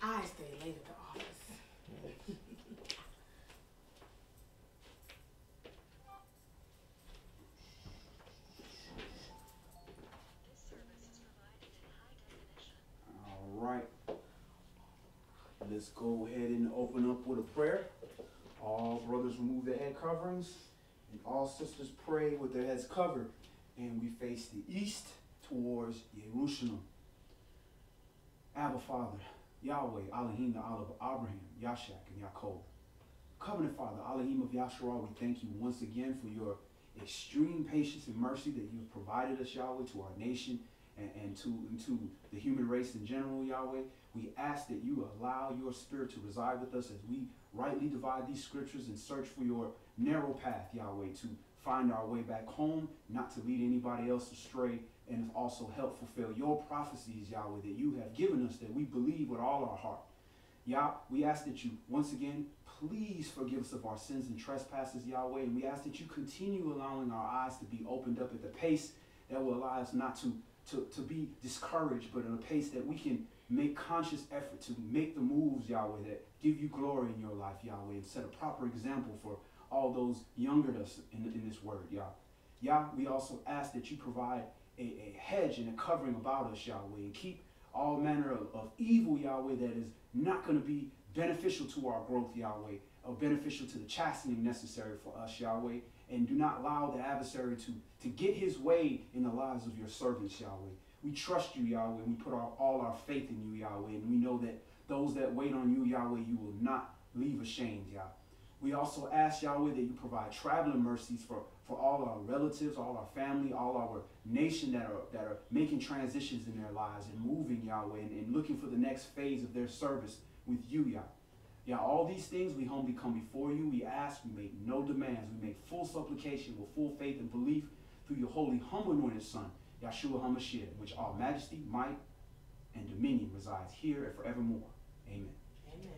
I stay late at the office. All right. Let's go ahead and open up with a prayer. All brothers remove their head coverings, and all sisters pray with their heads covered. And we face the east towards Jerusalem. Abba Father, Yahweh, Elohim, the Allah of Abraham, Yashak, and Yaakov. Covenant Father, Elohim of Yahshua, we thank you once again for your extreme patience and mercy that you've provided us, Yahweh, to our nation and to the human race in general, Yahweh. We ask that you allow your spirit to reside with us as we rightly divide these scriptures and search for your narrow path, Yahweh, to find our way back home, not to lead anybody else astray, and also help fulfill your prophecies, Yahweh, that you have given us, that we believe with all our heart. Yah, we ask that you, once again, please forgive us of our sins and trespasses, Yahweh, and we ask that you continue allowing our eyes to be opened up at the pace that will allow us not to be discouraged, but at a pace that we can make conscious effort to make the moves, Yahweh, that give you glory in your life, Yahweh, and set a proper example for all those younger than us in this word, Yah. Yah, we also ask that you provide a hedge and a covering about us, Yahweh, and keep all manner of evil, Yahweh, that is not going to be beneficial to our growth, Yahweh, or beneficial to the chastening necessary for us, Yahweh, and do not allow the adversary to get his way in the lives of your servants, Yahweh. We trust you, Yahweh, and we put all our faith in you, Yahweh, and we know that those that wait on you, Yahweh, you will not leave ashamed, Yah. We also ask, Yahweh, that you provide traveling mercies for all our relatives, all our family, all our nation that are making transitions in their lives and moving, Yahweh, and looking for the next phase of their service with you, Yah. Yah, all these things we humbly come before you. We ask, we make no demands. We make full supplication with full faith and belief through your holy, humble anointed Son, Yahshua HaMashiach, in which all majesty, might, and dominion resides here and forevermore. Amen. Amen.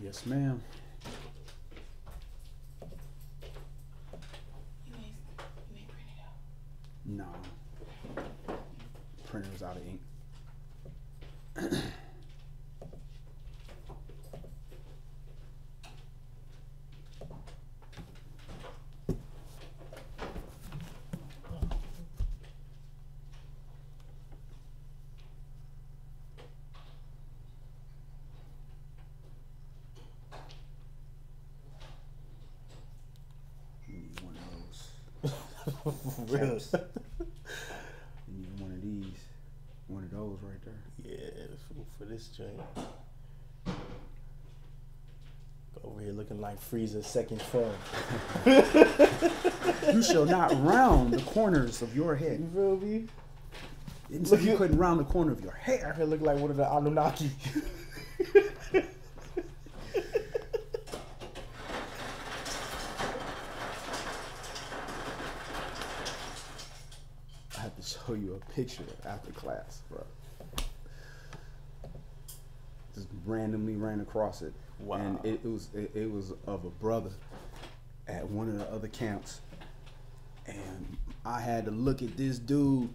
Yes, ma'am. You ain't print it out. No. Printer was out of ink. Really? You need one of these. One of those right there. Yeah, for this joint. Go over here looking like Frieza's second form. You shall not round the corners of your head. You feel me? Didn't say you couldn't round the corner of your hair. I look like one of the Anunnaki. I have to show you a picture after class, bro. Just randomly ran across it. Wow. And it was of a brother at one of the other camps. And I had to look at this dude,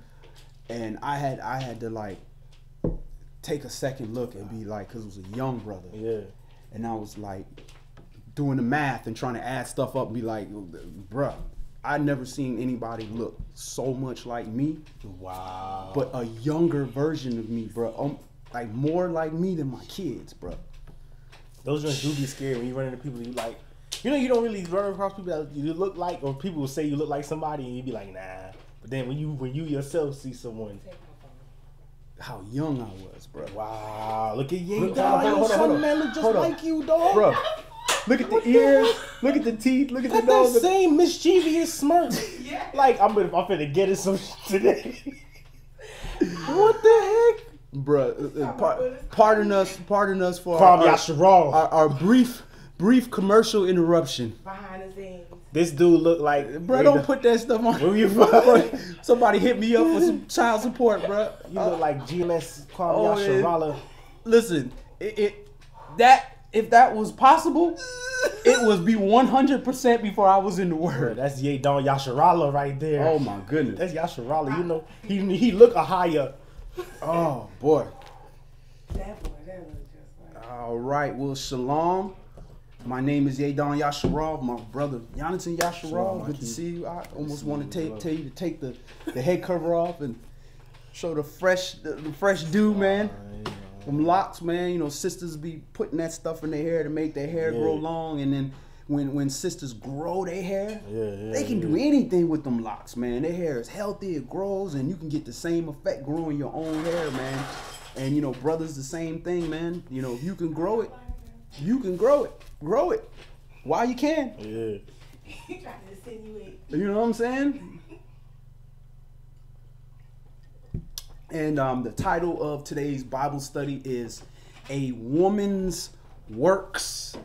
and I had to like take a second look and be like, cause it was a young brother. Yeah. And I was like doing the math and trying to add stuff up and be like, bruh, I never seen anybody look so much like me. Wow. But a younger version of me, bro. Like more like me than my kids, bro. Those ones do be scary when you run into people you like. You know, you don't really run across people that you look like, or people will say you look like somebody, and you be like, nah. But then when you yourself see someone, how young I was, bro. wow, look at you, Look, dog. hold on, Son, man, look just hold on. like you, dog. Bro, Look at the ears. Look at the teeth. Look at the Got that nose. same mischievous smirk. Yeah. Like I'm finna get it some shit today. What the heck? Bruh, pardon us for Kwame our, Yasharal. our brief commercial interruption. Behind the scenes. This dude look like Bruh, don't put that stuff on. Where you from? Somebody hit me up for some child support, bruh. You look like GMS Kwame Oh, Yasharala. Listen, if that was possible, it would be 100% before I was in the Bruh, word. that's Yadon Yasharala right there. Oh my goodness. That's Yasharala. You know, he look a higher. Oh boy. That boy, that was just like. All right. Well, shalom. My name is Yadon Yasharov. My brother Jonathan Yasharov. Shalom, Good to Mikey. see you. I almost see want you to as well. tell you to take the head cover off and show the fresh dew, man. Them locks, man. You know, sisters be putting that stuff in their hair to make their hair grow Yeah. long, and then when sisters grow their hair, Yeah, they can do anything with them locks, man. Their hair is healthy, it grows, and you can get the same effect growing your own hair, man. And you know, brothers, the same thing, man. You know, if you can grow it, you can grow it. Grow it while you can. Yeah. He tried to insinuate. You know what I'm saying? And the title of today's Bible study is A Woman's Works.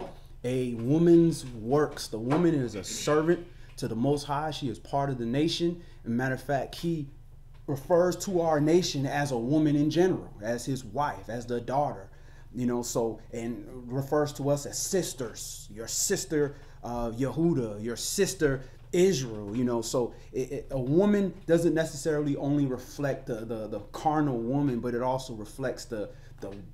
A Woman's Works. The woman is a servant to the Most High. She is part of the nation. As a matter of fact, he refers to our nation as a woman in general, as his wife, as the daughter. You know, so, and refers to us as sisters. Your sister Yehuda, your sister Israel, you know. So a woman doesn't necessarily only reflect the carnal woman, but it also reflects the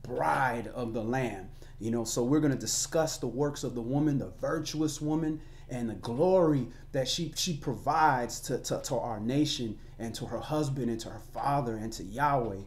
bride of the Lamb. You know, so we're going to discuss the works of the woman, the virtuous woman, and the glory that she provides to our nation and to her husband and to her father and to Yahweh.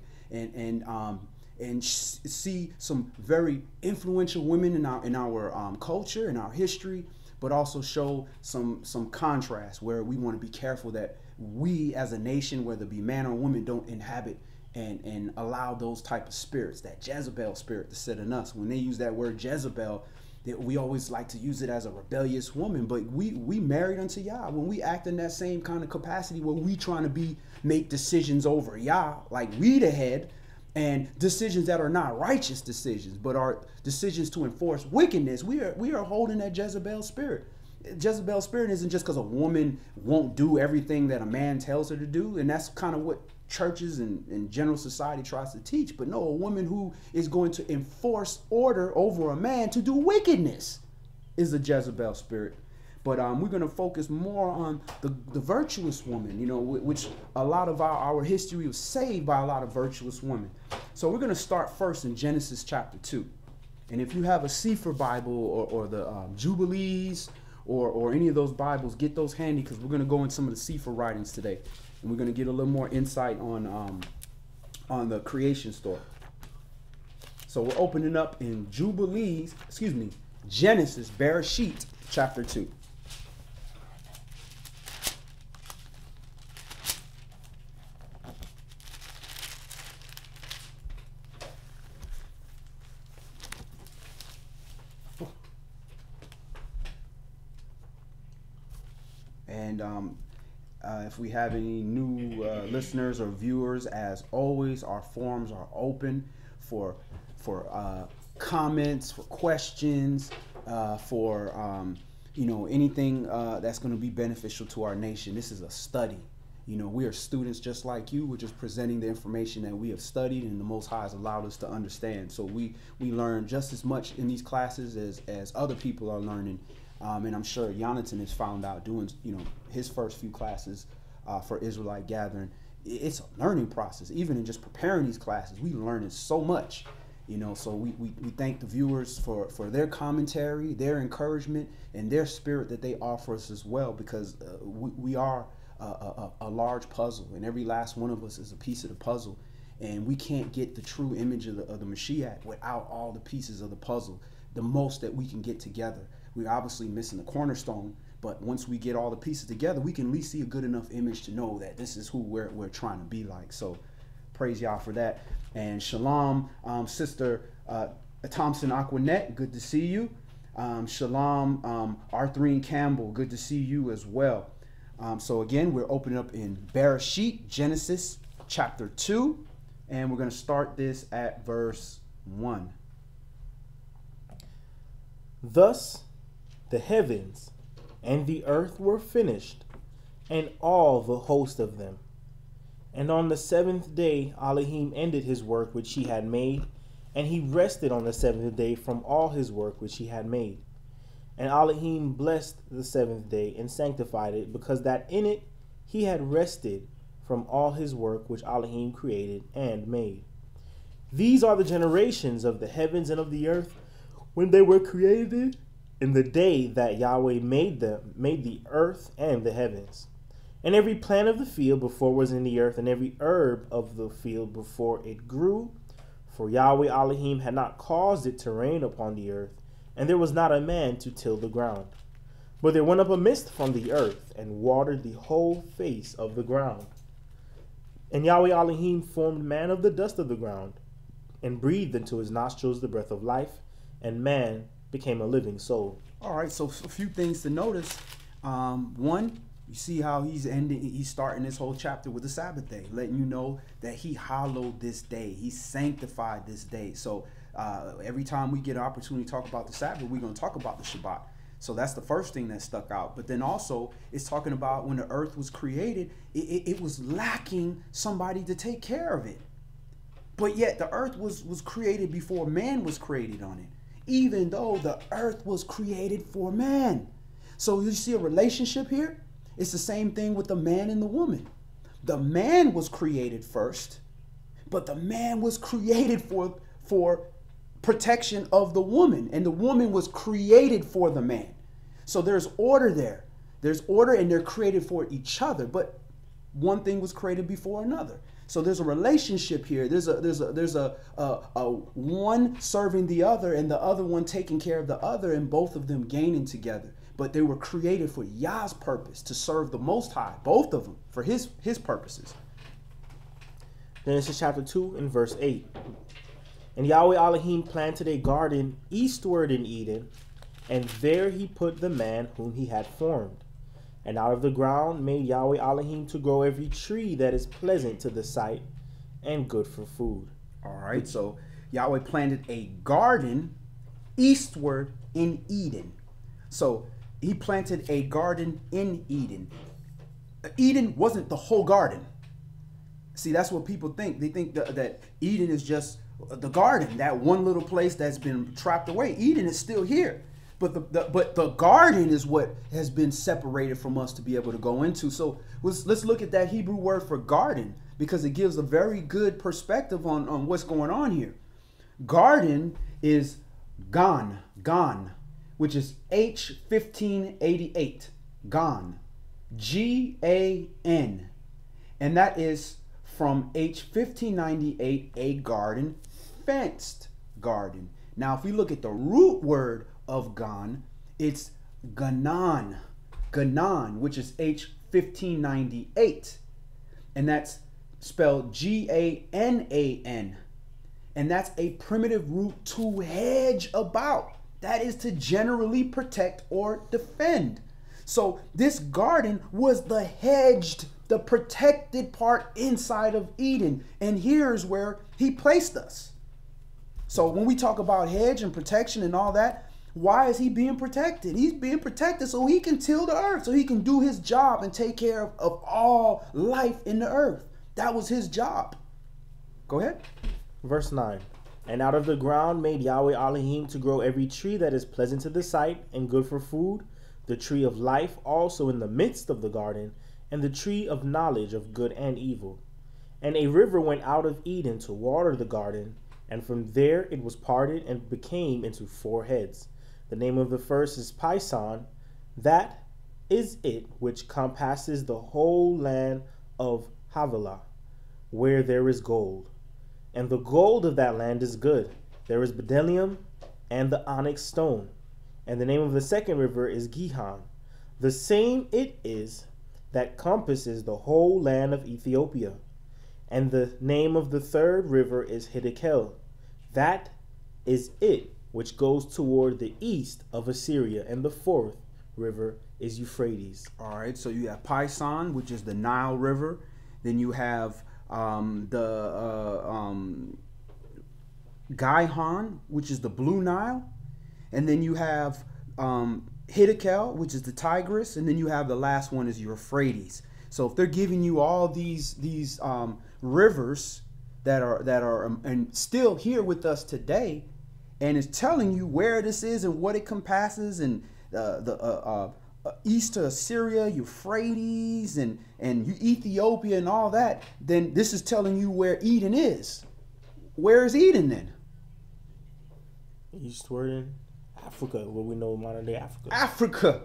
And see some very influential women in our culture, in our history, but also show some contrast where we want to be careful that we as a nation, whether it be man or woman, don't inhabit and allow those type of spirits, that Jezebel spirit, to sit in us. When they use that word Jezebel, we always like to use it as a rebellious woman, but we married unto Yah. When we act in that same kind of capacity where we trying to make decisions over Yah, like we the head, and decisions that are not righteous decisions, but are decisions to enforce wickedness, we are holding that Jezebel spirit. Jezebel spirit isn't just because a woman won't do everything that a man tells her to do, and that's kind of what churches and general society tries to teach. But no, a woman who is going to enforce order over a man to do wickedness is a Jezebel spirit. But we're going to focus more on the virtuous woman, you know, which a lot of our history was saved by a lot of virtuous women. So we're going to start first in Genesis chapter 2. And if you have a Sefer Bible or the Jubilees or any of those Bibles, get those handy, because we're going to go in some of the Sefer writings today. And we're going to get a little more insight on the creation story. So we're opening up in Genesis, Bereshit, chapter 2. And if we have any new listeners or viewers, as always, our forums are open for comments, for questions, for anything that's going to be beneficial to our nation. This is a study. You know, we are students just like you. We're just presenting the information that we have studied and the Most High has allowed us to understand. So we learn just as much in these classes as other people are learning. And I'm sure Jonathan has found out doing, his first few classes for Israelite Gathering. It's a learning process. Even in just preparing these classes, we learning so much. So we thank the viewers for their commentary, their encouragement, and their spirit that they offer us as well, because we are a large puzzle, and every last one of us is a piece of the puzzle, and we can't get the true image of the Mashiach without all the pieces of the puzzle, the most that we can get together. We're obviously missing the cornerstone, but once we get all the pieces together, we can at least see a good enough image to know that this is who we're trying to be like. So praise Yah for that. And shalom, Sister Thompson Aquanet, good to see you. Shalom, Arthurine Campbell, good to see you as well. So again, we're opening up in Bereshit, Genesis chapter 2, and we're going to start this at verse 1. Thus the heavens and the earth were finished, and all the host of them. And on the seventh day Elohim ended his work which he had made, and he rested on the seventh day from all his work which he had made. And Elohim blessed the seventh day and sanctified it, because that in it he had rested from all his work which Elohim created and made. These are the generations of the heavens and of the earth when they were created, in the day that Yahweh made the earth and the heavens. And every plant of the field before was in the earth, and every herb of the field before it grew. For Yahweh Elohim had not caused it to rain upon the earth, and there was not a man to till the ground. But there went up a mist from the earth, and watered the whole face of the ground. And Yahweh Elohim formed man of the dust of the ground, and breathed into his nostrils the breath of life, and man became a living soul. All right, so a few things to notice. One, you see how he's starting this whole chapter with the Sabbath day, letting you know that he hallowed this day. He sanctified this day. So every time we get an opportunity to talk about the Sabbath, we're going to talk about the Shabbat. So that's the first thing that stuck out. But then also it's talking about when the earth was created, it was lacking somebody to take care of it. But yet the earth was created before man was created on it, even though the earth was created for man. So you see a relationship here? It's the same thing with the man and the woman. The man was created first, but the man was created for protection of the woman, and the woman was created for the man. So there's order there. There's order, and they're created for each other, but one thing was created before another. So there's a relationship here. There's a one serving the other, and the other one taking care of the other, and both of them gaining together. But they were created for Yah's purpose, to serve the Most High, both of them, for his purposes. Genesis chapter 2 and verse 8. And Yahweh Elohim planted a garden eastward in Eden, and there he put the man whom he had formed. And out of the ground made Yahweh Elohim to grow every tree that is pleasant to the sight and good for food. All right, so Yahweh planted a garden eastward in Eden. So he planted a garden in Eden. Eden wasn't the whole garden. See, that's what people think. They think that Eden is just the garden, that one little place that's been trapped away. Eden is still here. But the garden is what has been separated from us to be able to go into. So let's look at that Hebrew word for garden, because it gives a very good perspective on what's going on here. Garden is gan, which is H1588, gan, G-A-N. And that is from H1598, a garden, fenced garden. Now, if we look at the root word of gan, it's ganan, which is H1598, and that's spelled G-A-N-A-N, and that's a primitive root to hedge about. That is to generally protect or defend. So this garden was the hedged, the protected part inside of Eden, and here's where he placed us. So when we talk about hedge and protection and all that, why is he being protected? He's being protected so he can till the earth, so he can do his job and take care of all life in the earth. That was his job. Go ahead. Verse 9. And out of the ground made Yahweh Elohim to grow every tree that is pleasant to the sight and good for food, the tree of life also in the midst of the garden, and the tree of knowledge of good and evil. And a river went out of Eden to water the garden, and from there it was parted and became into 4 heads. The name of the first is Pison. That is it which compasses the whole land of Havilah, where there is gold. And the gold of that land is good. There is bdellium and the onyx stone. And the name of the second river is Gihon. The same it is that compasses the whole land of Ethiopia. And the name of the third river is Hiddekel. That is it which goes toward the east of Assyria, and the fourth river is Euphrates. All right, so you have Pison, which is the Nile River. Then you have Gihon, which is the Blue Nile. And then you have Hiddekel, which is the Tigris. And then you have the last one is Euphrates. So if they're giving you all these rivers that are and still here with us today, and it's telling you where this is and what it compasses, and the east to Assyria, Euphrates, and Ethiopia and all that, then this is telling you where Eden is. Where is Eden then? Eastward in Africa, what we know modern day Africa. Africa.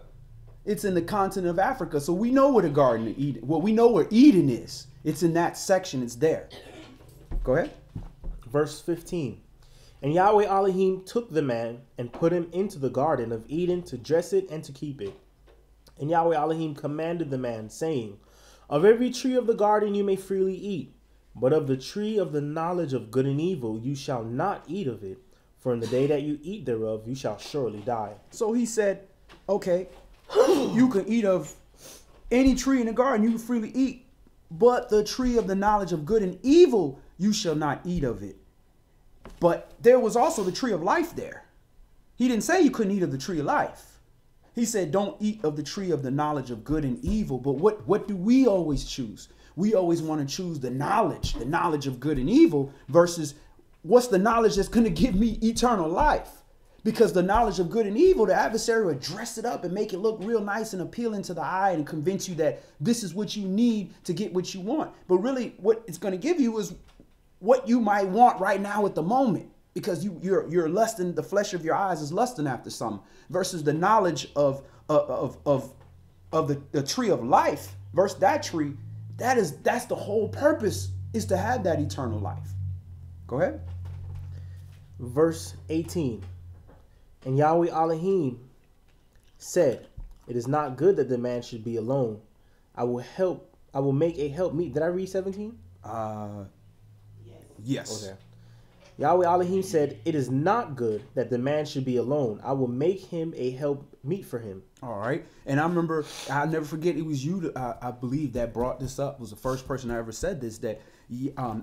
It's in the continent of Africa. So we know where the Garden of Eden, well, we know where Eden is. It's in that section. It's there. Go ahead. Verse 15. And Yahweh Elohim took the man and put him into the Garden of Eden to dress it and to keep it. And Yahweh Elohim commanded the man, saying, of every tree of the garden you may freely eat, but of the tree of the knowledge of good and evil you shall not eat of it, for in the day that you eat thereof you shall surely die. So he said, okay, you can eat of any tree in the garden, you can freely eat, but the tree of the knowledge of good and evil you shall not eat of it. But there was also the tree of life there. He didn't say you couldn't eat of the tree of life. He said, don't eat of the tree of the knowledge of good and evil. But what do we always choose? We always want to choose the knowledge of good and evil versus what's the knowledge that's going to give me eternal life? Because the knowledge of good and evil, the adversary will dress it up and make it look real nice and appealing to the eye and convince you that this is what you need to get what you want. But really what it's going to give you is what you might want right now at the moment. Because you're lusting, the flesh of your eyes is lusting after something, versus the knowledge of the tree of life versus that tree. That's the whole purpose, is to have that eternal life. Go ahead. Verse 18. And Yahweh Elohim said, it is not good that the man should be alone. I will make a help meet. Did I read 17? Yes. Okay. Yahweh Elohim said, it is not good that the man should be alone. I will make him a help meet for him. All right. And I remember, I'll never forget, it was you, I believe, that brought this up. Was the first person I ever said this, that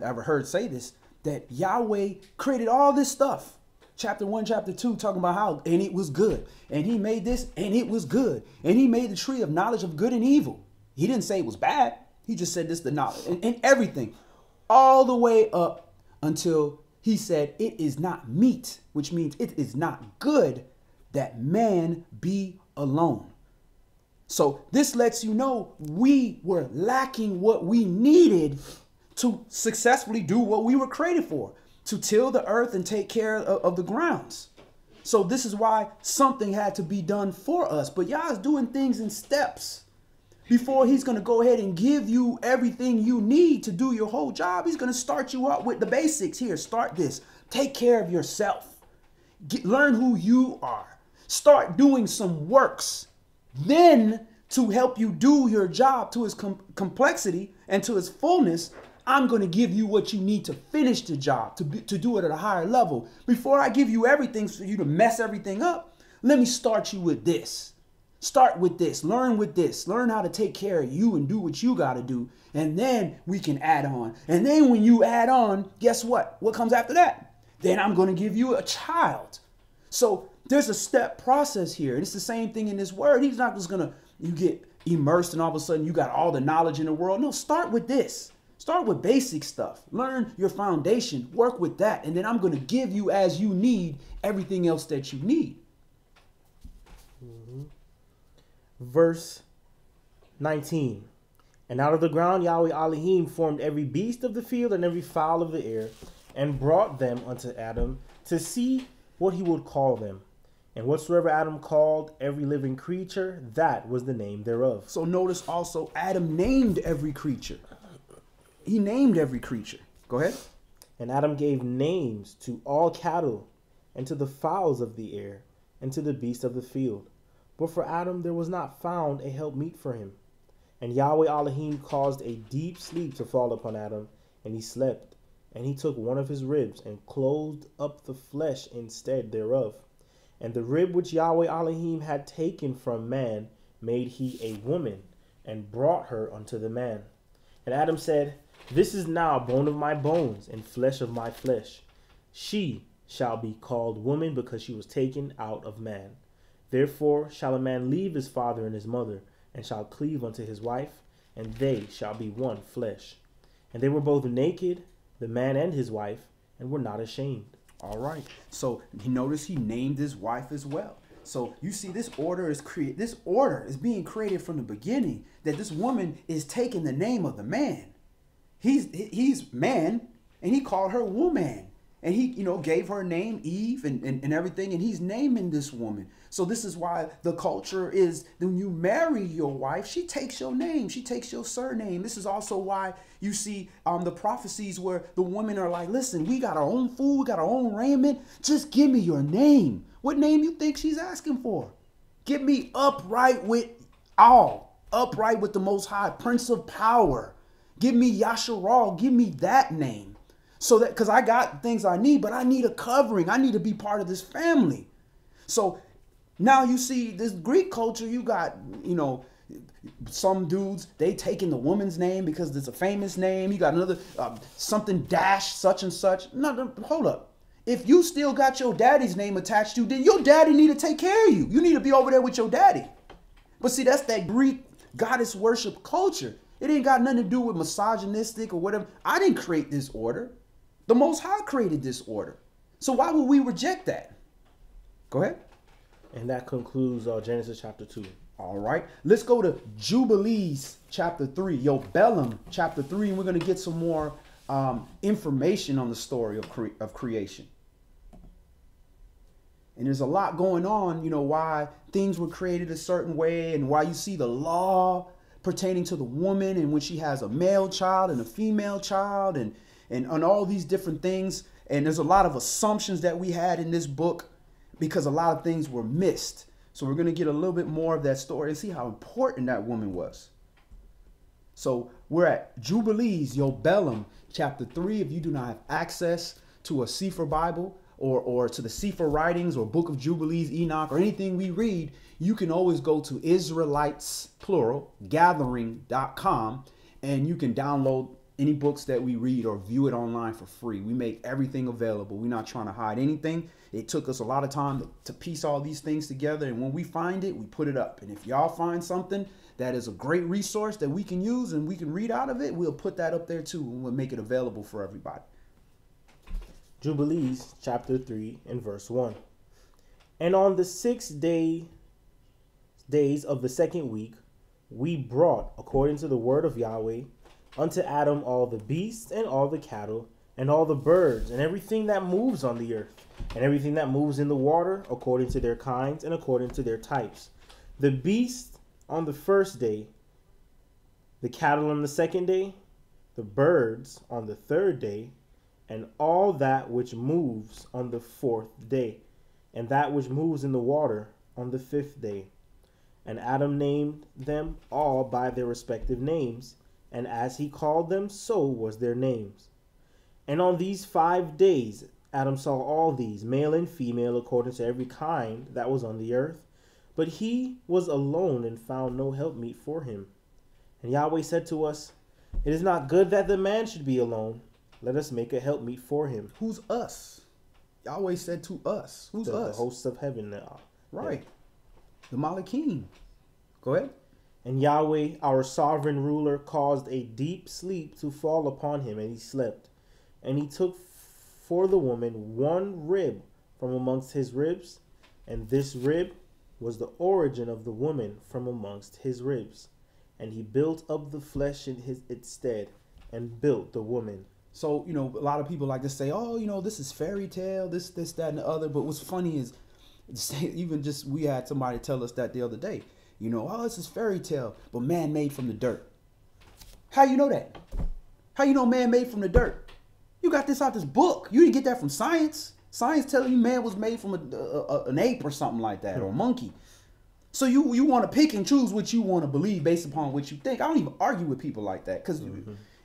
ever heard say this, that Yahweh created all this stuff. Chapter 1, chapter 2, talking about how, and it was good. And he made this, and it was good. And he made the tree of knowledge of good and evil. He didn't say it was bad. He just said this, the knowledge, and everything. All the way up until he said, it is not meet, which means it is not good that man be alone. So this lets you know we were lacking what we needed to successfully do what we were created for, to till the earth and take care of the grounds. So this is why something had to be done for us. But Yah's doing things in steps. Before he's going to go ahead and give you everything you need to do your whole job, he's going to start you out with the basics. Here, start this. Take care of yourself. Learn who you are. Start doing some works. Then, to help you do your job to its complexity and to its fullness, I'm going to give you what you need to finish the job, to do it at a higher level. Before I give you everything for you to mess everything up, let me start you with this. Start with this, learn how to take care of you and do what you got to do. And then we can add on. And then when you add on, guess what? What comes after that? Then I'm going to give you a child. So there's a step process here. And it's the same thing in this word. He's not just going to, you get immersed and all of a sudden you got all the knowledge in the world. No, start with this. Start with basic stuff. Learn your foundation. Work with that. And then I'm going to give you as you need everything else that you need. Mm-hmm. Verse 19. And out of the ground Yahweh Elohim formed every beast of the field and every fowl of the air, and brought them unto Adam to see what he would call them. And whatsoever Adam called every living creature, that was the name thereof. So notice also Adam named every creature. He named every creature. Go ahead. And Adam gave names to all cattle, and to the fowls of the air, and to the beasts of the field. But for Adam there was not found a helpmeet for him. And Yahweh Elohim caused a deep sleep to fall upon Adam, and he slept. And he took one of his ribs and closed up the flesh instead thereof. And the rib which Yahweh Elohim had taken from man made he a woman, and brought her unto the man. And Adam said, This is now bone of my bones, and flesh of my flesh. She shall be called woman, because she was taken out of man. Therefore shall a man leave his father and his mother, and shall cleave unto his wife, and they shall be one flesh. And they were both naked, the man and his wife, and were not ashamed. All right. So you notice he named his wife as well. So you see, this order is being created from the beginning. That this woman is taking the name of the man. He's man, and he called her woman, and he gave her name Eve and everything, and he's naming this woman. So this is why the culture is when you marry your wife, she takes your name, she takes your surname. This is also why you see the prophecies where the women are like, listen, we got our own food, we got our own raiment. Just give me your name. What name you think she's asking for? Get me upright with the Most High, Prince of Power. Give me Yasharal, give me that name. So that, because I got things I need, but I need a covering. I need to be part of this family. So now you see this Greek culture, you got, some dudes, they taking the woman's name because it's a famous name. You got another something dash such and such. No, hold up. If you still got your daddy's name attached to you, then your daddy need to take care of you. You need to be over there with your daddy. But see, that's that Greek goddess worship culture. It ain't got nothing to do with misogynistic or whatever. I didn't create this order. The Most High created this order. So why would we reject that? Go ahead. And that concludes Genesis chapter 2. All right. Let's go to Jubilees chapter 3. Bellum chapter 3. And we're going to get some more information on the story of creation. And there's a lot going on, why things were created a certain way and why you see the law pertaining to the woman and when she has a male child and a female child and on all these different things. And there's a lot of assumptions that we had in this book because a lot of things were missed. So we're going to get a little bit more of that story and see how important that woman was. So we're at Jubilees, Bellum, chapter 3. If you do not have access to a Sefer Bible or to the Sefer writings or Book of Jubilees, Enoch, or anything we read, you can always go to Israelites, plural, gathering.com, and you can download any books that we read or view it online for free. We make everything available. We're not trying to hide anything. It took us a lot of time to piece all these things together. And when we find it, we put it up. And if y'all find something that is a great resource that we can use and we can read out of it, we'll put that up there too. And we'll make it available for everybody. Jubilees chapter 3 and verse 1. And on the 6 days of the second week, we brought, according to the word of Yahweh, unto Adam all the beasts and all the cattle and all the birds and everything that moves on the earth and everything that moves in the water, according to their kinds and according to their types. The beasts on the first day, the cattle on the second day, the birds on the third day, and all that which moves on the fourth day, and that which moves in the water on the fifth day. And Adam named them all by their respective names, and as he called them, so was their names. And on these 5 days Adam saw all these, male and female, according to every kind that was on the earth. But he was alone and found no helpmeet for him. And Yahweh said to us, It is not good that the man should be alone. Let us make a helpmeet for him. Who's us? Yahweh said to us. Who's us? The hosts of heaven now. Right. Yeah. The Malakim. Go ahead. And Yahweh, our sovereign ruler, caused a deep sleep to fall upon him, and he slept. And he took for the woman one rib from amongst his ribs, and this rib was the origin of the woman from amongst his ribs. And he built up the flesh in its stead, and built the woman. So, a lot of people like to say, oh, this is fairy tale, this, that, and the other. But what's funny is, we had somebody tell us that the other day. This is fairy tale, but man made from the dirt. How you know that? How you know man made from the dirt? You got this out this book. You didn't get that from science. Science telling you man was made from an ape or something like that, or a monkey. So you want to pick and choose what you want to believe based upon what you think. I don't even argue with people like that because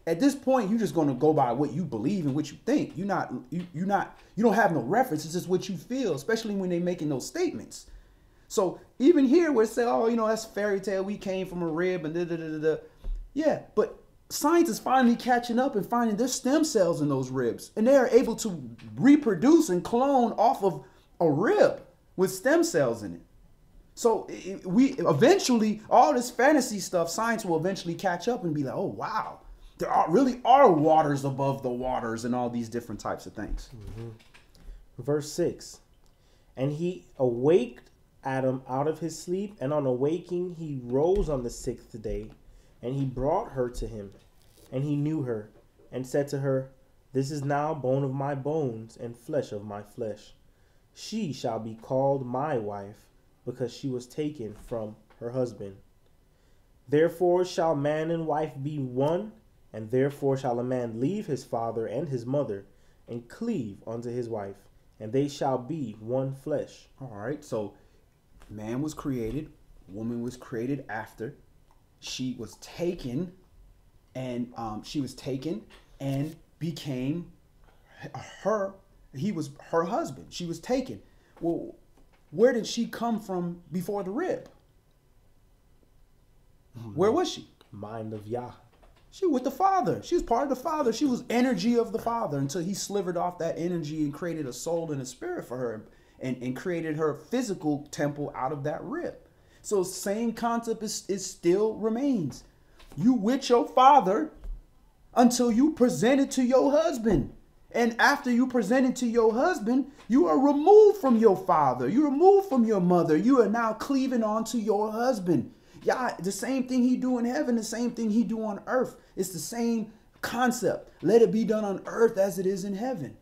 at this point, you're just going to go by what you believe and what you think. You don't have no reference. It's just what you feel, especially when they're making those statements. So even here where it say, oh, that's fairy tale. We came from a rib and da da da da. Yeah, but science is finally catching up and finding there's stem cells in those ribs, and they are able to reproduce and clone off of a rib with stem cells in it. So we eventually, all this fantasy stuff, science will eventually catch up and be like, oh wow, there really are waters above the waters and all these different types of things. Mm-hmm. Verse 6, and he awaked Adam out of his sleep, and on awaking he rose on the 6th day, and he brought her to him, and he knew her, and said to her, this is now bone of my bones and flesh of my flesh. She shall be called my wife, because she was taken from her husband. Therefore shall man and wife be one, and therefore shall a man leave his father and his mother, and cleave unto his wife, and they shall be one flesh. All right, so man was created, woman was created after. She was taken, and became her. He was her husband. She was taken. Well, where did she come from before the rib? Where was she? Mind of Yah. She was with the Father. She was part of the Father. She was energy of the Father until he slivered off that energy and created a soul and a spirit for her and created her physical temple out of that rib. So same concept is still remains. You with your father until you present it to your husband. And after you present it to your husband, you are removed from your father. You're removed from your mother. You are now cleaving on to your husband. Yeah, the same thing he do in heaven, the same thing he do on earth. It's the same concept. Let it be done on earth as it is in heaven.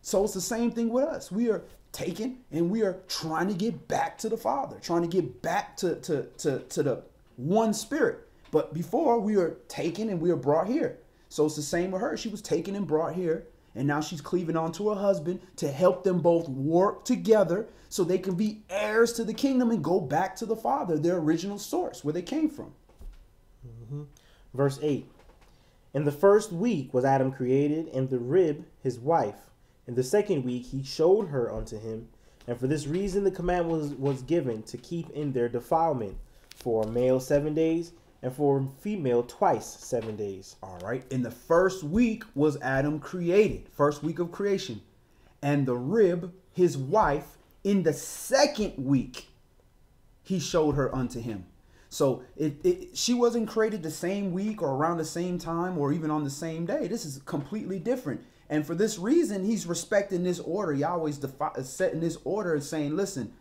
So it's the same thing with us. We are taken and we are trying to get back to the Father, trying to get back to the one spirit. But before we are taken and we are brought here. So it's the same with her. She was taken and brought here. And now she's cleaving on to her husband to help them both work together so they can be heirs to the kingdom and go back to the Father, their original source, where they came from. Mm-hmm. Verse 8. In the first week was Adam created, and the rib his wife. In the second week he showed her unto him. And for this reason the command was given to keep in their defilement, for a male 7 days, and for a female twice 7 days. All right. In the first week was Adam created. First week of creation. And the rib, his wife, in the second week, he showed her unto him. So she wasn't created the same week or around the same time or even on the same day. This is completely different. And for this reason, he's respecting this order. Yahweh's setting this order and saying, listen,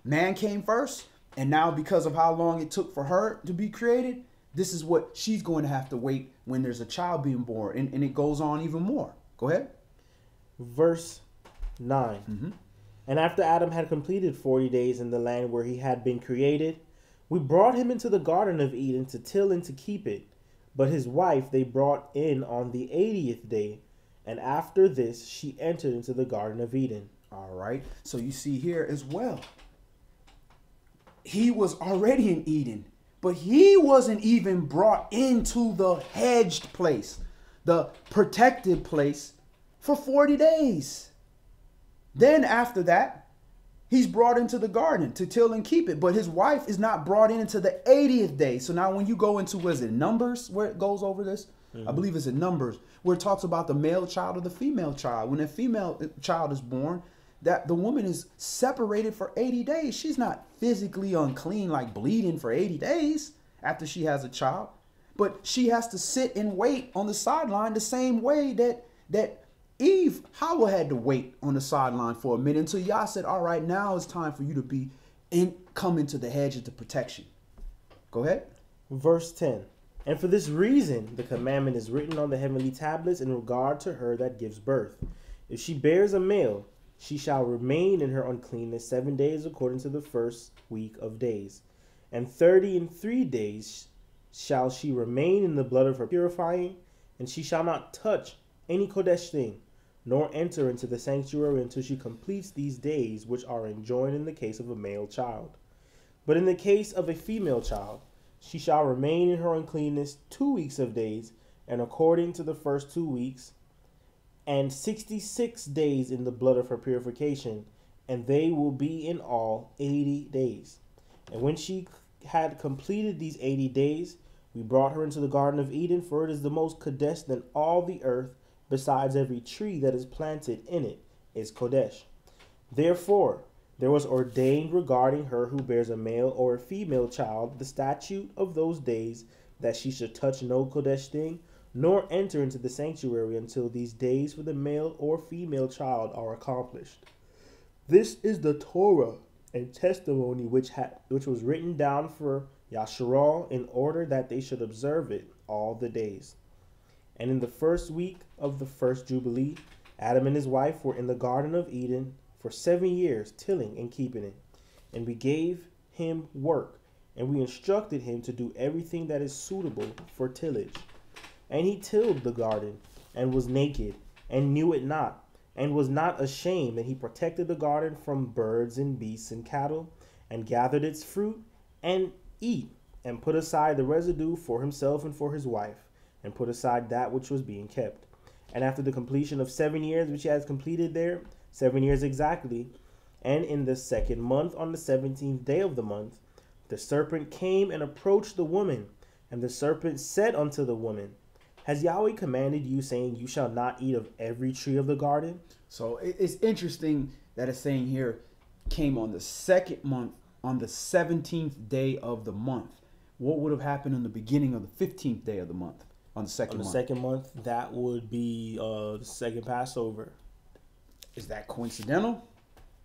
man came first. And now because of how long it took for her to be created, this is what she's going to have to wait when there's a child being born. And it goes on even more. Go ahead. Verse 9. Mm-hmm. And after Adam had completed 40 days in the land where he had been created, we brought him into the Garden of Eden to till and to keep it. But his wife they brought in on the 80th day. And after this, she entered into the Garden of Eden. All right. So you see here as well. He was already in Eden, but he wasn't even brought into the hedged place, the protected place, for 40 days. Then after that, he's brought into the garden to till and keep it, but his wife is not brought in until the 80th day. So now when you go into, what is it, Numbers, where it goes over this? Mm-hmm. I believe it's in Numbers, where it talks about the male child or the female child. When a female child is born, that the woman is separated for 80 days. She's not physically unclean, like bleeding for 80 days after she has a child. But she has to sit and wait on the sideline the same way that Eve, Hawa, had to wait on the sideline for a minute until Yah said, all right, now it's time for you to come into the hedge of the protection. Go ahead. Verse 10. And for this reason, the commandment is written on the heavenly tablets in regard to her that gives birth. If she bears a male, she shall remain in her uncleanness 7 days according to the first week of days. And 33 days shall she remain in the blood of her purifying, and she shall not touch any Kodesh thing, nor enter into the sanctuary until she completes these days which are enjoined in the case of a male child. But in the case of a female child, She shall remain in her uncleanness 2 weeks of days, and according to the first 2 weeks, and 66 days in the blood of her purification, and they will be in all 80 days. And when she had completed these 80 days, we brought her into the Garden of Eden, for it is the most Kodesh than all the earth, besides every tree that is planted in it is Kodesh. Therefore, there was ordained regarding her who bears a male or a female child the statute of those days, that she should touch no Kodesh thing, nor enter into the sanctuary until these days for the male or female child are accomplished. This is the Torah and testimony which was written down for Yasharal, in order that they should observe it all the days. And in the first week of the first Jubilee, Adam and his wife were in the Garden of Eden for 7 years, tilling and keeping it. And we gave him work, and we instructed him to do everything that is suitable for tillage. And he tilled the garden, and was naked, and knew it not, and was not ashamed. And he protected the garden from birds and beasts and cattle, and gathered its fruit, and eat, and put aside the residue for himself and for his wife, and put aside that which was being kept. And after the completion of 7 years, which he has completed there, 7 years exactly, and in the second month, on the 17th day of the month, the serpent came and approached the woman, and the serpent said unto the woman, Has Yahweh commanded you, saying, You shall not eat of every tree of the garden? So it's interesting that it's saying here, came on the second month, on the 17th day of the month. What would have happened in the beginning of the 15th day of the month? On the second month. Second month, that would be the second Passover. Is that coincidental?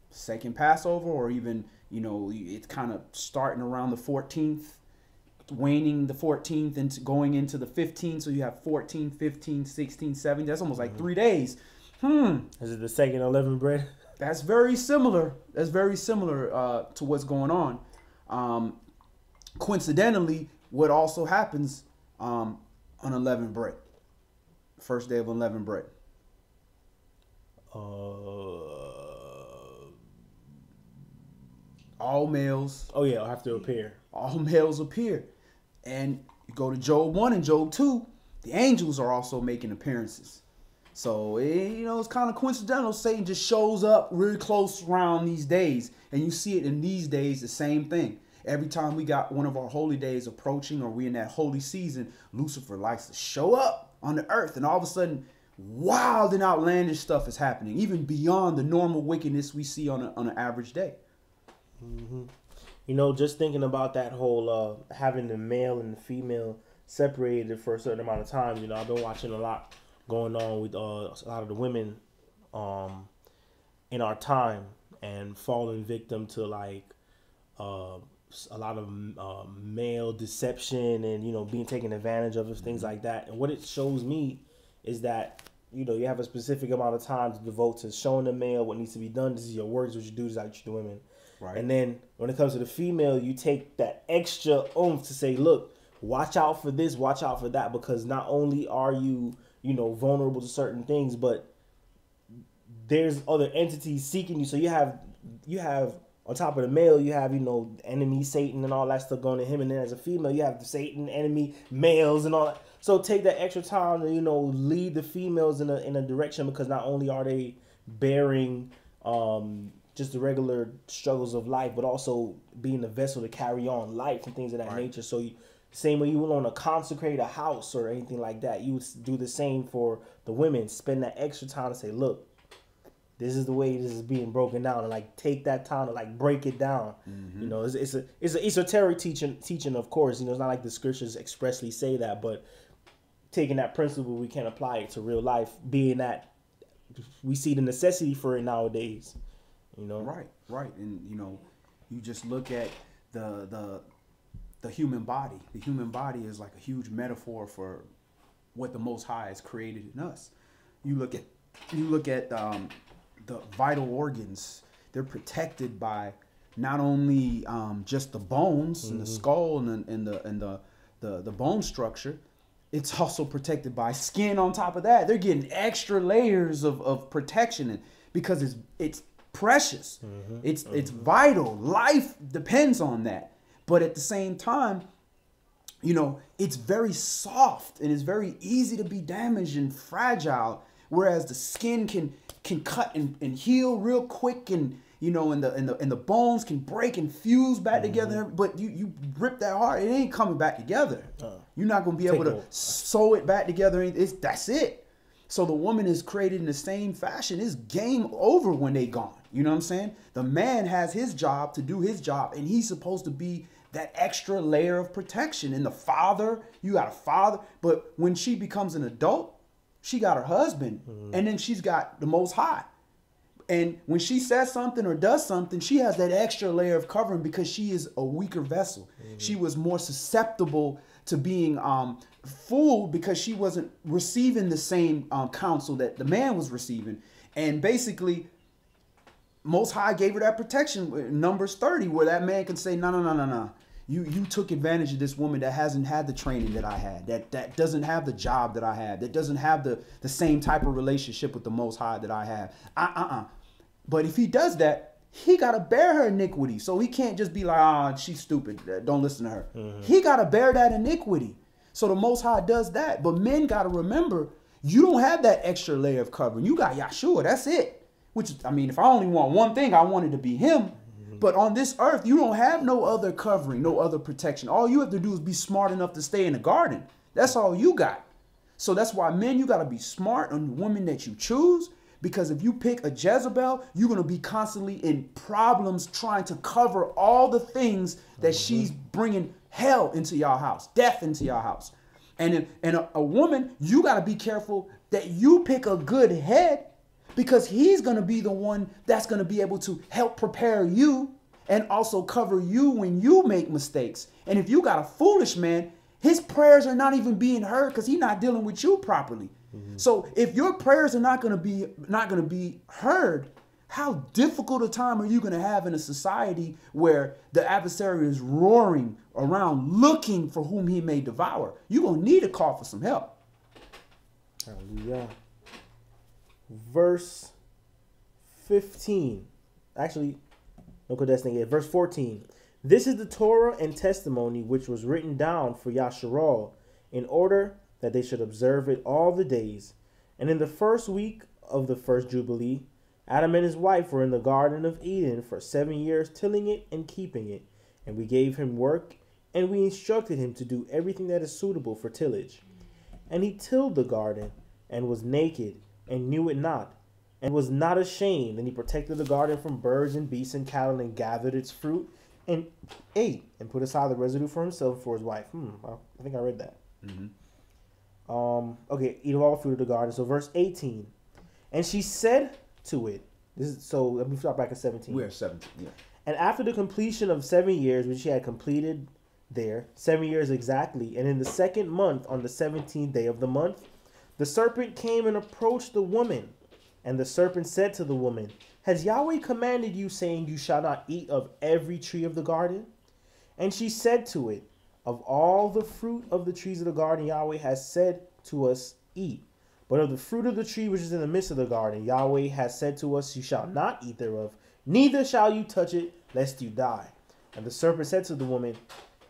Second Passover, or even, it's kind of starting around the 14th, waning the 14th and going into the 15th. So you have 14, 15, 16, 17. That's almost like 3 days. Is it the second unleavened bread? That's very similar. That's very similar to what's going on. Coincidentally, what also happens on unleavened bread, first day of unleavened bread. All males. Oh yeah, I'll have to appear. All males appear, and you go to Job 1 and Job 2. The angels are also making appearances. So, it's kind of coincidental. Satan just shows up really close around these days. And you see it in these days, the same thing. Every time we got one of our holy days approaching, or we in that holy season, Lucifer likes to show up on the earth. And all of a sudden, wild and outlandish stuff is happening, even beyond the normal wickedness we see on an average day. Mm-hmm. Just thinking about that whole having the male and the female separated for a certain amount of time. I've been watching a lot going on with a lot of the women in our time, and falling victim to a lot of male deception and being taken advantage of, things like that. And what it shows me is that you have a specific amount of time to devote to showing the male what needs to be done. This is your words, what you do, this is how you treat the women. Right. And then when it comes to the female, you take that extra oomph to say, look, watch out for this, watch out for that, because not only are you vulnerable to certain things, but there's other entities seeking you. So you have on top of the male, you have enemy Satan and all that stuff going to him, and then as a female, you have the Satan enemy males and all that. So take that extra time to lead the females in a direction, because not only are they bearing just the regular struggles of life, but also being a vessel to carry on life and things of that nature. So same way you would want to consecrate a house or anything like that, you would do the same for the women. Spend that extra time to say, look, this is the way this is being broken down, and take that time to break it down. Mm-hmm. It's an esoteric teaching, of course. It's not like the scriptures expressly say that, but taking that principle, we can apply it to real life, being that we see the necessity for it nowadays. Right. And you just look at the human body. The human body is like a huge metaphor for what the Most High has created in us. You look at the vital organs. They're protected by not only just the bones and the skull and the bone structure. It's also protected by skin on top of that. They're getting extra layers of protection, because it's precious. It's vital. Life depends on that. But at the same time, you know, it's very soft and it's very easy to be damaged and fragile. Whereas the skin can cut and heal real quick, and you know, and the bones can break and fuse back together. But you rip that heart, it ain't coming back together. You're not gonna be able to sew it back together. That's it. So the woman is created in the same fashion. It's game over when they gone. You know what I'm saying? The man has his job to do his job, and he's supposed to be that extra layer of protection. And the father, you got a father, but when she becomes an adult, she got her husband, and then she's got the Most High. And when she says something or does something, she has that extra layer of covering because she is a weaker vessel. She was more susceptible to being fooled because she wasn't receiving the same counsel that the man was receiving. And basically, Most High gave her that protection, Numbers 30, where that man can say, no. You took advantage of this woman that hasn't had the training that I had, that doesn't have the job that I had, that doesn't have the same type of relationship with the Most High that I have. But if he does that, he got to bear her iniquity. So he can't just be like, she's stupid, don't listen to her. He got to bear that iniquity. So the Most High does that. But men got to remember, you don't have that extra layer of covering. You got Yahshua, that's it. Which, I mean, if I only want one thing, I want it to be him. But on this earth, you don't have no other covering, no other protection. All you have to do is be smart enough to stay in the garden. That's all you got. So that's why, men, you got to be smart on the woman that you choose. Because if you pick a Jezebel, you're going to be constantly in problems trying to cover all the things that she's bringing hell into your house, death into your house. And a woman, you got to be careful that you pick a good head, because he's going to be the one that's going to be able to help prepare you and also cover you when you make mistakes. And if you got a foolish man, his prayers are not even being heard because he's not dealing with you properly. So if your prayers are not going to be heard, how difficult a time are you going to have in a society where the adversary is roaring around looking for whom he may devour? You're going to need to call for some help. Hallelujah. Verse 15. Actually, look what that's thing is. Verse 14. This is the Torah and testimony which was written down for Yasharal, in order that they should observe it all the days. And in the first week of the first Jubilee, Adam and his wife were in the Garden of Eden for 7 years, tilling it and keeping it. And we gave him work, and we instructed him to do everything that is suitable for tillage. And he tilled the garden, and was naked, and knew it not, and was not ashamed. And he protected the garden from birds and beasts and cattle, and gathered its fruit, and ate, and put aside the residue for himself and for his wife. I think I read that. Okay, eat of all fruit of the garden. So verse 18. And she said to it, let me start back at 17. We're at 17, yeah. And after the completion of 7 years, which she had completed there, 7 years exactly, and in the second month, on the 17th day of the month, the serpent came and approached the woman. And the serpent said to the woman, has Yahweh commanded you, saying, you shall not eat of every tree of the garden? And she said to it, of all the fruit of the trees of the garden, Yahweh has said to us, eat. But of the fruit of the tree which is in the midst of the garden, Yahweh has said to us, you shall not eat thereof, neither shall you touch it, lest you die. And the serpent said to the woman,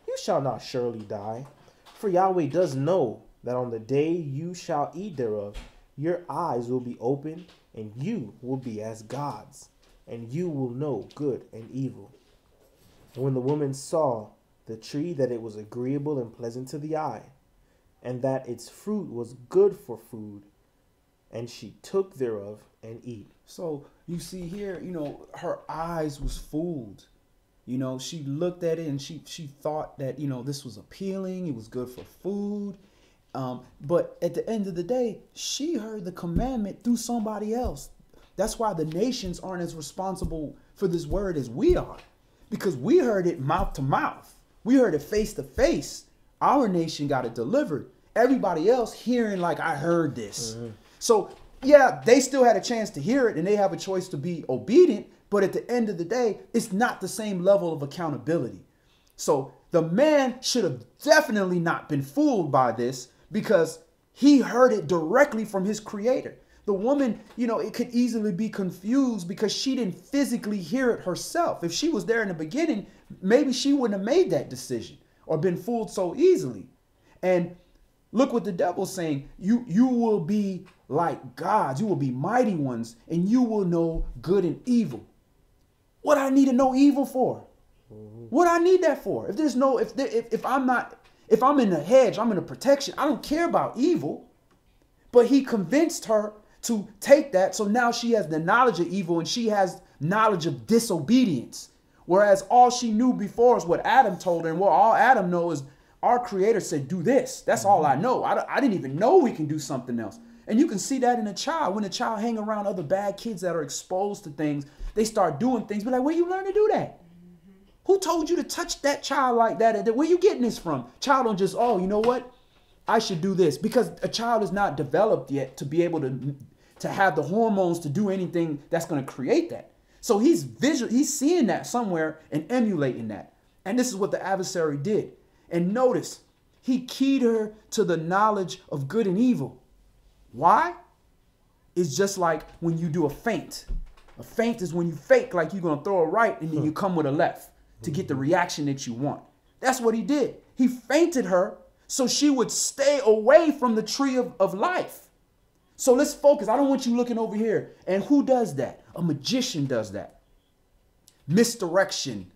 you shall not surely die. For Yahweh does know that on the day you shall eat thereof, your eyes will be opened, and you will be as gods, and you will know good and evil. And when the woman saw the tree, that it was agreeable and pleasant to the eye, and that its fruit was good for food, and she took thereof and eat. So you see here, her eyes was fooled. She looked at it and she thought that, this was appealing. It was good for food. But at the end of the day, she heard the commandment through somebody else. That's why the nations aren't as responsible for this word as we are, because we heard it mouth to mouth. We heard it face to face. Our nation got it delivered. Everybody else hearing like, I heard this. So yeah, they still had a chance to hear it and they have a choice to be obedient. But at the end of the day, it's not the same level of accountability. So the man should have definitely not been fooled by this, because he heard it directly from his creator. The woman, it could easily be confused because she didn't physically hear it herself. If she was there in the beginning, maybe she wouldn't have made that decision. or been fooled so easily. And look what the devil's saying. You will be like gods. You will be mighty ones, and you will know good and evil. What I need to know evil for? What I need that for? If there's no, if I'm in a hedge, I'm in a protection. I don't care about evil. But he convinced her to take that. So now she has the knowledge of evil and she has knowledge of disobedience. Whereas all she knew before is what Adam told her. And what all Adam knows is our creator said, do this. That's all I know. I didn't even know we can do something else. And you can see that in a child. When a child hang around other bad kids that are exposed to things, they start doing things. But like, where you learn to do that? Who told you to touch that child like that? Where you getting this from? Child don't just, oh, you know what? I should do this, because a child is not developed yet to be able to have the hormones to do anything that's going to create that. So he's seeing that somewhere and emulating that. And this is what the adversary did. And notice, he keyed her to the knowledge of good and evil. Why? It's just like when you do a feint. A feint is when you fake like you're going to throw a right and then you come with a left to get the reaction that you want. That's what he did. He feinted her so she would stay away from the tree of life. So let's focus. I don't want you looking over here. And who does that? A magician does that. Misdirection.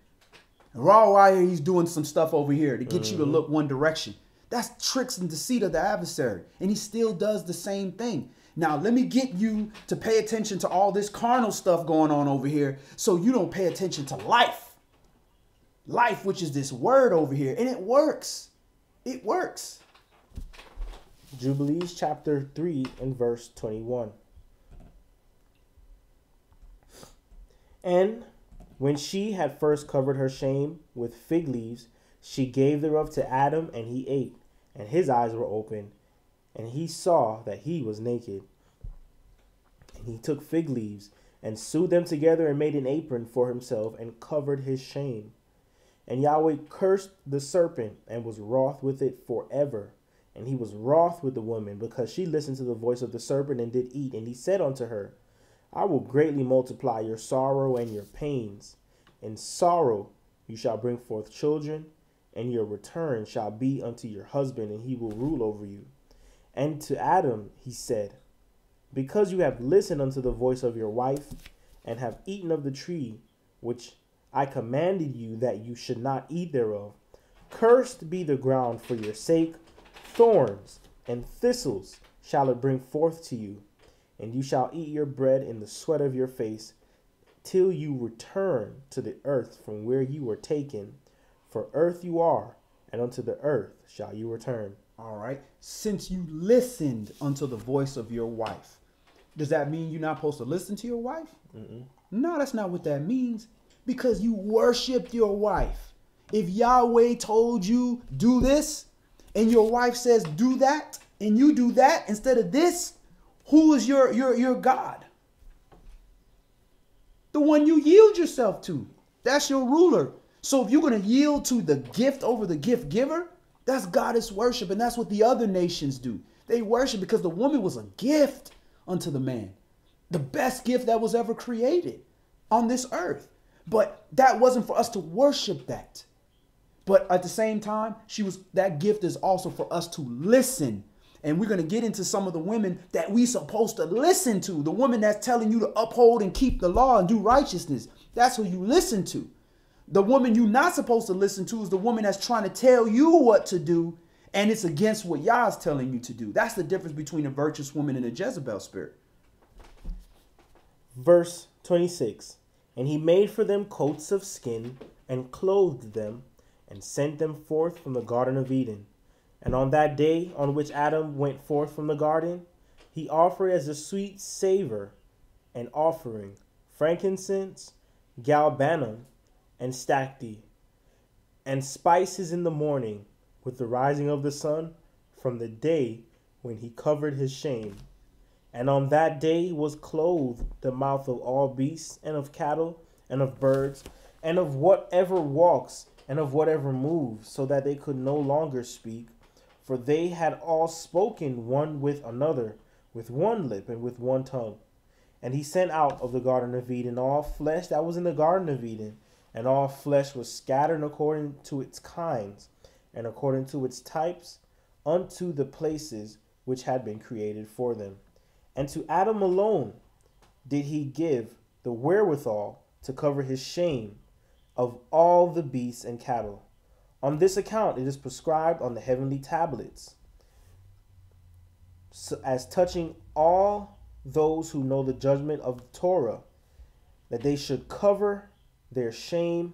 Raw wire, he's doing some stuff over here to get you to look one direction. That's tricks and deceit of the adversary. And he still does the same thing. Now, let me get you to pay attention to all this carnal stuff going on over here so you don't pay attention to life. Life, which is this word over here. And it works. It works. Jubilees chapter 3 and verse 21. And when she had first covered her shame with fig leaves, she gave thereof to Adam, and he ate, and his eyes were open, and he saw that he was naked. And he took fig leaves and sewed them together and made an apron for himself and covered his shame. And Yahweh cursed the serpent and was wroth with it forever. And he was wroth with the woman because she listened to the voice of the serpent and did eat. And he said unto her, I will greatly multiply your sorrow and your pains. In sorrow you shall bring forth children, and your return shall be unto your husband, and he will rule over you. And to Adam he said, because you have listened unto the voice of your wife, and have eaten of the tree which I commanded you that you should not eat thereof, cursed be the ground for your sake, thorns and thistles shall it bring forth to you, and you shall eat your bread in the sweat of your face, till you return to the earth from where you were taken. For earth you are, and unto the earth shall you return. All right. Since you listened unto the voice of your wife, does that mean you're not supposed to listen to your wife? No, that's not what that means. Because you worshiped your wife. If Yahweh told you do this, and your wife says do that, and you do that instead of this, who is your God? The one you yield yourself to. That's your ruler. So if you're going to yield to the gift over the gift giver, that's goddess worship. And that's what the other nations do. They worship because the woman was a gift unto the man. The best gift that was ever created on this earth. But that wasn't for us to worship that. But at the same time, that gift is also for us to listen. And we're going to get into some of the women that we supposed to listen to. The woman that's telling you to uphold and keep the law and do righteousness. That's who you listen to. The woman you're not supposed to listen to is the woman that's trying to tell you what to do, and it's against what Yah's telling you to do. That's the difference between a virtuous woman and a Jezebel spirit. Verse 26. And he made for them coats of skin, and clothed them, and sent them forth from the Garden of Eden. And on that day on which Adam went forth from the garden, he offered as a sweet savor an offering, frankincense, galbanum, and stacte, and spices in the morning with the rising of the sun from the day when he covered his shame. And on that day was clothed the mouth of all beasts, and of cattle, and of birds, and of whatever walks, and of whatever moves, so that they could no longer speak. For they had all spoken one with another, with one lip and with one tongue. And he sent out of the Garden of Eden all flesh that was in the Garden of Eden, and all flesh was scattered according to its kinds. and according to its types, unto the places which had been created for them. And to Adam alone did he give the wherewithal to cover his shame of all the beasts and cattle. On this account it is prescribed on the heavenly tablets, so as touching all those who know the judgment of the Torah, that they should cover their shame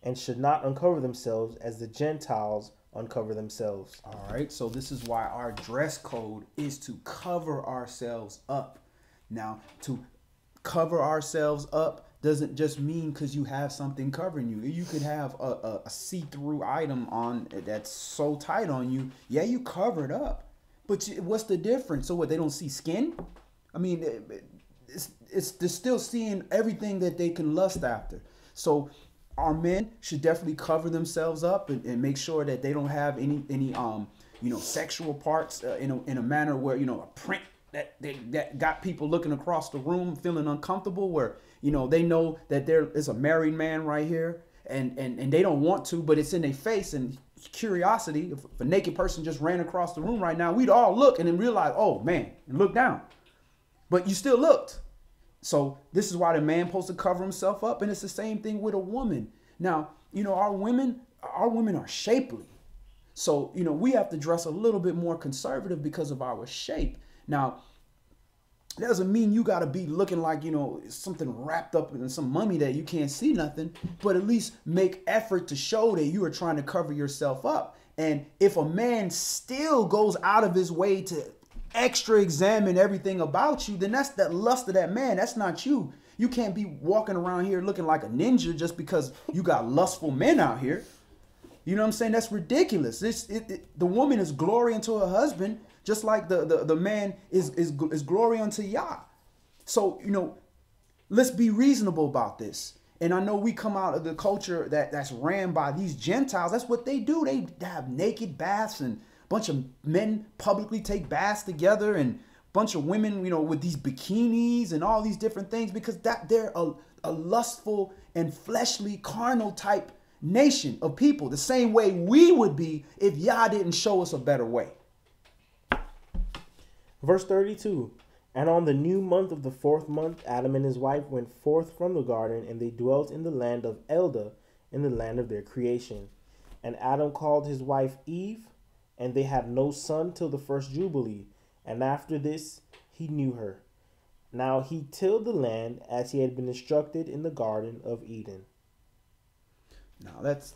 and should not uncover themselves as the Gentiles uncover themselves. All right, so this is why our dress code is to cover ourselves up. Now, to cover ourselves up doesn't just mean because you have something covering you. You could have a see-through item on that's so tight on you. Yeah, you cover it up. But what's the difference? So what, they don't see skin? I mean, they're still seeing everything that they can lust after. So our men should definitely cover themselves up and make sure that they don't have any sexual parts in a manner where, a print that got people looking across the room feeling uncomfortable, where they know that there is a married man right here and they don't want to, but it's in their face. And curiosity, if a naked person just ran across the room right now, we'd all look and then realize, oh man, and look down, but you still looked. So this is why the man supposed to cover himself up, and it's the same thing with a woman. Now, our women are shapely. So, we have to dress a little bit more conservative because of our shape. Now, that doesn't mean you got to be looking like, something wrapped up in some mummy that you can't see nothing, but at least make effort to show that you are trying to cover yourself up. And if a man still goes out of his way to extra examine everything about you, then that's that lust of that man. That's not you. You can't be walking around here looking like a ninja just because you got lustful men out here. You know what I'm saying? That's ridiculous. The woman is glory unto her husband, just like the man is glory unto Yah. So, let's be reasonable about this. And I know we come out of the culture that's ran by these Gentiles. That's what they do. They have naked baths, and a bunch of men publicly take baths together, and a bunch of women, with these bikinis and all these different things, because they're a lustful and fleshly, carnal type nation of people, the same way we would be if Yah didn't show us a better way. Verse 32, and on the new month of the 4th month, Adam and his wife went forth from the garden, and they dwelt in the land of Eldah, in the land of their creation. And Adam called his wife Eve, and they had no son till the first Jubilee, and after this he knew her. Now he tilled the land as he had been instructed in the Garden of Eden. Now that's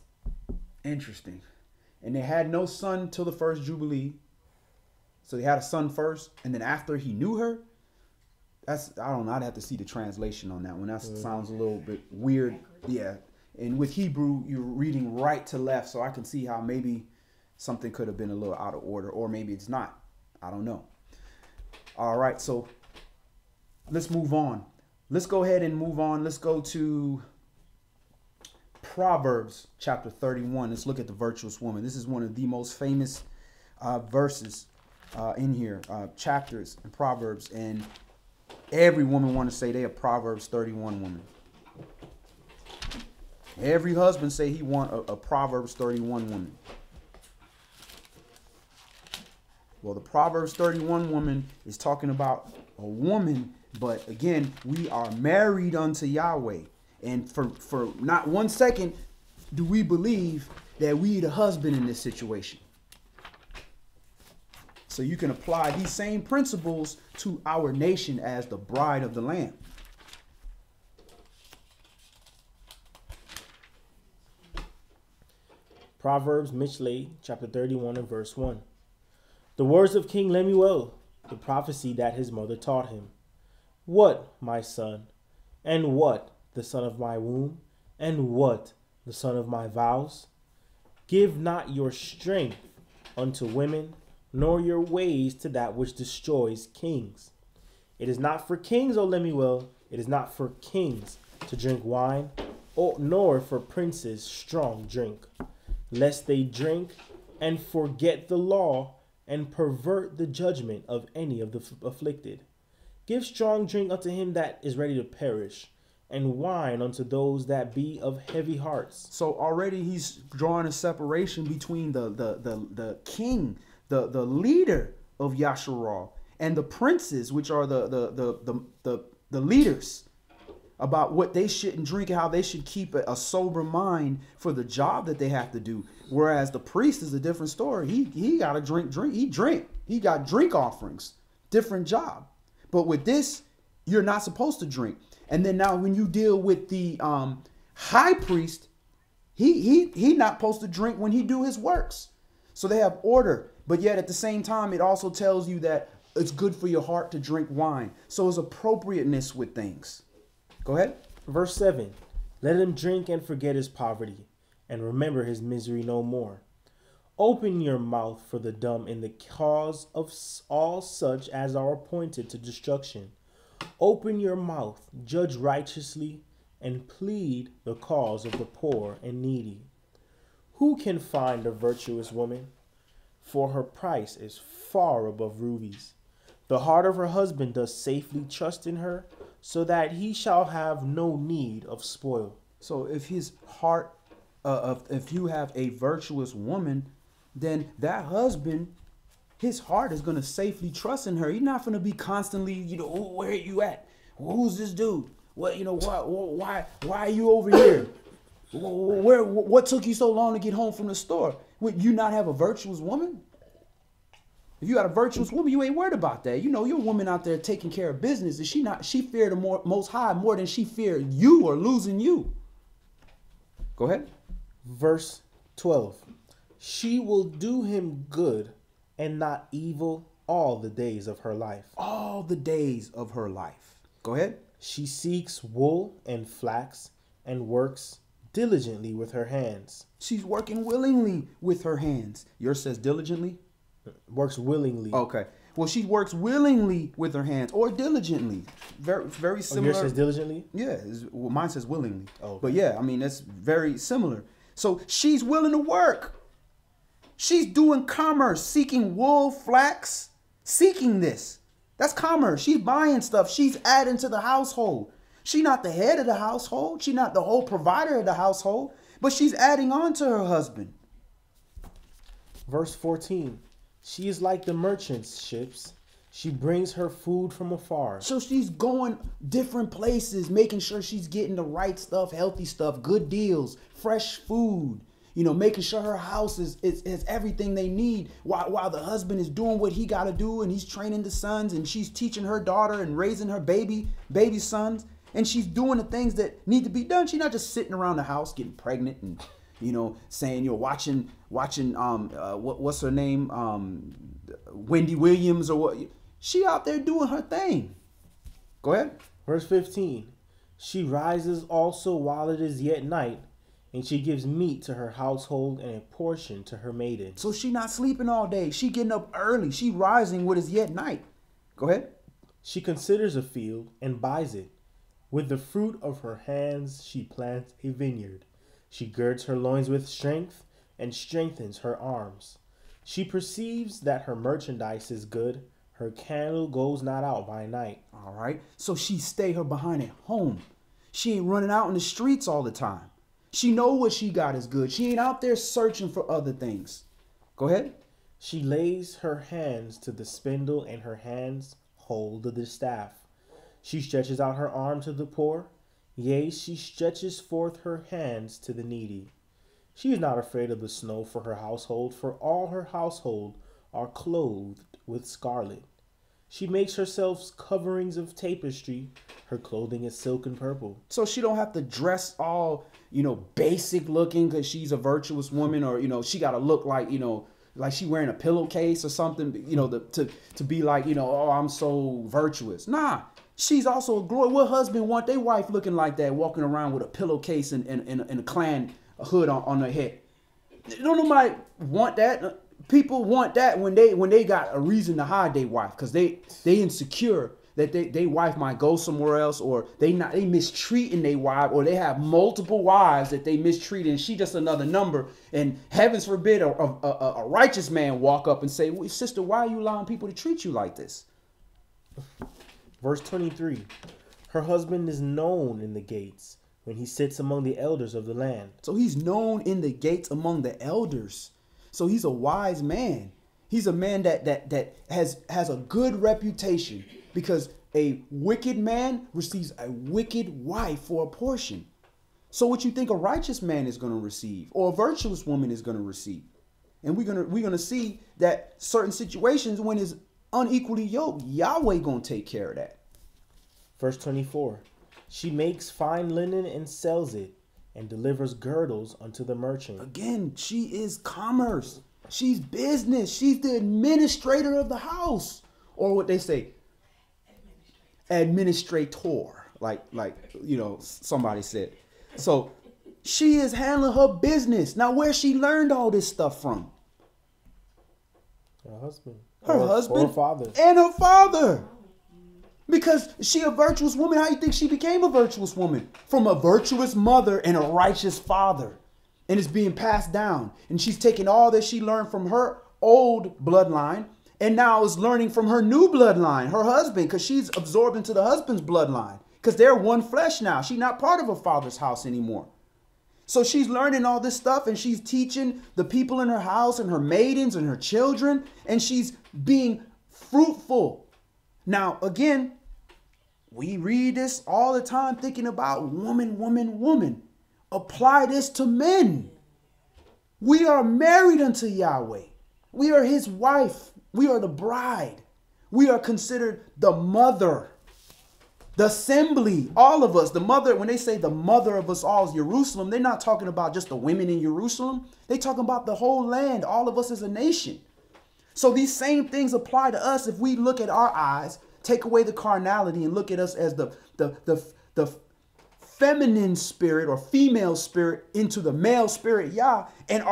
interesting. And they had no son till the first Jubilee. So they had a son first, and then after he knew her. I don't know. I'd have to see the translation on that one. That sounds a little bit weird. Yeah. And with Hebrew, you're reading right to left, so I can see how maybe something could have been a little out of order, or maybe it's not. I don't know. All right, so let's move on. Let's go ahead and move on. Let's go to Proverbs chapter 31. Let's look at the virtuous woman. This is one of the most famous verses in here, chapters in Proverbs, and every woman want to say they a Proverbs 31 woman. Every husband say he want a Proverbs 31 woman. Well, the Proverbs 31 woman is talking about a woman, but again, we are married unto Yahweh. And for not 1 second do we believe that we the husband in this situation. So you can apply these same principles to our nation as the bride of the Lamb. Proverbs Mishlei, chapter 31 and verse 1. The words of King Lemuel, the prophecy that his mother taught him. What, my son, and what, the son of my womb, and what, the son of my vows? Give not your strength unto women, nor your ways to that which destroys kings. It is not for kings, O Lemuel, it is not for kings to drink wine, nor for princes strong drink, lest they drink and forget the law and pervert the judgment of any of the afflicted. Give strong drink unto him that is ready to perish, and wine unto those that be of heavy hearts. So already he's drawing a separation between the king, the leader of Yasharal, and the princes, which are the leaders, about what they shouldn't drink and how they should keep a sober mind for the job that they have to do. Whereas the priest is a different story. He got to drink. He got drink offerings, different job. But with this, you're not supposed to drink. And then now when you deal with the high priest, he not supposed to drink when he do his works. So they have order, but yet at the same time, it also tells you that it's good for your heart to drink wine. So it's appropriateness with things. Go ahead. Verse 7. Let him drink and forget his poverty, and remember his misery no more. Open your mouth for the dumb in the cause of all such as are appointed to destruction. Open your mouth, judge righteously, and plead the cause of the poor and needy. Who can find a virtuous woman? For her price is far above rubies. The heart of her husband does safely trust in her, so that he shall have no need of spoil. So if his heart, if you have a virtuous woman, then that husband, his heart is going to safely trust in her. He's not going to be constantly, oh, where are you at? Who's this dude? What, why are you over here? What took you so long to get home from the store? Would you not have a virtuous woman? If you got a virtuous woman, you ain't worried about that. You're a woman out there taking care of business. Is she not? She feared the Most High more than she feared you or losing you. Go ahead. Verse 12. She will do him good and not evil all the days of her life. All the days of her life. Go ahead. She seeks wool and flax and works diligently with her hands. She's working willingly with her hands. Yours says diligently? Works willingly. Okay. Well, she works willingly with her hands or diligently. Very, very similar. Yours says diligently? Yeah. Well, mine says willingly. Oh, okay. But yeah, I mean, that's very similar. So she's willing to work. She's doing commerce, seeking wool, flax, seeking this. That's commerce. She's buying stuff. She's adding to the household. She's not the head of the household. She's not the whole provider of the household, but she's adding on to her husband. Verse 14. She is like the merchant's ships. She brings her food from afar. So she's going different places, making sure she's getting the right stuff, healthy stuff, good deals, fresh food. Making sure her house is everything they need while the husband is doing what he got to do, and he's training the sons, and she's teaching her daughter and raising her baby sons, and she's doing the things that need to be done. She's not just sitting around the house getting pregnant and saying watching what's her name, Wendy Williams or what. She out there doing her thing. Go ahead. Verse 15. She rises also while it is yet night, and she gives meat to her household and a portion to her maidens. So she not sleeping all day. She getting up early. She rising when it's yet night. Go ahead. She considers a field and buys it. With the fruit of her hands she plants a vineyard. She girds her loins with strength and strengthens her arms. She perceives that her merchandise is good. Her candle goes not out by night. All right. So she stay her behind at home. She ain't running out in the streets all the time. She know what she got is good. She ain't out there searching for other things. Go ahead. She lays her hands to the spindle and her hands hold the staff. She stretches out her arm to the poor. Yea, she stretches forth her hands to the needy. She is not afraid of the snow for her household, for all her household are clothed with scarlet. She makes herself coverings of tapestry. Her clothing is silk and purple. So she don't have to dress all, basic looking because she's a virtuous woman, or, she got to look like, like she wearing a pillowcase or something, to be like, oh, I'm so virtuous. Nah, she's also a glory. What husband want their wife looking like that, walking around with a pillowcase and a clan hood on their head? Don't nobody want that. People want that when they got a reason to hide their wife because they insecure that they wife might go somewhere else, or they mistreating their wife, or they have multiple wives that they mistreat and she just another number. And heavens forbid a righteous man walk up and say, well, sister, why are you allowing people to treat you like this? Verse 23. Her husband is known in the gates when he sits among the elders of the land. So he's known in the gates among the elders. So he's a wise man. He's a man that has a good reputation, because a wicked man receives a wicked wife for a portion. So what you think a righteous man is going to receive, or a virtuous woman is going to receive? And we're gonna see that certain situations, when it's unequally yoked, Yahweh gonna take care of that. Verse 24. She makes fine linen and sells it, and delivers girdles unto the merchant. Again, she is commerce. She's business. She's the administrator of the house, or what they say, administrator. Like somebody said. So she is handling her business. Now, where she learned all this stuff from? Her husband. Her husband. Her father. And her father. Because she a virtuous woman. How you think she became a virtuous woman? From a virtuous mother and a righteous father. And it's being passed down. And she's taking all that she learned from her old bloodline, and now is learning from her new bloodline, her husband, because she's absorbed into the husband's bloodline. Because they're one flesh now. She's not part of her father's house anymore. So she's learning all this stuff, and she's teaching the people in her house and her maidens and her children, and she's being fruitful. Now, again, we read this all the time thinking about woman, woman, woman. Apply this to men. We are married unto Yahweh. We are his wife. We are the bride. We are considered the mother. The assembly, all of us, the mother, when they say the mother of us all is Jerusalem, they're not talking about just the women in Jerusalem. They're talking about the whole land, all of us as a nation. So these same things apply to us if we look at our eyes, take away the carnality, and look at us as the feminine spirit or female spirit into the male spirit, Yah. And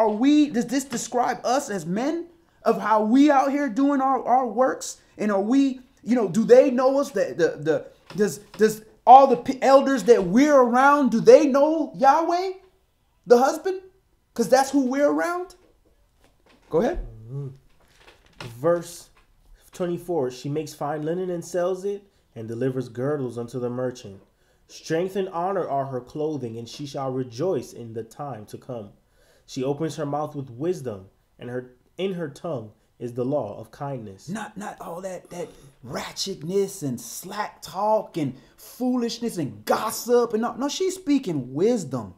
does this describe us as men, of how we out here doing our works? And are we, do they know us? Does all the elders that we're around, do they know Yahweh, the husband? Because that's who we're around. Go ahead. Verse 24. She makes fine linen and sells it, and delivers girdles unto the merchant. Strength and honor are her clothing, and she shall rejoice in the time to come. She opens her mouth with wisdom, and in her tongue is the law of kindness. Not all that ratchetness and slack talk and foolishness and gossip. And no, she's speaking wisdom.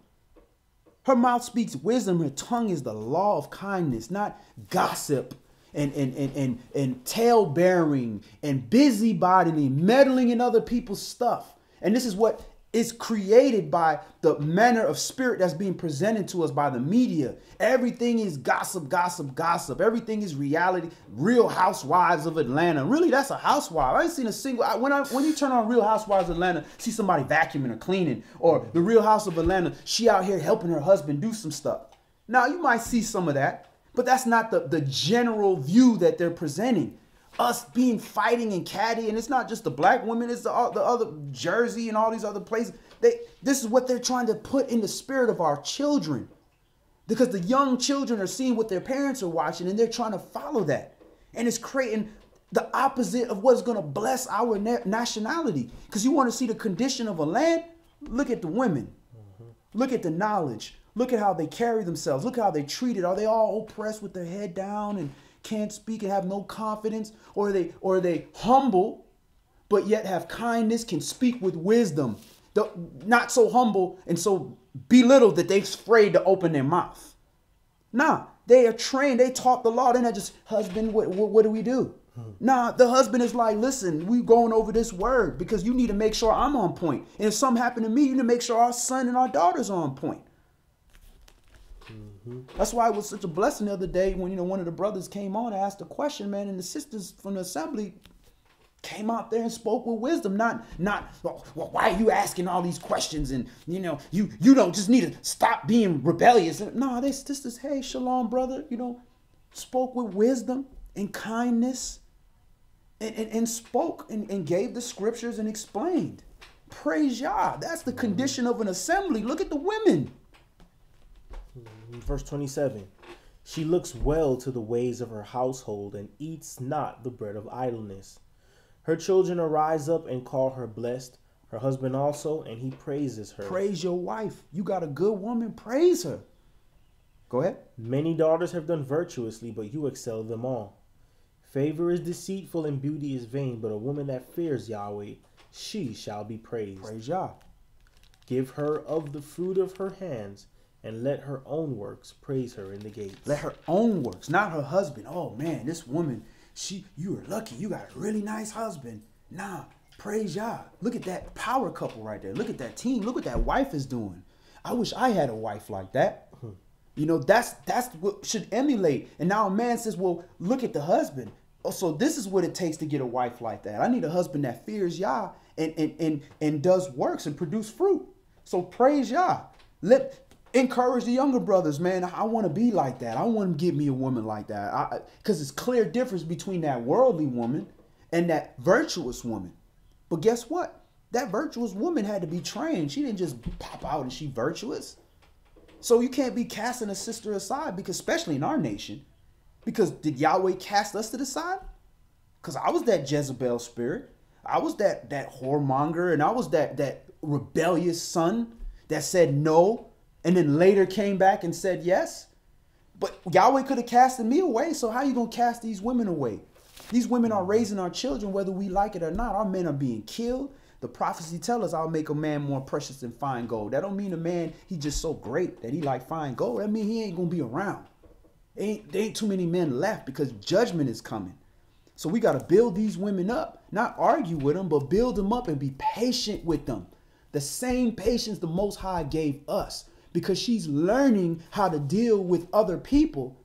Her mouth speaks wisdom. Her tongue is the law of kindness, not gossip and tale bearing and busybody, meddling in other people's stuff. And this is what is created by the manner of spirit that's being presented to us by the media. Everything is gossip, gossip, gossip. Everything is reality. Real Housewives of Atlanta. Really, that's a housewife. I ain't seen a single. When you turn on Real Housewives of Atlanta, see somebody vacuuming or cleaning, or the Real House of Atlanta, she out here helping her husband do some stuff. Now, you might see some of that, but that's not the general view that they're presenting. Us being fighting and catty, and it's not just the black women, it's the other Jersey and all these other places. This is what they're trying to put in the spirit of our children, because the young children are seeing what their parents are watching, and they're trying to follow that, and it's creating the opposite of what's going to bless our nationality. Because you want to see the condition of a land, look at the women, look at the knowledge, look at how they carry themselves, look how they treat it. Are they all oppressed with their head down and can't speak and have no confidence? Or are they humble, but yet have kindness, can speak with wisdom? Not so humble and so belittled that they're afraid to open their mouth. Nah, they are trained. They taught the law. They're not just, husband, what do we do? Nah, the husband is like, listen, we going over this word because you need to make sure I'm on point. And if something happened to me, you need to make sure our son and our daughters are on point. That's why it was such a blessing the other day when, one of the brothers came on and asked a question, man, and the sisters from the assembly came out there and spoke with wisdom. Not, well, why are you asking all these questions? And, you don't just need to stop being rebellious. No, they sisters, hey, shalom, brother, spoke with wisdom and kindness and spoke and gave the scriptures and explained. Praise Yah. That's the condition of an assembly. Look at the women. Verse 27. She looks well to the ways of her household and eats not the bread of idleness. Her children arise up and call her blessed. her husband also, and he praises her. Praise your wife. You got a good woman, praise her. Go ahead. Many daughters have done virtuously, but you excel them all. Favor is deceitful and beauty is vain, but a woman that fears Yahweh, she shall be praised. Praise Yah. Give her of the fruit of her hands, and let her own works praise her in the gates. Let her own works, not her husband. Oh man, this woman, you are lucky. You got a really nice husband. Nah, praise Yah. Look at that power couple right there. Look at that team. Look what that wife is doing. I wish I had a wife like that. You know, that's what should emulate. And now a man says, well, look at the husband. Oh, so this is what it takes to get a wife like that. I need a husband that fears Yah and does works and produce fruit. So praise Yah. Encourage the younger brothers, man. I want to be like that. I want to get me a woman like that. Because it's clear difference between that worldly woman and that virtuous woman. But guess what? That virtuous woman had to be trained. She didn't just pop out and she virtuous. So you can't be casting a sister aside, because especially in our nation. Because did Yahweh cast us to the side? Because I was that Jezebel spirit. I was that whoremonger, and I was that rebellious son that said no and then later came back and said yes. But Yahweh could have casted me away, so how you going to cast these women away? These women are raising our children whether we like it or not. Our men are being killed. The prophecy tells us I'll make a man more precious than fine gold. That don't mean a man, he just so great that he like fine gold. That mean he ain't going to be around. There ain't too many men left because judgment is coming. So we got to build these women up, not argue with them, but build them up and be patient with them. The same patience the Most High gave us, because she's learning how to deal with other people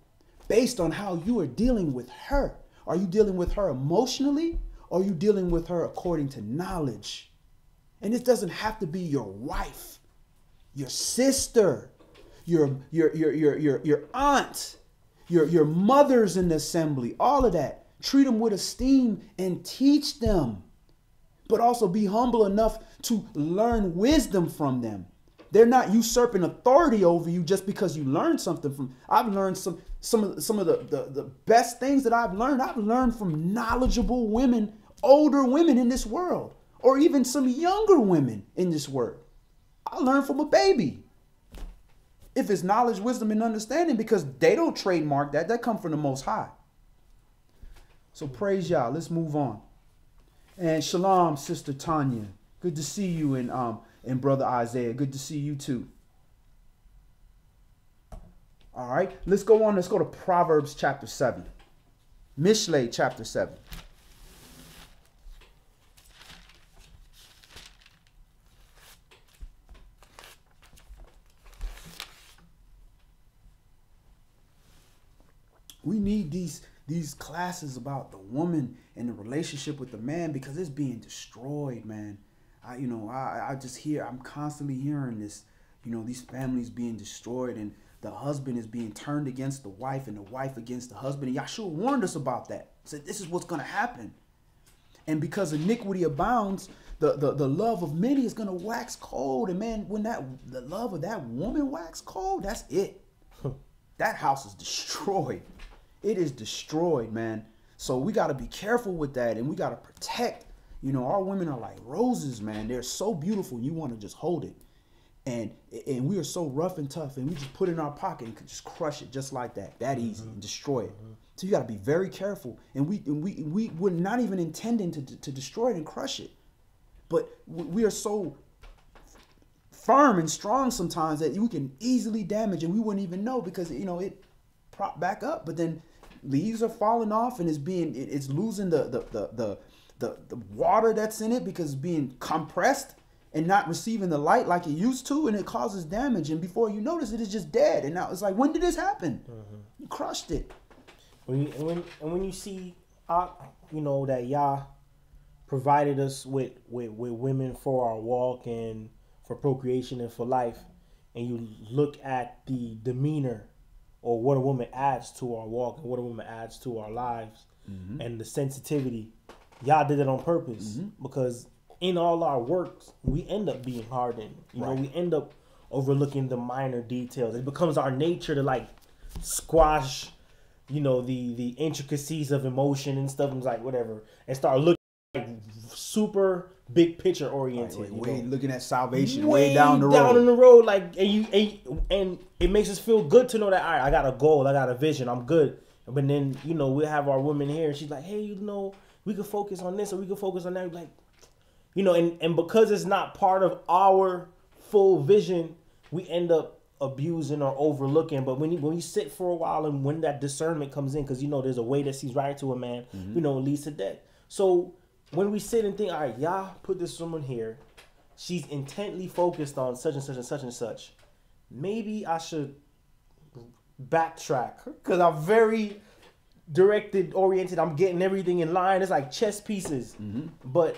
based on how you are dealing with her. Are you dealing with her emotionally, or are you dealing with her according to knowledge? And it doesn't have to be your wife, your sister, your aunt, your mothers in the assembly, all of that. Treat them with esteem and teach them, but also be humble enough to learn wisdom from them. They're not usurping authority over you just because you learned something from. I've learned some of the best things that I've learned from knowledgeable women, older women in this world, or even some younger women in this world. I learned from a baby. If it's knowledge, wisdom, and understanding, because they don't trademark that. That come from the Most High. So praise Yah. Let's move on. And shalom, Sister Tanya. Good to see you, and Brother Isaiah. Good to see you too. All right, let's go on. Let's go to Proverbs chapter 7. Mishlei chapter 7. We need these classes about the woman and the relationship with the man, because it's being destroyed, man. I'm constantly hearing this, these families being destroyed, and the husband is being turned against the wife and the wife against the husband. And Yahshua warned us about that. Said this is what's going to happen. And because iniquity abounds, the love of many is going to wax cold. And man, when the love of that woman wax cold, that's it. That house is destroyed. It is destroyed, man. So we got to be careful with that, and we got to protect. Our women are like roses, man. They're so beautiful. You want to just hold it. And we are so rough and tough, and we just put it in our pocket and could just crush it just like that easy, and destroy it. So you got to be very careful. And we were not even intending to destroy it and crush it. But we are so firm and strong sometimes that we can easily damage, and we wouldn't even know, because it propped back up, but then leaves are falling off, and it's losing the water that's in it because it's being compressed and not receiving the light like it used to, and it causes damage, and before you notice it is just dead. And now it's like, when did this happen? You crushed it. When you see that Yah provided us with women for our walk and for procreation and for life, and you look at the demeanor or what a woman adds to our walk and what a woman adds to our lives, and the sensitivity, Yah did it on purpose, because in all our works, we end up being hardened. We end up overlooking the minor details. It becomes our nature to squash, the intricacies of emotion and stuff, and whatever, and start looking super big picture oriented. Way looking at salvation, way down the road. Down in the road, like and it makes us feel good to know that, all right, I got a goal, I got a vision, I'm good. But then, you know, we'll have our woman here and she's like, hey, you know, we could focus on this or we could focus on that. Like, you know, and because it's not part of our full vision, we end up abusing or overlooking. But when you sit for a while and when that discernment comes in, because, you know, there's a way that seems right to a man, you know, it leads to death. So when we sit and think, all right, Yah put this woman here, she's intently focused on such and such and such and such, maybe I should backtrack because I'm very directed, oriented. I'm getting everything in line. It's like chess pieces. But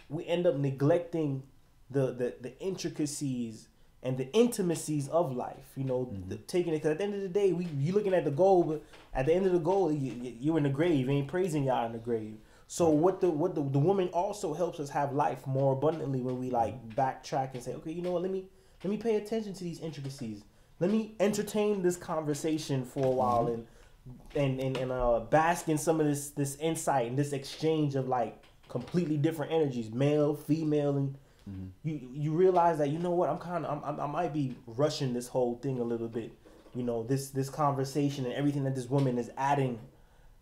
we end up neglecting the intricacies and the intimacies of life, you know, taking it. Because at the end of the day, you looking at the goal, but at the end of the goal, you're in the grave. You ain't praising Yah in the grave. So what the woman also helps us have life more abundantly when we like backtrack and say, okay, you know what? Let me pay attention to these intricacies. Let me entertain this conversation for a while and bask in some of this insight and this exchange of like completely different energies, male, female, and you realize that, you know what, I might be rushing this whole thing a little bit. You know, this conversation and everything that this woman is adding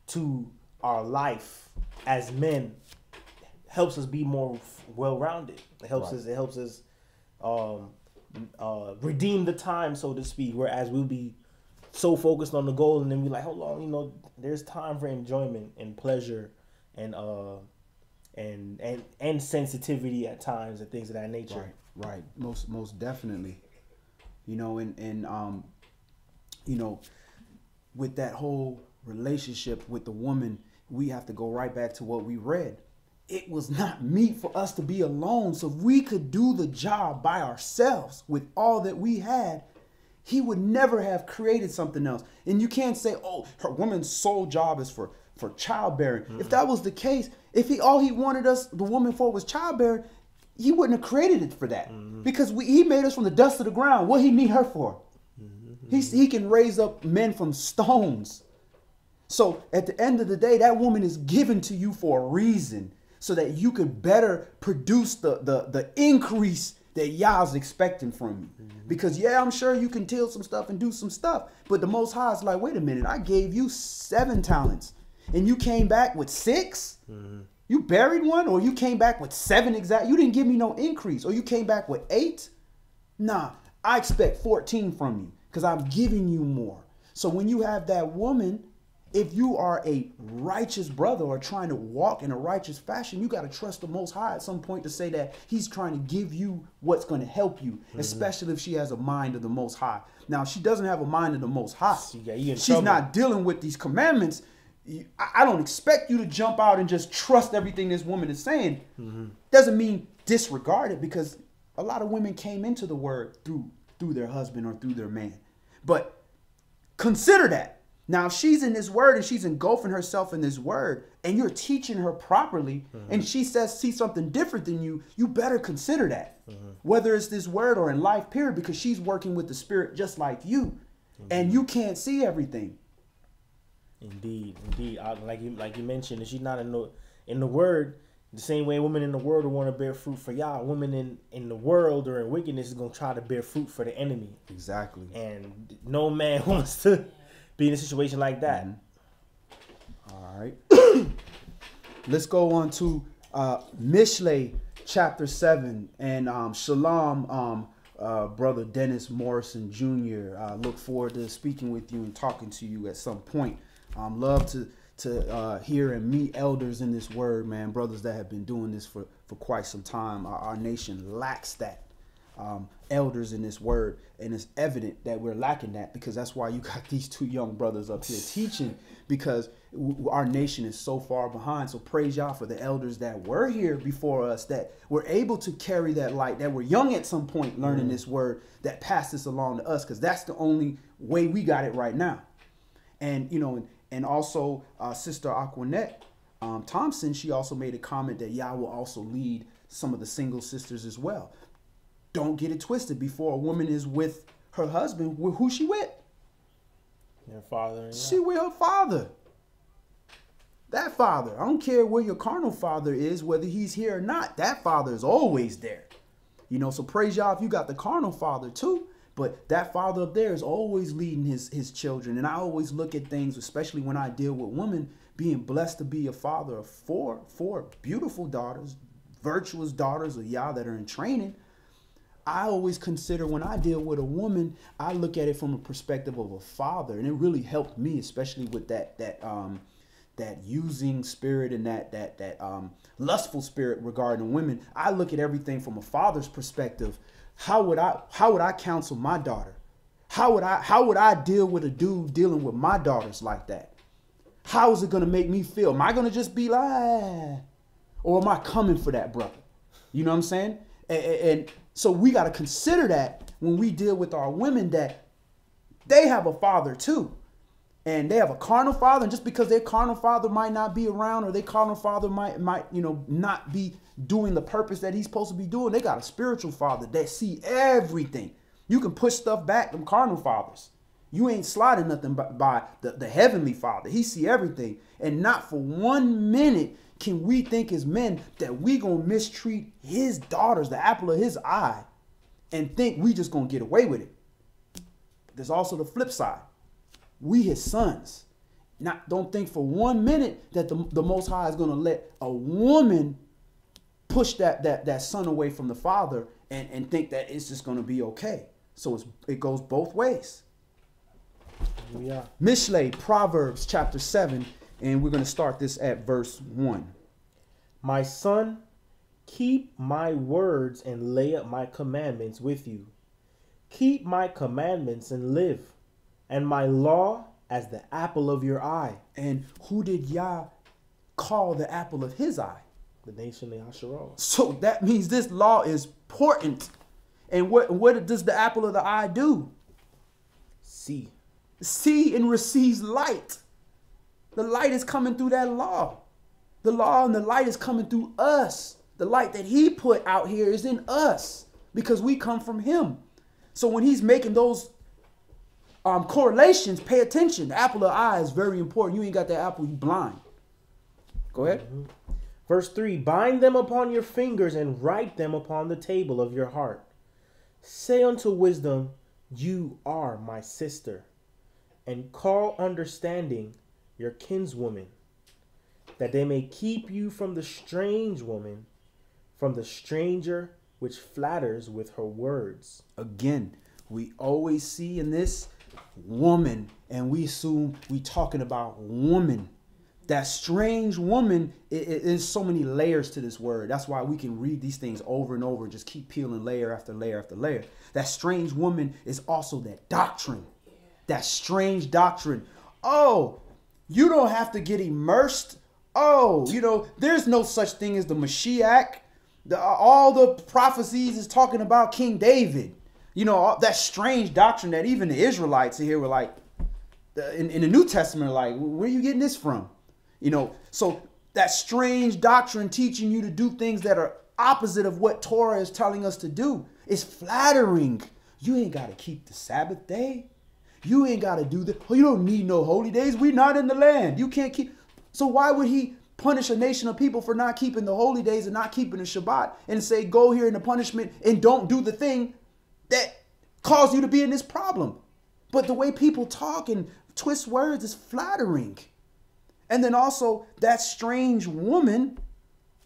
to our life as men helps us be more well-rounded. It helps us redeem the time, so to speak, whereas we'll be so focused on the goal and then we like, hold on, you know, there's time for enjoyment and pleasure and sensitivity at times and things of that nature. Right. Most definitely. You know, and you know, with that whole relationship with the woman, we have to go right back to what we read. It was not meet for us to be alone. So if we could do the job by ourselves with all that we had, he would never have created something else. And you can't say, oh, her woman's sole job is for childbearing. If that was the case, if all he wanted us, the woman, for was childbearing, he wouldn't have created it for that. Because he made us from the dust of the ground. What he need her for? He can raise up men from stones. So at the end of the day, that woman is given to you for a reason, so that you could better produce the increase that Yah's expecting from you. Because yeah, I'm sure you can till some stuff and do some stuff, but the Most High is like, wait a minute, I gave you 7 talents and you came back with 6? You buried one, or you came back with 7 exact? You didn't give me no increase, or you came back with 8? Nah, I expect 14 from you because I'm giving you more. So when you have that woman, if you are a righteous brother or trying to walk in a righteous fashion, you got to trust the Most High at some point to say that he's trying to give you what's going to help you, especially if she has a mind of the Most High. Now, if she doesn't have a mind of the Most High, she's not dealing with these commandments. I don't expect you to jump out and just trust everything this woman is saying. Doesn't mean disregard it, because a lot of women came into the word through their husband or through their man. But consider that. Now, if she's in this word and she's engulfing herself in this word and you're teaching her properly and she sees something different than you, you better consider that. Whether it's this word or in life, period, because she's working with the Spirit just like you. And you can't see everything. Indeed. Like you mentioned, if she's not in the word, the same way women in the world will want to bear fruit for Yah, women in the world or in wickedness is going to try to bear fruit for the enemy. Exactly. And no man wants to be in a situation like that. All right. Let's go on to Mishlei chapter 7. And Shalom, Brother Dennis Morrison Jr. Look forward to speaking with you and talking to you at some point. Love to hear and meet elders in this word, man. Brothers that have been doing this for quite some time. Our nation lacks that. Elders in this word, and it's evident that we're lacking that, because that's why you got these 2 young brothers up here teaching, because our nation is so far behind. So praise Yah for the elders that were here before us, that were able to carry that light, that were young at some point learning this word, that passed this along to us, because that's the only way we got it right now. And you know, and also Sister Aquanette Thompson, she also made a comment that Yah will also lead some of the single sisters as well. Don't get it twisted. Before a woman is with her husband, who she with? Her father. She with her father. That father, I don't care where your carnal father is, whether he's here or not, that father is always there. You know, so praise y'all if you got the carnal father too. But that father up there is always leading his children. And I always look at things, especially when I deal with women, being blessed to be a father of four beautiful daughters, virtuous daughters of Yah that are in training. I always consider when I deal with a woman, I look at it from a perspective of a father. And it really helped me, especially with that using spirit and that lustful spirit regarding women. I look at everything from a father's perspective. How would I counsel my daughter? How would I deal with a dude dealing with my daughters like that? How is it going to make me feel? Am I going to just be like, or am I coming for that brother? You know what I'm saying? And so we got to consider that when we deal with our women, that they have a father too. And they have a carnal father, and just because their carnal father might not be around, or their carnal father might not be doing the purpose that he's supposed to be doing, they got a spiritual father that see everything. You can push stuff back from carnal fathers. You ain't sliding nothing by the heavenly father. He see everything. And not for 1 minute can we think as men that we gonna mistreat his daughters, the apple of his eye, and think we just gonna get away with it. There's also the flip side. We his sons. Don't think for 1 minute that the Most High is going to let a woman push that son away from the father and think that it's just going to be okay. So it goes both ways. Yeah. Mishlei, Proverbs chapter 7, and we're going to start this at verse 1. My son, keep my words and lay up my commandments with you. Keep my commandments and live, and my law as the apple of your eye. And who did Yah call the apple of his eye? The nation of Yasharal. So that means this law is important. And what does the apple of the eye do? See and receives light. The light is coming through that law. The law and the light is coming through us. The light that he put out here is in us because we come from him. So when he's making those correlations, pay attention. The apple of the eye is very important. You ain't got that apple, you blind. Go ahead. Mm-hmm. Verse 3, bind them upon your fingers and write them upon the table of your heart. Say unto wisdom, you are my sister, and call understanding your kinswoman, that they may keep you from the strange woman, from the stranger which flatters with her words. Again, we always see in this woman, and we assume we talking about woman. That strange woman, there's so many layers to this word. That's why we can read these things over and over and just keep peeling layer after layer after layer. That strange woman is also that doctrine. That strange doctrine. Oh, you don't have to get immersed. Oh, there's no such thing as the Mashiach. All the prophecies is talking about King David. That strange doctrine that even the Israelites here were like, in the New Testament, like, where are you getting this from? So that strange doctrine teaching you to do things that are opposite of what Torah is telling us to do is flattering. You ain't got to keep the Sabbath day. You ain't got to do that. Oh, you don't need no holy days. We're not in the land. You can't keep. So why would he punish a nation of people for not keeping the holy days and not keeping the Shabbat and say, go here in the punishment and don't do the thing that caused you to be in this problem? But the way people talk and twist words is flattering. And then also that strange woman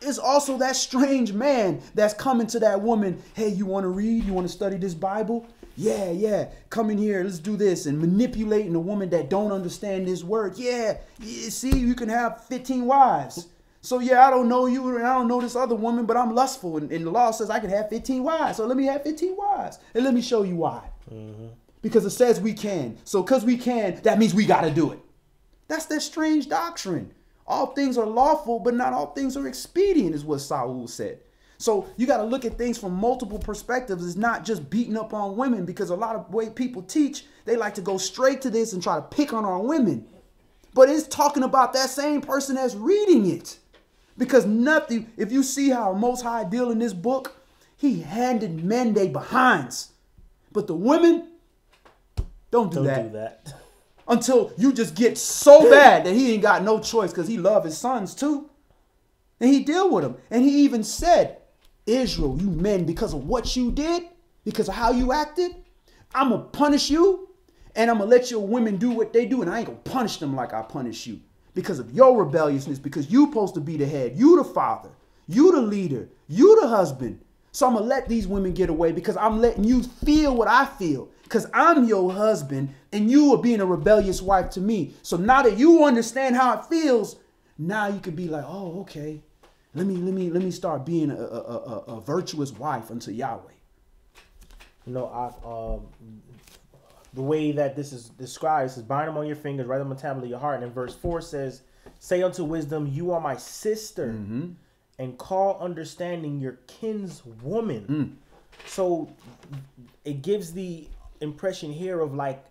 is also that strange man that's coming to that woman. Hey, you want to read? You want to study this Bible? Yeah. Come in here. Let's do this. And manipulating a woman that don't understand this word. Yeah. See, you can have 15 wives. So yeah, I don't know you and I don't know this other woman, but I'm lustful. And the law says I can have 15 wives. So let me have 15 wives. And let me show you why. Mm-hmm. Because it says we can. So because we can, that means we got to do it. That's that strange doctrine. All things are lawful, but not all things are expedient, is what Saul said. So you got to look at things from multiple perspectives. It's not just beating up on women, because a lot of way people teach, they like to go straight to this and try to pick on our women. But it's talking about that same person that's reading it. Because nothing, if you see how Most High deal in this book, he handed men they behinds. But the women, don't do that. until you just get so bad that he ain't got no choice because he love his sons too. And he deal with them. And he even said, Israel, you men, because of what you did, because of how you acted, I'm going to punish you and I'm going to let your women do what they do. And I ain't going to punish them like I punish you because of your rebelliousness, because you supposed to be the head. You the father. You the leader. You the husband. So I'm going to let these women get away because I'm letting you feel what I feel because I'm your husband and you are being a rebellious wife to me. So now that you understand how it feels, now you could be like, oh, okay. Let me start being a virtuous wife unto Yahweh. You know, the way that this is described is bind them on your fingers, write them on the tablet of your heart. And in verse 4 says, say unto wisdom, you are my sister, and call understanding your kinswoman. So it gives the impression here of like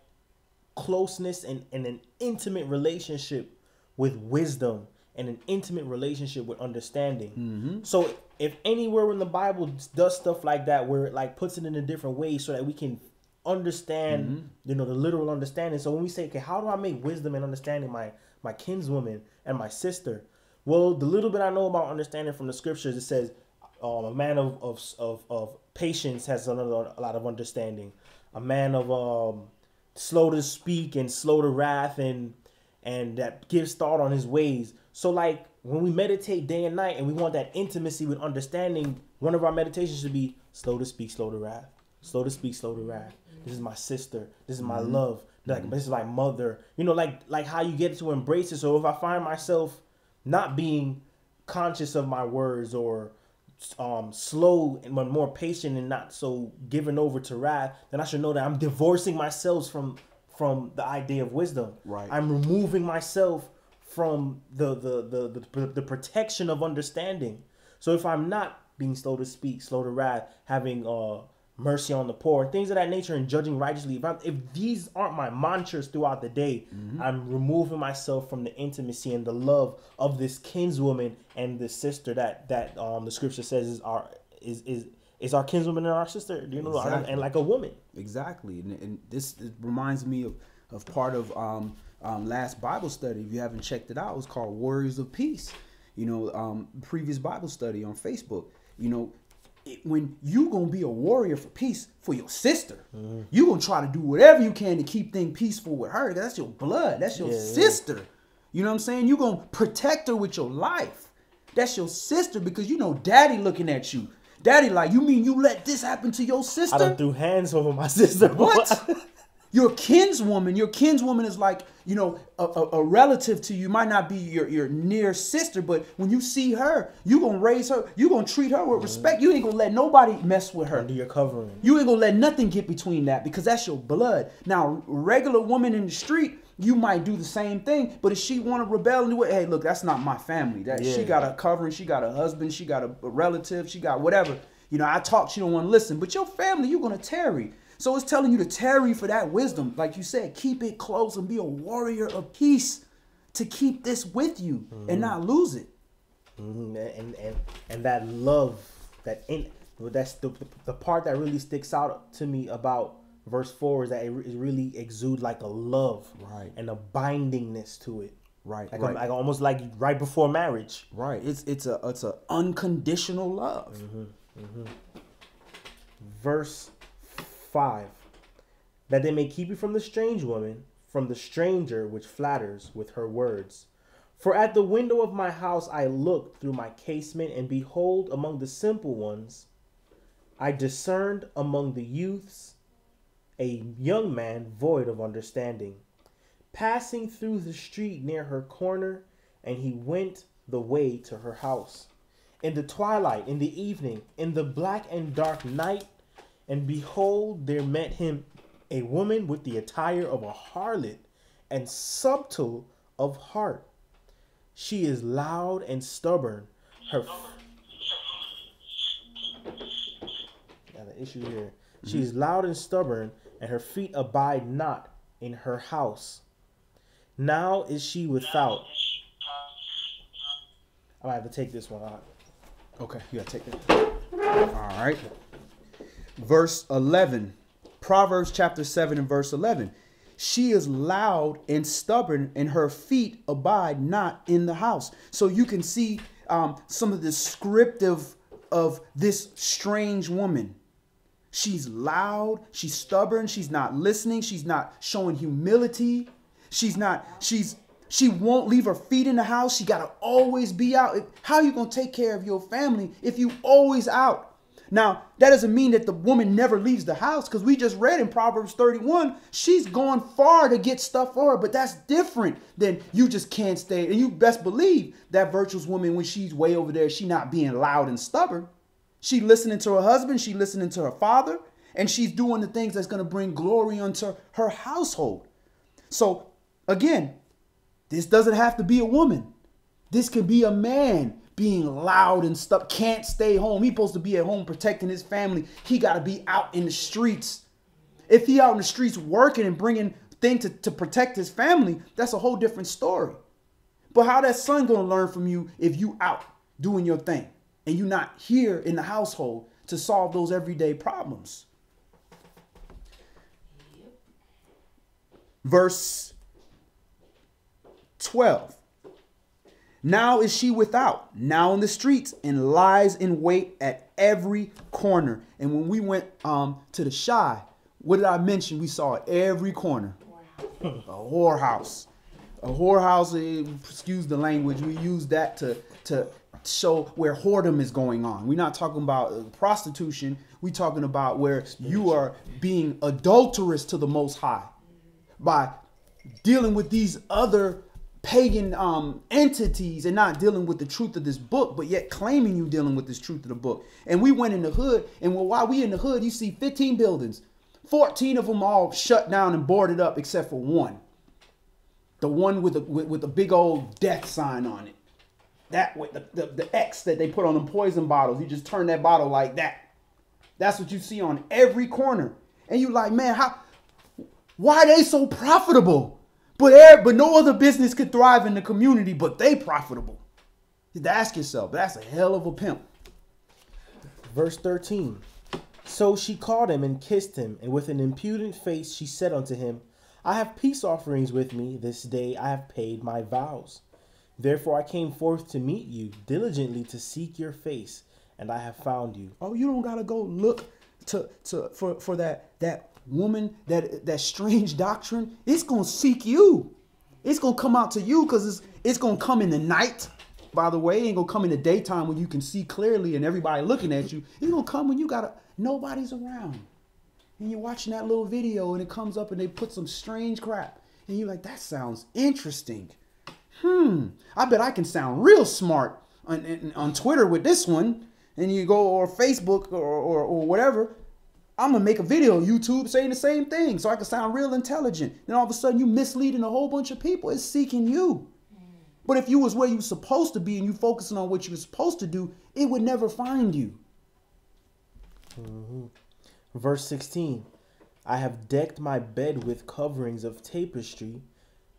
closeness and an intimate relationship with wisdom and an intimate relationship with understanding. So if anywhere in the Bible does stuff like that, where it like puts it in a different way so that we can understand, you know, the literal understanding. So when we say, okay, how do I make wisdom and understanding my kinswoman and my sister? Well, the little bit I know about understanding from the scriptures, it says a man of patience has a lot of understanding. A man of slow to speak and slow to wrath and that gives thought on his ways. So like when we meditate day and night and we want that intimacy with understanding, one of our meditations should be slow to speak, slow to wrath. Slow to speak, slow to wrath. This is my sister. This is my love. Like this is my mother. You know, like how you get to embrace it. So if I find myself not being conscious of my words or slow but more patient and not so given over to wrath, then I should know that I'm divorcing myself from the idea of wisdom. Right. I'm removing myself from the protection of understanding. So if I'm not being slow to speak, slow to wrath, having mercy on the poor, things of that nature, and judging righteously, if these aren't my mantras throughout the day, I'm removing myself from the intimacy and the love of this kinswoman and this sister that the scripture says is our kinswoman and our sister, you know, Exactly. and like a woman. Exactly. And this reminds me of part of last Bible study. If you haven't checked it out, it was called Warriors of Peace. You know, previous Bible study on Facebook. You know, when you gonna be a warrior for peace for your sister, you gonna try to do whatever you can to keep things peaceful with her. That's your blood. That's your sister. You know what I'm saying? You gonna protect her with your life. That's your sister, because you know daddy looking at you. Daddy like, you mean you let this happen to your sister? I done threw hands over my sister. What? Your kinswoman is like, you know, a relative to you. Might not be your near sister, but when you see her, you gonna raise her, you gonna treat her with respect. You ain't gonna let nobody mess with her. Under your covering. You ain't gonna let nothing get between that, because that's your blood. Now, regular woman in the street, you might do the same thing, but if she want to rebel and do it, hey, look, that's not my family. She got a covering, she got a husband, she got a relative, she got whatever. You know, I talk, she don't want to listen, but your family, you're gonna tarry. So it's telling you to tarry for that wisdom. Like you said, keep it close and be a warrior of peace to keep this with you and not lose it. And that love, that's the part that really sticks out to me about verse 4 is that it really exudes like a love, right, and a bindingness to it, right, like right. like almost like right before marriage, right. It's a unconditional love. Verse 5, that they may keep you from the strange woman, from the stranger which flatters with her words. For at the window of my house I looked through my casement, and behold, among the simple ones I discerned among the youths a young man void of understanding, passing through the street near her corner, and he went the way to her house. In the twilight, in the evening, in the black and dark night, and behold, there met him a woman with the attire of a harlot and subtle of heart. She is loud and stubborn. Got an issue here. She is loud and stubborn, and her feet abide not in her house. Now is she without. I might have to take this one out. Okay, you gotta take it. All right. Verse 11. Proverbs chapter 7 and verse 11. she is loud and stubborn, and her feet abide not in the house. So you can see some of the descriptive of this strange woman. She's loud, she's stubborn, she's not listening, she's not showing humility. She won't leave her feet in the house. She got to always be out. How are you going to take care of your family if you always out? Now, that doesn't mean that the woman never leaves the house, because we just read in Proverbs 31, she's going far to get stuff for her, but that's different than you just can't stay. And you best believe that virtuous woman, when she's way over there, she not being loud and stubborn. She listening to her husband, she listening to her father, and she's doing the things that's going to bring glory unto her household. So again, this doesn't have to be a woman. This could be a man being loud and stuff, can't stay home. He's supposed to be at home protecting his family. He got to be out in the streets. If he out in the streets working and bringing things to protect his family, that's a whole different story. But how that son going to learn from you if you out doing your thing and you not here in the household to solve those everyday problems? Verse 12. Now is she without, now in the streets, and lies in wait at every corner. And when we went to the Shy, what did I mention? We saw at every corner. A whorehouse. A whorehouse, excuse the language, we use that to show where whoredom is going on. We're not talking about prostitution. We're talking about where you are being adulterous to the Most High by dealing with these other pagan entities and not dealing with the truth of this book, but yet claiming you dealing with this truth of the book. And we went in the hood, and while we in the hood, you see 15 buildings, 14 of them all shut down and boarded up except for one. The one with a big old death sign on it. That with the X that they put on them poison bottles. You just turn that bottle like that. That's what you see on every corner. And you like, man, why are they so profitable? But no other business could thrive in the community, but they profitable. You have to ask yourself, that's a hell of a pimp. Verse 13. So she called him and kissed him, and with an impudent face she said unto him, I have peace offerings with me. This day I have paid my vows. Therefore I came forth to meet you, diligently to seek your face, and I have found you. Oh, you don't gotta go look for that woman, that strange doctrine. It's gonna seek you. It's gonna come out to you, because it's gonna come in the night. By the way, it ain't gonna come in the daytime when you can see clearly and everybody looking at you. It's gonna come when nobody's around. And you're watching that little video and it comes up and they put some strange crap. And you're like, that sounds interesting. I bet I can sound real smart on Twitter with this one. And you go, or Facebook or whatever. I'm going to make a video on YouTube saying the same thing so I can sound real intelligent. Then all of a sudden you misleading a whole bunch of people. It's seeking you. But if you was where you was supposed to be and you focusing on what you were supposed to do, it would never find you. Mm-hmm. Verse 16. I have decked my bed with coverings of tapestry,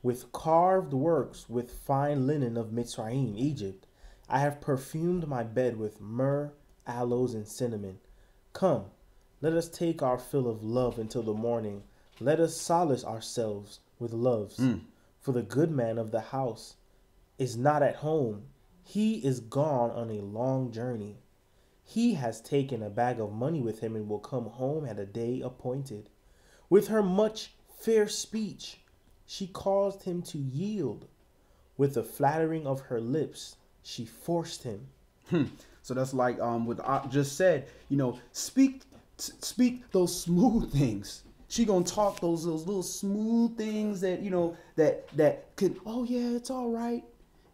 with carved works, with fine linen of Mitzrayim, Egypt. I have perfumed my bed with myrrh, aloes, and cinnamon. Come, let us take our fill of love until the morning. Let us solace ourselves with loves. For the good man of the house is not at home. He is gone on a long journey. He has taken a bag of money with him and will come home at a day appointed. With her much fair speech, she caused him to yield. With the flattering of her lips, she forced him. So that's like what I just said, speak those smooth things. She gonna talk those little smooth things that, that could, oh yeah, it's all right.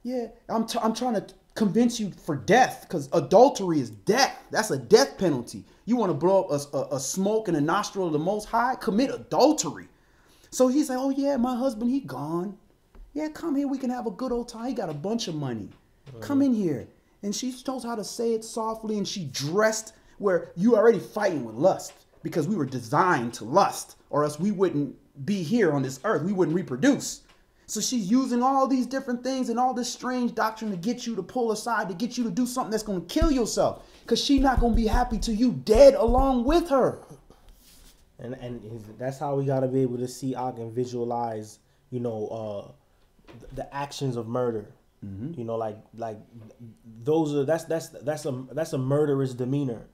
Yeah, I'm trying to convince you for death, because adultery is death. That's a death penalty. You want to blow up a smoke in the nostril of the Most High? Commit adultery. So he's like, oh yeah, my husband, he gone. Yeah, come here. We can have a good old time. He got a bunch of money. Come in here. And she knows how to say it softly, and she dressed where you already fighting with lust, because we were designed to lust, or else we wouldn't be here on this earth. We wouldn't reproduce. So she's using all these different things and all this strange doctrine to get you to pull aside, to get you to do something that's going to kill yourself, because she's not going to be happy till you dead along with her. And that's how we gotta be able to see out and visualize, the actions of murder. You know, like those are that's a murderous demeanor,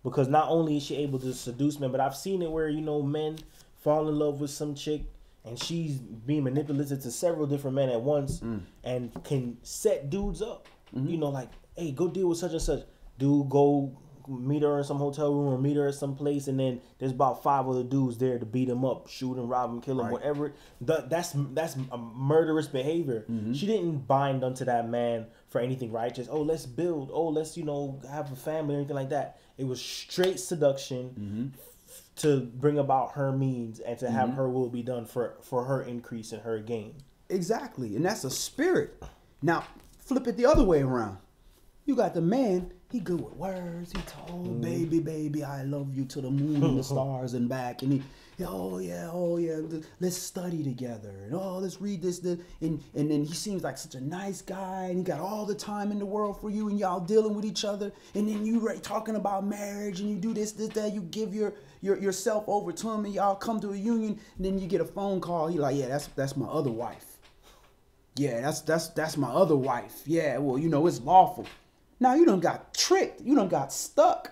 because not only is she able to seduce men, but I've seen it where men fall in love with some chick and she's being manipulated to several different men at once and can set dudes up. Like, hey, go deal with such and such. Dude, go meet her in some hotel room or meet her at some place, and then there's about 5 other dudes there to beat him up, shoot him, rob him, kill him, whatever. That's a murderous behavior. She didn't bind unto that man for anything righteous. Oh, let's build. Oh, let's have a family or anything like that. It was straight seduction to bring about her means and to have her will be done for her increase and her gain. Exactly, and that's a spirit. Now flip it the other way around. You got the man, he good with words. He told baby, I love you to the moon and the stars and back. And oh yeah, let's study together. And let's read this. And then he seems like such a nice guy. And he got all the time in the world for you. And y'all dealing with each other. And then you talking about marriage. And you do this, that. You give yourself over to him. And y'all come to a union. And then you get a phone call. He like, yeah, that's my other wife. Yeah, that's my other wife. Yeah, well, it's lawful. Now you done got tricked. You done got stuck.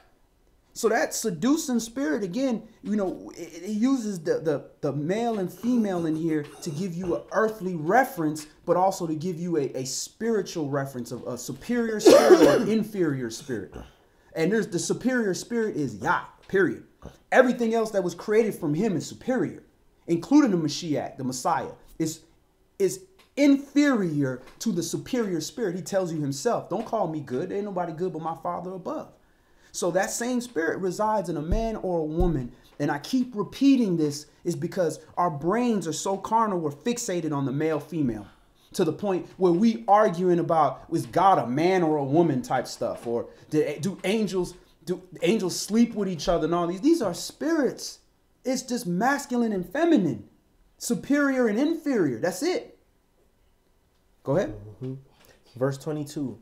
So that seducing spirit, again, it uses the male and female in here to give you an earthly reference, but also to give you a spiritual reference of a superior spirit or inferior spirit. And there's the superior spirit is Yah, period. Everything else that was created from him is superior, including the Mashiach, the Messiah, is inferior to the superior spirit. He tells you himself, don't call me good. There ain't nobody good but my Father above. So that same spirit resides in a man or a woman. And I keep repeating this is because our brains are so carnal, we're fixated on the male female to the point where we arguing about, is God a man or a woman type stuff? Or do angels sleep with each other and all these? These are spirits. It's just masculine and feminine, superior and inferior. That's it. Go ahead. Verse 22.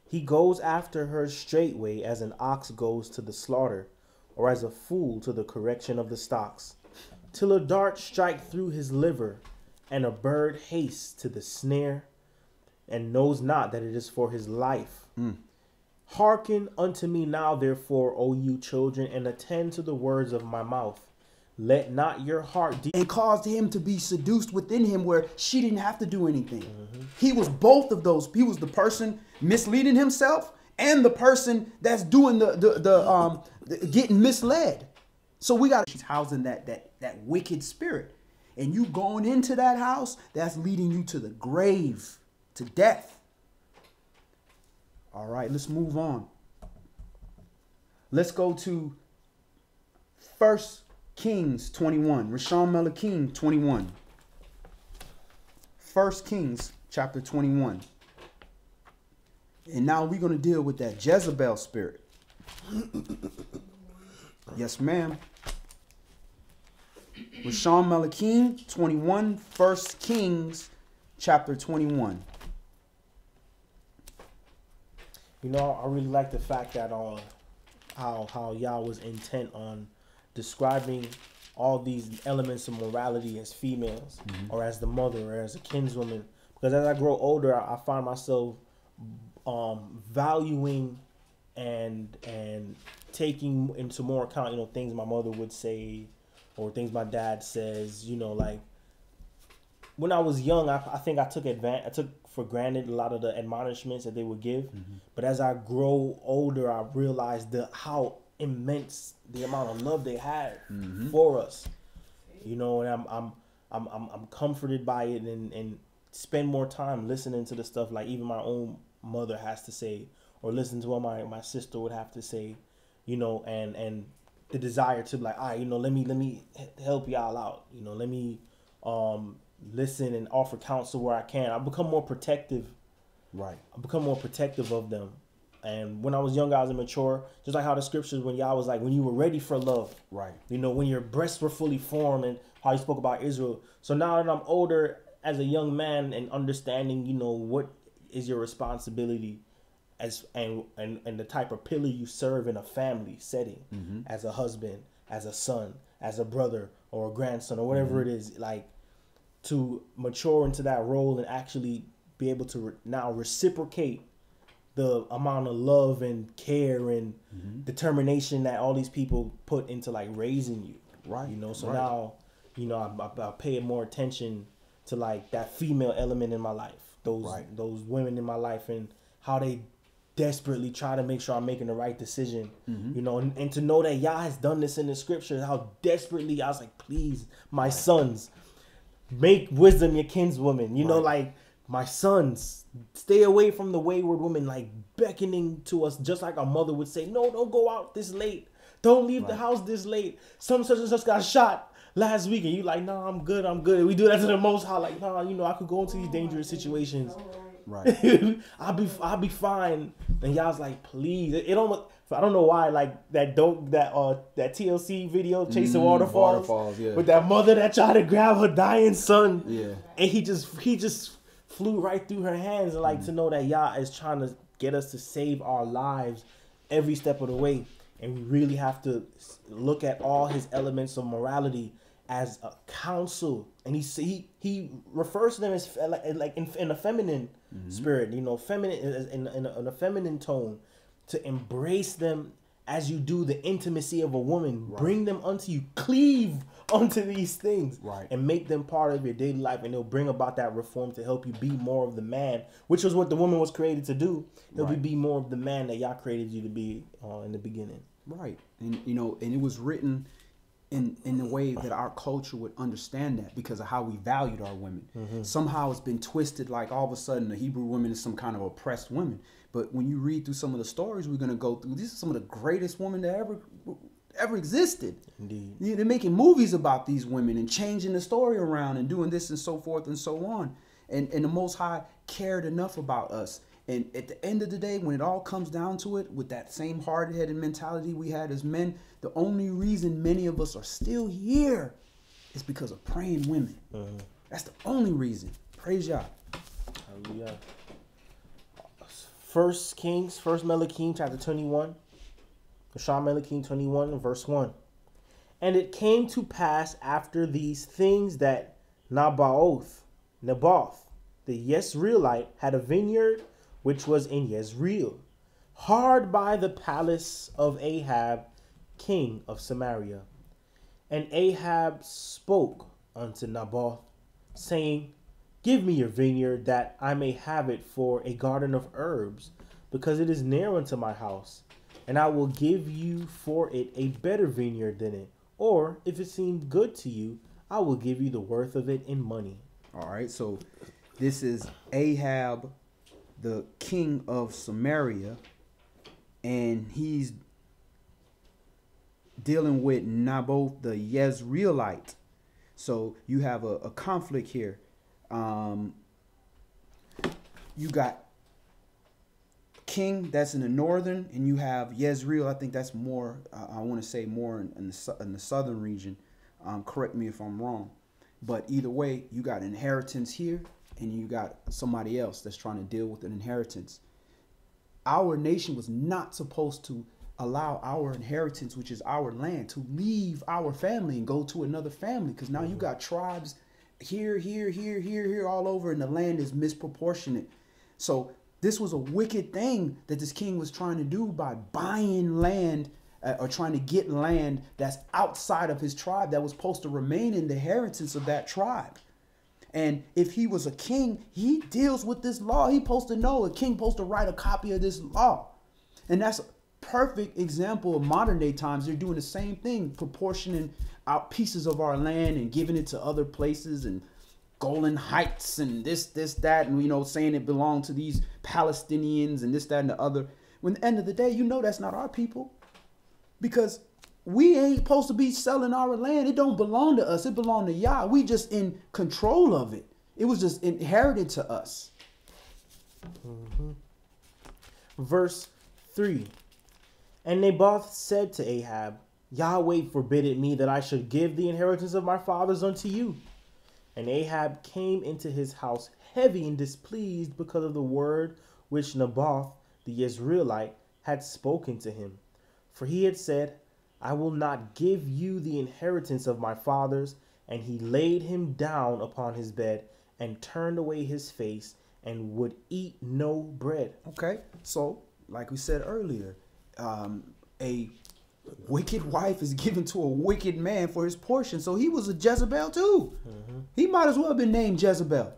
He goes after her straightway as an ox goes to the slaughter, or as a fool to the correction of the stocks, till a dart strike through his liver, and a bird hastes to the snare, and knows not that it is for his life. Hearken unto me now, therefore, O you children, and attend to the words of my mouth. Let not your heart and caused him to be seduced within him where she didn't have to do anything. He was both of those. He was the person misleading himself and the person that's doing the getting misled. So we got, she's housing that wicked spirit. And you going into that house, that's leading you to the grave, to death. All right, let's move on. Let's go to 1 Kings 21, Rishon Melakim 21. 1 Kings chapter 21. And now we're going to deal with that Jezebel spirit. Yes, ma'am. Rishon Melakim 21, 1 Kings chapter 21. I really like the fact that how Yah was intent on describing all these elements of morality as females, or as the mother, or as a kinswoman. Because as I grow older, I find myself valuing and taking into more account, things my mother would say, or things my dad says. Like when I was young, I think I took for granted a lot of the admonishments that they would give. But as I grow older, I realized how immense the amount of love they had for us, and I'm comforted by it, and spend more time listening to the stuff like even my own mother has to say, or listen to what my sister would have to say, and the desire to be like, all right, let me help y'all out, let me listen and offer counsel where I can. I become more protective. Right. I become more protective of them. And when I was younger, I was immature. Just like how the scriptures, when Yah was like, when you were ready for love. Right. When your breasts were fully formed, and how he spoke about Israel. So now that I'm older, as a young man, and understanding, what is your responsibility and the type of pillar you serve in a family setting, as a husband, as a son, as a brother or a grandson or whatever it is, like to mature into that role and actually be able to now reciprocate the amount of love and care and determination that all these people put into like raising you. Right. You know, so right. now, you know, I pay more attention to like that female element in my life. Those women in my life and how they desperately try to make sure I'm making the right decision. You know, and to know that Yah has done this in the scripture, how desperately I was like, please, my sons, make wisdom your kinswoman. You know, like my sons, stay away from the wayward woman, like beckoning to us, just like our mother would say, no, don't go out this late. Don't leave the house this late. Some such and such got shot last week, and you like, nah, I'm good. We do that to the Most High, like, nah, you know, I could go into these dangerous situations. Right. I'll be fine. And y'all's like, please. It almost, I don't know why, like that TLC video, Chasing Waterfalls, yeah. with that mother that tried to grab her dying son. Yeah. And he just flew right through her hands, and like to know that Yah is trying to get us to save our lives every step of the way. And we really have to look at all his elements of morality as a counsel. And he refers to them as like in a feminine spirit, you know, feminine in a feminine tone, to embrace them as you do the intimacy of a woman. Bring them unto you, cleave unto these things, and make them part of your daily life, and they'll bring about that reform to help you be more of the man, which was what the woman was created to do. Help you be more of the man that Yah created you to be in the beginning. Right. And you know, and it was written in the way that our culture would understand that because of how we valued our women. Somehow it's been twisted, like all of a sudden the Hebrew woman is some kind of oppressed woman. But when you read through some of the stories we're going to go through, these are some of the greatest women that ever existed. Indeed. They're making movies about these women and changing the story around and doing this and so forth and so on. And the Most High cared enough about us. And at the end of the day, when it all comes down to it, with that same hard-headed mentality we had as men, the only reason many of us are still here is because of praying women. That's the only reason. Praise Yah. Hallelujah. First Melachim, chapter 21. Shah Melachim 21, verse 1. And it came to pass after these things that Naboth, the Yezreelite, had a vineyard which was in Yezreel, hard by the palace of Ahab, king of Samaria. And Ahab spoke unto Naboth, saying, give me your vineyard, that I may have it for a garden of herbs, because it is near unto my house, and I will give you for it a better vineyard than it. Or, if it seem good to you, I will give you the worth of it in money. All right, so this is Ahab, the king of Samaria, and he's dealing with Naboth, the Yezreelite. So you have a conflict here. You got king that's in the northern, and you have Yezreel. I think that's more, I want to say more in the southern region. Correct me if I'm wrong. But either way, you got inheritance here, and you got somebody else that's trying to deal with an inheritance. Our nation was not supposed to allow our inheritance, which is our land, to leave our family and go to another family, because now you got tribes here, all over, and the land is misproportionate. So this was a wicked thing that this king was trying to do by buying land or trying to get land that's outside of his tribe that was supposed to remain in the inheritance of that tribe. And if he was a king, he deals with this law. He's supposed to know. A king supposed to write a copy of this law. And that's a perfect example of modern day times. They're doing the same thing, proportioning out pieces of our land and giving it to other places, and Golan Heights and this, that, and, you know, saying it belonged to these Palestinians and this, that, and the other. When at the end of the day, you know that's not our people, because we ain't supposed to be selling our land. It don't belong to us. It belong to Yah. We just in control of it. It was just inherited to us. Verse 3. And Naboth said to Ahab, Yahweh forbidded me that I should give the inheritance of my fathers unto you. And Ahab came into his house heavy and displeased because of the word which Naboth the Yezreelite had spoken to him. For he had said, I will not give you the inheritance of my fathers. And he laid him down upon his bed and turned away his face and would eat no bread. Okay, so like we said earlier, a wicked wife is given to a wicked man for his portion. So he was a Jezebel too. He might as well have been named Jezebel,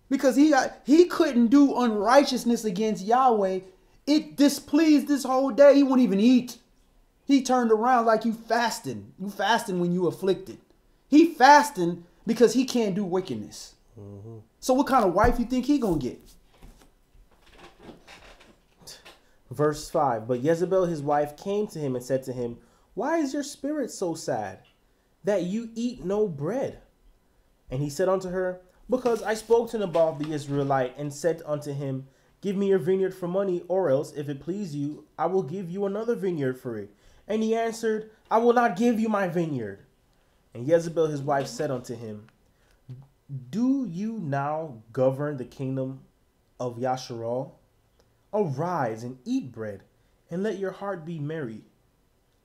because he couldn't do unrighteousness against Yahweh. It displeased this whole day. He wouldn't even eat. He turned around like you fasting. You fasting when you afflicted. He fasting because he can't do wickedness. So what kind of wife you think he gonna get? Verse 5. But Jezebel his wife came to him and said to him, Why is your spirit so sad, that you eat no bread? And he said unto her, Because I spoke to Naboth the Israelite, and said unto him, Give me your vineyard for money, or else, if it please you, I will give you another vineyard for it. And he answered, I will not give you my vineyard. And Jezebel his wife said unto him, Do you now govern the kingdom of Yasharal? Arise and eat bread, and let your heart be merry.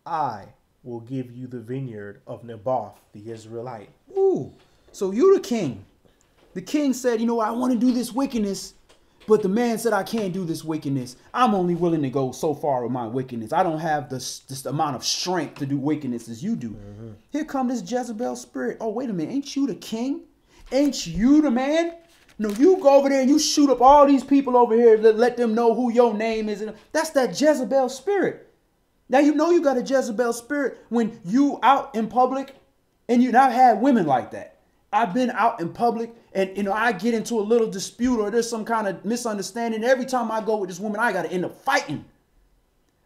I will give you the vineyard of Naboth the Israelite. Ooh, so you the king. The king said, you know what, I want to do this wickedness. But the man said, I can't do this wickedness. I'm only willing to go so far with my wickedness. I don't have this amount of strength to do wickedness as you do. Here come this Jezebel spirit. Oh, wait a minute. Ain't you the king? Ain't you the man? No, you go over there and you shoot up all these people over here. Let them know who your name is. That's that Jezebel spirit. Now, you know you got a Jezebel spirit when you out in public, and I've had women like that. I've been out in public and, I get into a little dispute or there's some kind of misunderstanding. Every time I go with this woman, I got to end up fighting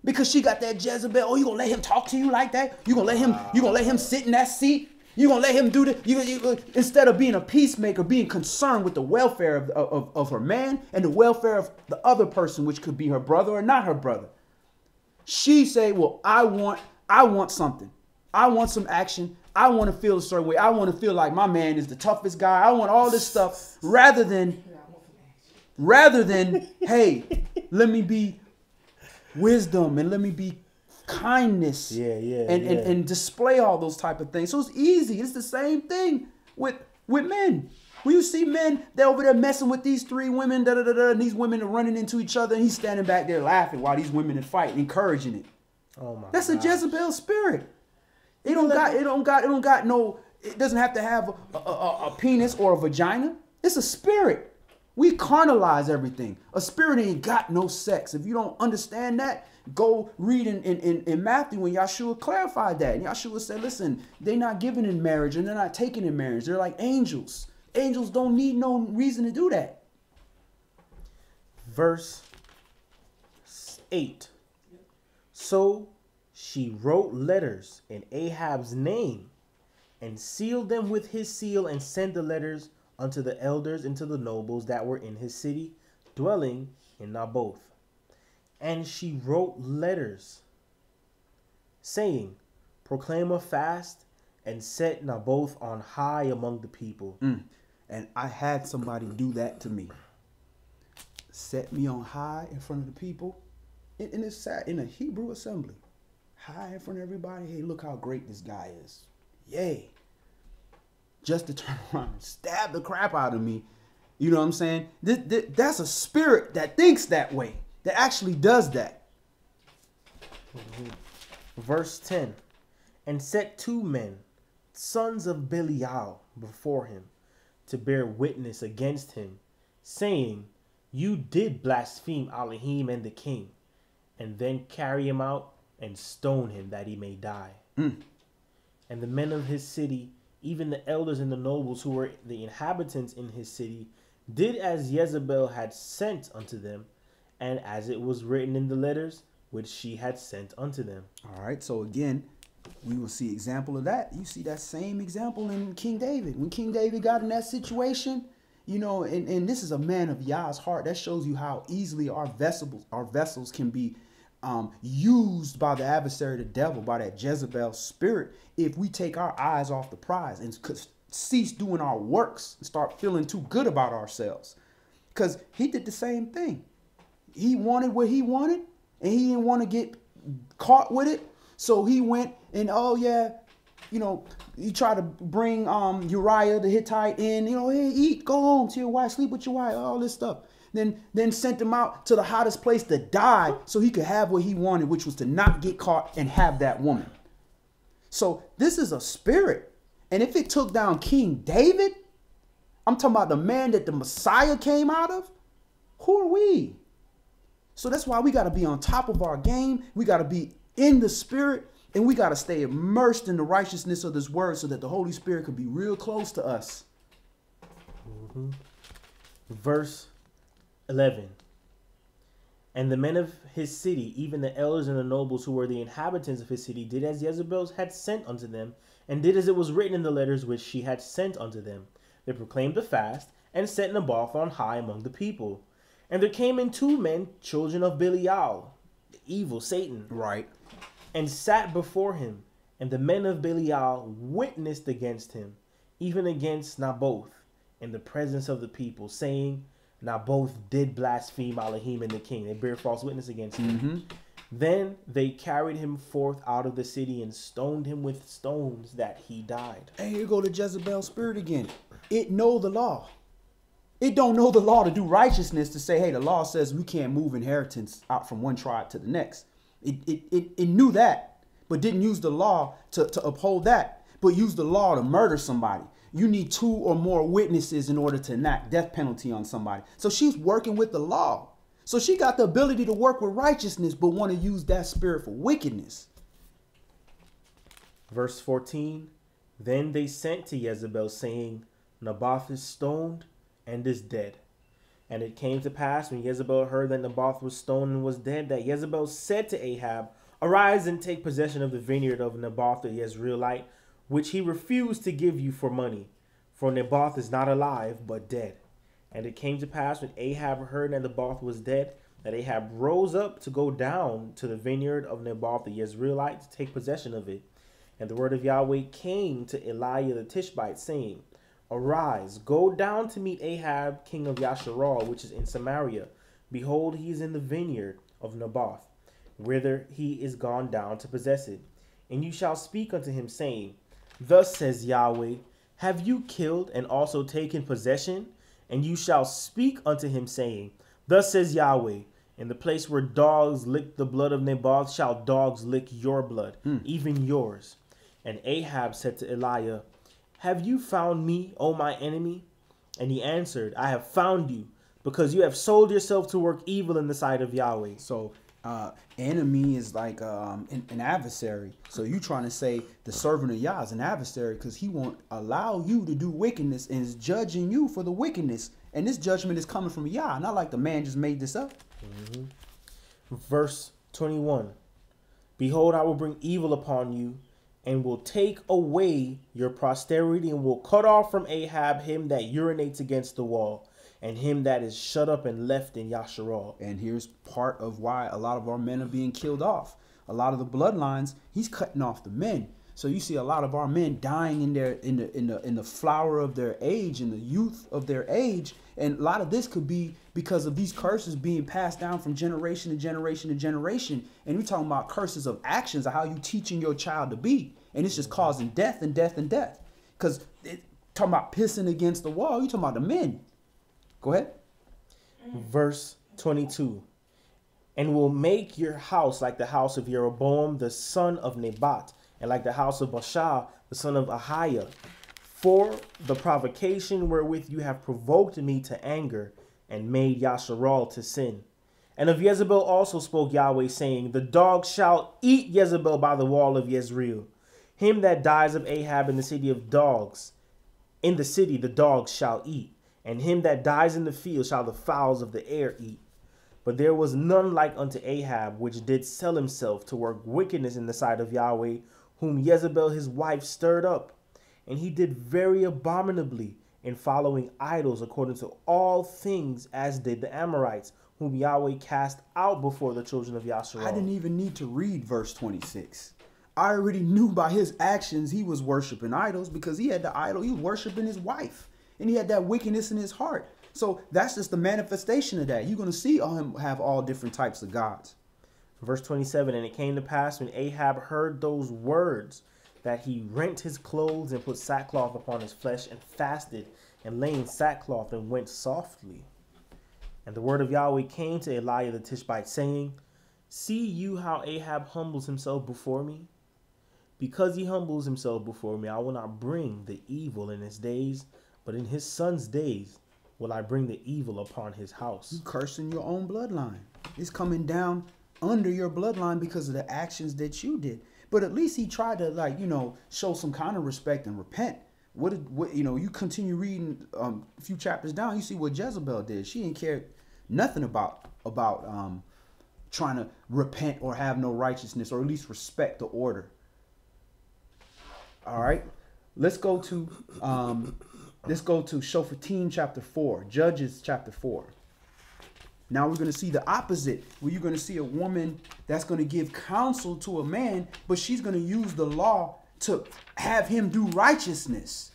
because she got that Jezebel. Oh, you going to let him talk to you like that? You going to let him sit in that seat? You going to let him do that? You, instead of being a peacemaker, being concerned with the welfare of her man and the welfare of the other person, which could be her brother or not her brother. She say, well, I want something. I want some action. I want to feel a certain way. I want to feel like my man is the toughest guy. I want all this stuff rather than, hey, let me be wisdom and let me be kindness. And display all those type of things. So it's easy. It's the same thing with men. When you see men, they're over there messing with these three women, and these women are running into each other, and he's standing back there laughing while these women are fighting, encouraging it. Oh my! That's a Jezebel spirit. It doesn't have to have a penis or a vagina. It's a spirit. We carnalize everything. A spirit ain't got no sex. If you don't understand that, go read in Matthew when Yahshua clarified that. And Yahshua said, listen, they're not given in marriage and they're not taken in marriage. They're like angels. Angels don't need no reason to do that. Verse 8. So she wrote letters in Ahab's name and sealed them with his seal and sent the letters unto the elders and to the nobles that were in his city, dwelling in Naboth. And she wrote letters, saying, Proclaim a fast and set Naboth on high among the people. And I had somebody do that to me. Set me on high in front of the people. And it's sad, in a Hebrew assembly. High in front of everybody. Hey, look how great this guy is. Yay. Just to turn around and stab the crap out of me. You know what I'm saying? That's a spirit that thinks that way. That actually does that. Verse 10. And set 2 men, sons of Belial, before him, to bear witness against him, saying, You did blaspheme Elohim and the king, and then carry him out and stone him that he may die. And the men of his city, even the elders and the nobles who were the inhabitants in his city, did as Jezebel had sent unto them, and as it was written in the letters which she had sent unto them. All right, so again, we will see example of that. You see that same example in King David. When King David got in that situation, and this is a man of Yah's heart. That shows you how easily our vessels can be used by the adversary, the devil, by that Jezebel spirit, if we take our eyes off the prize and cease doing our works and start feeling too good about ourselves. Because he did the same thing. He wanted what he wanted, and he didn't want to get caught with it. So he went and, oh yeah, you know, he tried to bring Uriah the Hittite in, you know, hey, eat, go home to your wife, sleep with your wife, all this stuff. Then sent him out to the hottest place to die so he could have what he wanted, which was to not get caught and have that woman. So this is a spirit. And if it took down King David, I'm talking about the man that the Messiah came out of, who are we? So that's why we got to be on top of our game. We got to be in the spirit, and we got to stay immersed in the righteousness of this word so that the Holy Spirit could be real close to us. Mm-hmm. Verse 11. And the men of his city, even the elders and the nobles who were the inhabitants of his city, did as Jezebel had sent unto them, and did as it was written in the letters which she had sent unto them. They proclaimed a fast, and set Naboth on high among the people. And there came in 2 men, children of Belial, the evil Satan, Right. and sat before him. And the men of Belial witnessed against him, even against Naboth, in the presence of the people, saying, Naboth did blaspheme Elohim and the king. They bear false witness against him. Mm-hmm. Then they carried him forth out of the city and stoned him with stones that he died. And here go the Jezebel spirit again. It know the law. It don't know the law to do righteousness, to say, hey, the law says we can't move inheritance out from one tribe to the next. It knew that, but didn't use the law to uphold that, but used the law to murder somebody. You need 2 or more witnesses in order to enact death penalty on somebody. So she's working with the law. So she got the ability to work with righteousness, but want to use that spirit for wickedness. Verse 14. Then they sent to Jezebel, saying, Naboth is stoned and is dead. And it came to pass, when Jezebel heard that Naboth was stoned and was dead, that Jezebel said to Ahab, Arise and take possession of the vineyard of Naboth the Israelite, which he refused to give you for money. For Naboth is not alive, but dead. And it came to pass, when Ahab heard that Naboth was dead, that Ahab rose up to go down to the vineyard of Naboth the Israelite to take possession of it. And the word of Yahweh came to Elijah the Tishbite, saying, Arise, go down to meet Ahab, king of Yasharal, which is in Samaria. Behold, he is in the vineyard of Naboth, whither he is gone down to possess it. And you shall speak unto him, saying, Thus says Yahweh, Have you killed and also taken possession? And you shall speak unto him, saying, Thus says Yahweh, In the place where dogs lick the blood of Naboth shall dogs lick your blood, even yours. And Ahab said to Elijah, Have you found me, O my enemy? And he answered, I have found you, because you have sold yourself to work evil in the sight of Yahweh. So enemy is like an adversary. So you trying to say the servant of Yah is an adversary because he won't allow you to do wickedness and is judging you for the wickedness. And this judgment is coming from Yah, not like the man just made this up. Mm-hmm. Verse 21. Behold, I will bring evil upon you, and will take away your posterity, and will cut off from Ahab him that urinates against the wall, and him that is shut up and left in Yasharal. And here's part of why a lot of our men are being killed off. A lot of the bloodlines, he's cutting off the men. So you see a lot of our men dying in the flower of their age, in the youth of their age. And a lot of this could be because of these curses being passed down from generation to generation to generation. And we're talking about curses of actions, of how you teaching your child to be. And it's just causing death and death and death. Because talking about pissing against the wall, you're talking about the men. Go ahead. Verse 22. And will make your house like the house of Jeroboam, the son of Nebat, and like the house of Baasha, the son of Ahiah, for the provocation wherewith you have provoked me to anger, and made Yasharal to sin. And of Jezebel also spoke Yahweh, saying, The dog shall eat Jezebel by the wall of Jezreel. Him that dies of Ahab in the city of dogs, in the city the dogs shall eat. And him that dies in the field shall the fowls of the air eat. But there was none like unto Ahab, which did sell himself to work wickedness in the sight of Yahweh, whom Jezebel his wife stirred up. And he did very abominably in following idols, according to all things, as did the Amorites, whom Yahweh cast out before the children of Yasharal. I didn't even need to read verse 26. I already knew by his actions he was worshiping idols, because he had the idol. He was worshiping his wife. And he had that wickedness in his heart. So that's just the manifestation of that. You're going to see him have all different types of gods. Verse 27, and it came to pass when Ahab heard those words that he rent his clothes and put sackcloth upon his flesh and fasted and lay in sackcloth and went softly. And the word of Yahweh came to Elijah the Tishbite, saying, see you how Ahab humbles himself before me? Because he humbles himself before me, I will not bring the evil in his days, but in his son's days will I bring the evil upon his house. You cursing your own bloodline. It's coming down under your bloodline because of the actions that you did. But at least he tried to, like, you know, show some kind of respect and repent. What you know, you continue reading a few chapters down, you see what Jezebel did. She didn't care nothing about trying to repent or have no righteousness, or at least respect the order. All right, let's go to Shoftim chapter 4, Judges chapter 4. Now we're going to see the opposite, where you're going to see a woman that's going to give counsel to a man, but she's going to use the law to have him do righteousness.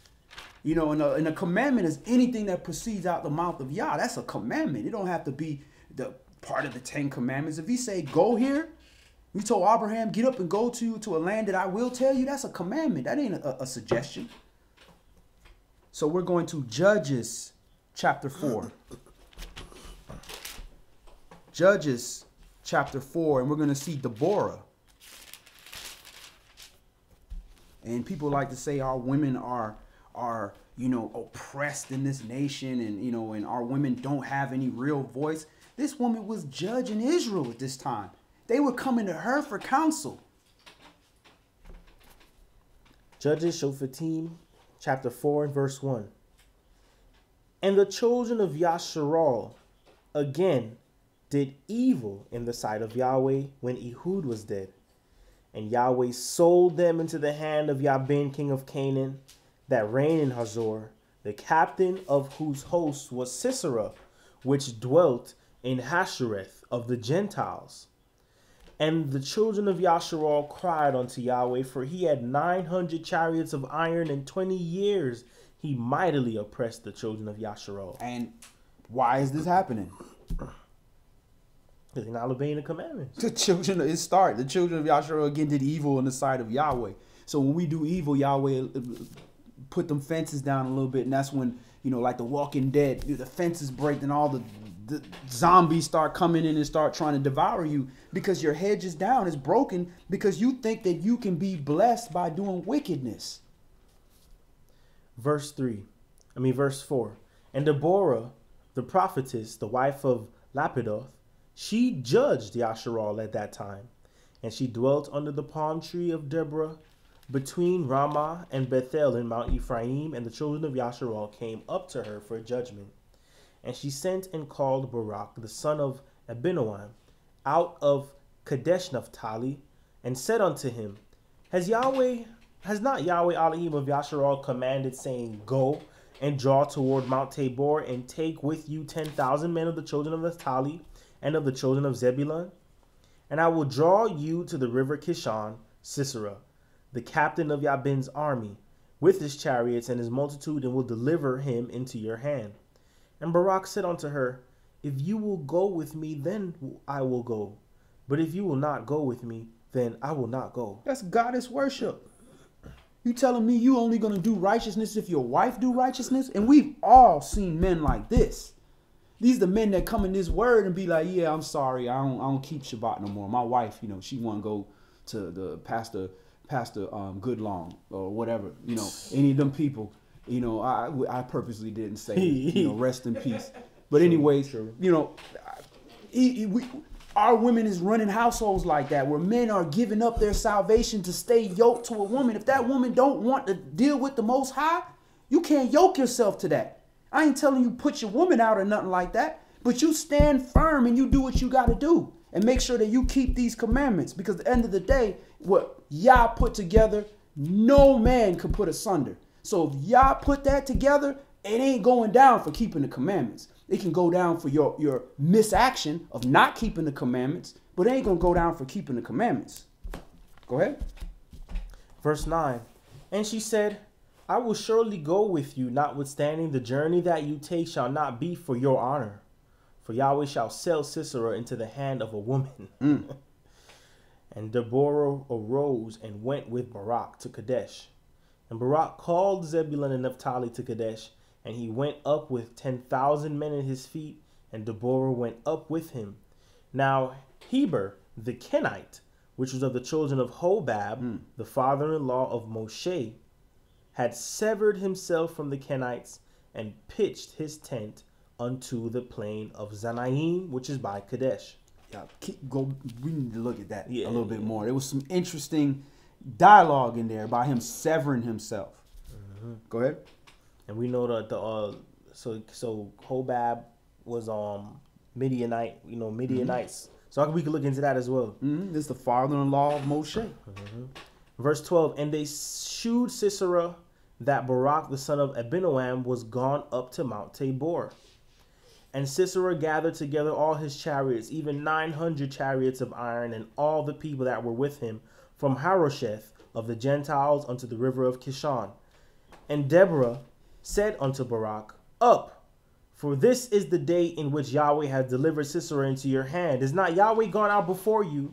You know, and a commandment is anything that proceeds out the mouth of Yah. That's a commandment. It don't have to be the part of the 10 commandments. If he say, go here, we told Abraham, get up and go to a land that I will tell you. That's a commandment. That ain't a suggestion. So we're going to Judges chapter 4. Judges chapter 4, and we're going to see Deborah. And people like to say our women are you know, oppressed in this nation, and you know, and our women don't have any real voice. This woman was judge in Israel at this time. They were coming to her for counsel. Judges Shoftim chapter 4 and verse 1. And the children of Yasharal again did evil in the sight of Yahweh when Ehud was dead. And Yahweh sold them into the hand of Jabin, king of Canaan, that reigned in Hazor, the captain of whose host was Sisera, which dwelt in Hashereth of the Gentiles. And the children of Yasharal cried unto Yahweh, for he had 900 chariots of iron, and 20 years he mightily oppressed the children of Yasharal. And why is this happening? They're not obeying the commandments. The children of Yasharal again did evil in the sight of Yahweh. So when we do evil, Yahweh put them fences down a little bit, and that's when, you know, like the Walking Dead, the fences break and all the zombies start coming in and start trying to devour you, because your hedge is down, it's broken, because you think that you can be blessed by doing wickedness. Verse 4. And Deborah, the prophetess, the wife of Lapidoth, she judged Yasharal at that time, and she dwelt under the palm tree of Deborah between Ramah and Bethel in Mount Ephraim, and the children of Yasharal came up to her for judgment. And she sent and called Barak, the son of Abinoam, out of Kadesh Naphtali, and said unto him, Has not Yahweh Elohim of Yasharal commanded, saying, Go and draw toward Mount Tabor, and take with you 10,000 men of the children of Naphtali and of the children of Zebulun? And I will draw you to the river Kishon, Sisera, the captain of Jabin's army, with his chariots and his multitude, and will deliver him into your hand. And Barak said unto her, If you will go with me, then I will go. But if you will not go with me, then I will not go. That's goddess worship. You telling me you only going to do righteousness if your wife do righteousness? And we've all seen men like this. These are the men that come in this word and be like, yeah, I'm sorry, I don't keep Shabbat no more. My wife, you know, she want to go to the Pastor Goodlong or whatever, you know, any of them people. You know, I purposely didn't say, you know, rest in peace. But anyways, you know, our women is running households like that, where men are giving up their salvation to stay yoked to a woman. If that woman don't want to deal with the Most High, you can't yoke yourself to that. I ain't telling you put your woman out or nothing like that, but you stand firm and you do what you got to do and make sure that you keep these commandments, because at the end of the day, what Yah put together, no man can put asunder. So if Yah put that together, it ain't going down for keeping the commandments. It can go down for your misaction of not keeping the commandments, but it ain't going to go down for keeping the commandments. Go ahead. Verse 9. And she said, I will surely go with you, notwithstanding the journey that you take shall not be for your honor. For Yahweh shall sell Sisera into the hand of a woman. And Deborah arose and went with Barak to Kadesh. And Barak called Zebulun and Naphtali to Kadesh, and he went up with 10,000 men at his feet, and Deborah went up with him. Now Heber the Kenite, which was of the children of Hobab, the father-in-law of Moshe, had severed himself from the Kenites and pitched his tent unto the plain of Zanaim, which is by Kadesh. Yeah, we need to look at that a little bit more. There was some interesting dialogue in there about him severing himself. Go ahead. And we know that so Hobab was Midianite, Midianites. So we could look into that as well. This is the father-in-law of Moshe. Verse 12, and they shewed Sisera that Barak the son of Abinoam was gone up to Mount Tabor. And Sisera gathered together all his chariots, even 900 chariots of iron, and all the people that were with him, from Harosheth of the Gentiles unto the river of Kishon. And Deborah said unto Barak, Up, for this is the day in which Yahweh has delivered Sisera into your hand. Is not Yahweh gone out before you?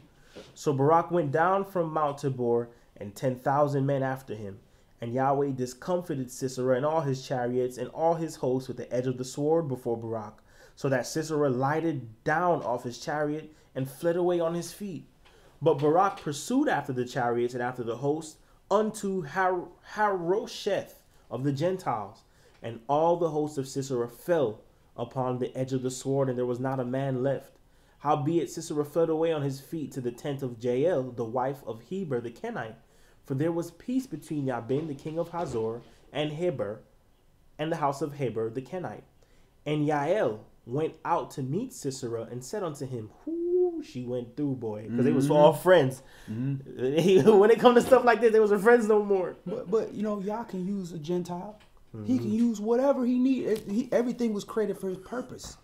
So Barak went down from Mount Tabor, and 10,000 men after him. And Yahweh discomfited Sisera and all his chariots and all his hosts with the edge of the sword before Barak, so that Sisera lighted down off his chariot and fled away on his feet. But Barak pursued after the chariots and after the host unto Harosheth of the Gentiles. And all the hosts of Sisera fell upon the edge of the sword, and there was not a man left. Howbeit Sisera fled away on his feet to the tent of Jael, the wife of Heber the Kenite. For there was peace between Jabin the king of Hazor and Heber, and the house of Heber the Kenite. And Jael went out to meet Sisera and said unto him, Whoo, she went through, boy, because they was all friends. When it come to stuff like this, they wasn't friends no more. But y'all can use a Gentile. He can use whatever he need. Everything was created for his purpose.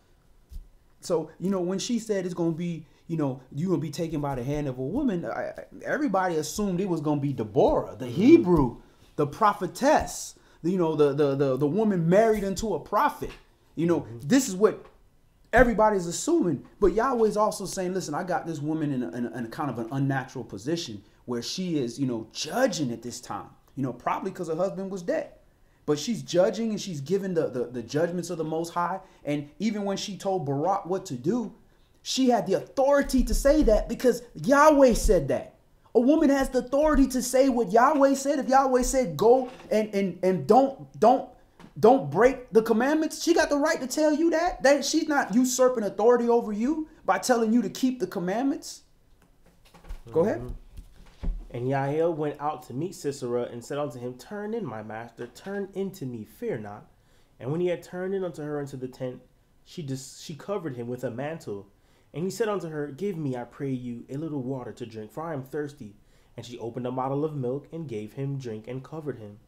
So, when she said it's going to be, you're going to be taken by the hand of a woman, everybody assumed it was going to be Deborah, the Hebrew, the prophetess, the woman married into a prophet. This is what everybody's assuming. But Yahweh's also saying, listen, I got this woman in a kind of an unnatural position where she is, judging at this time, probably because her husband was dead. But she's judging and she's giving the judgments of the Most High. And even when she told Barak what to do, she had the authority to say that because Yahweh said that. A woman has the authority to say what Yahweh said. If Yahweh said go and don't break the commandments, she got the right to tell you that she's not usurping authority over you by telling you to keep the commandments. Go ahead. And Jael went out to meet Sisera and said unto him, Turn in, my master, turn into me, fear not. And when he had turned in unto her into the tent, she covered him with a mantle. And he said unto her, Give me, I pray you, a little water to drink, for I am thirsty. And she opened a bottle of milk and gave him drink and covered him.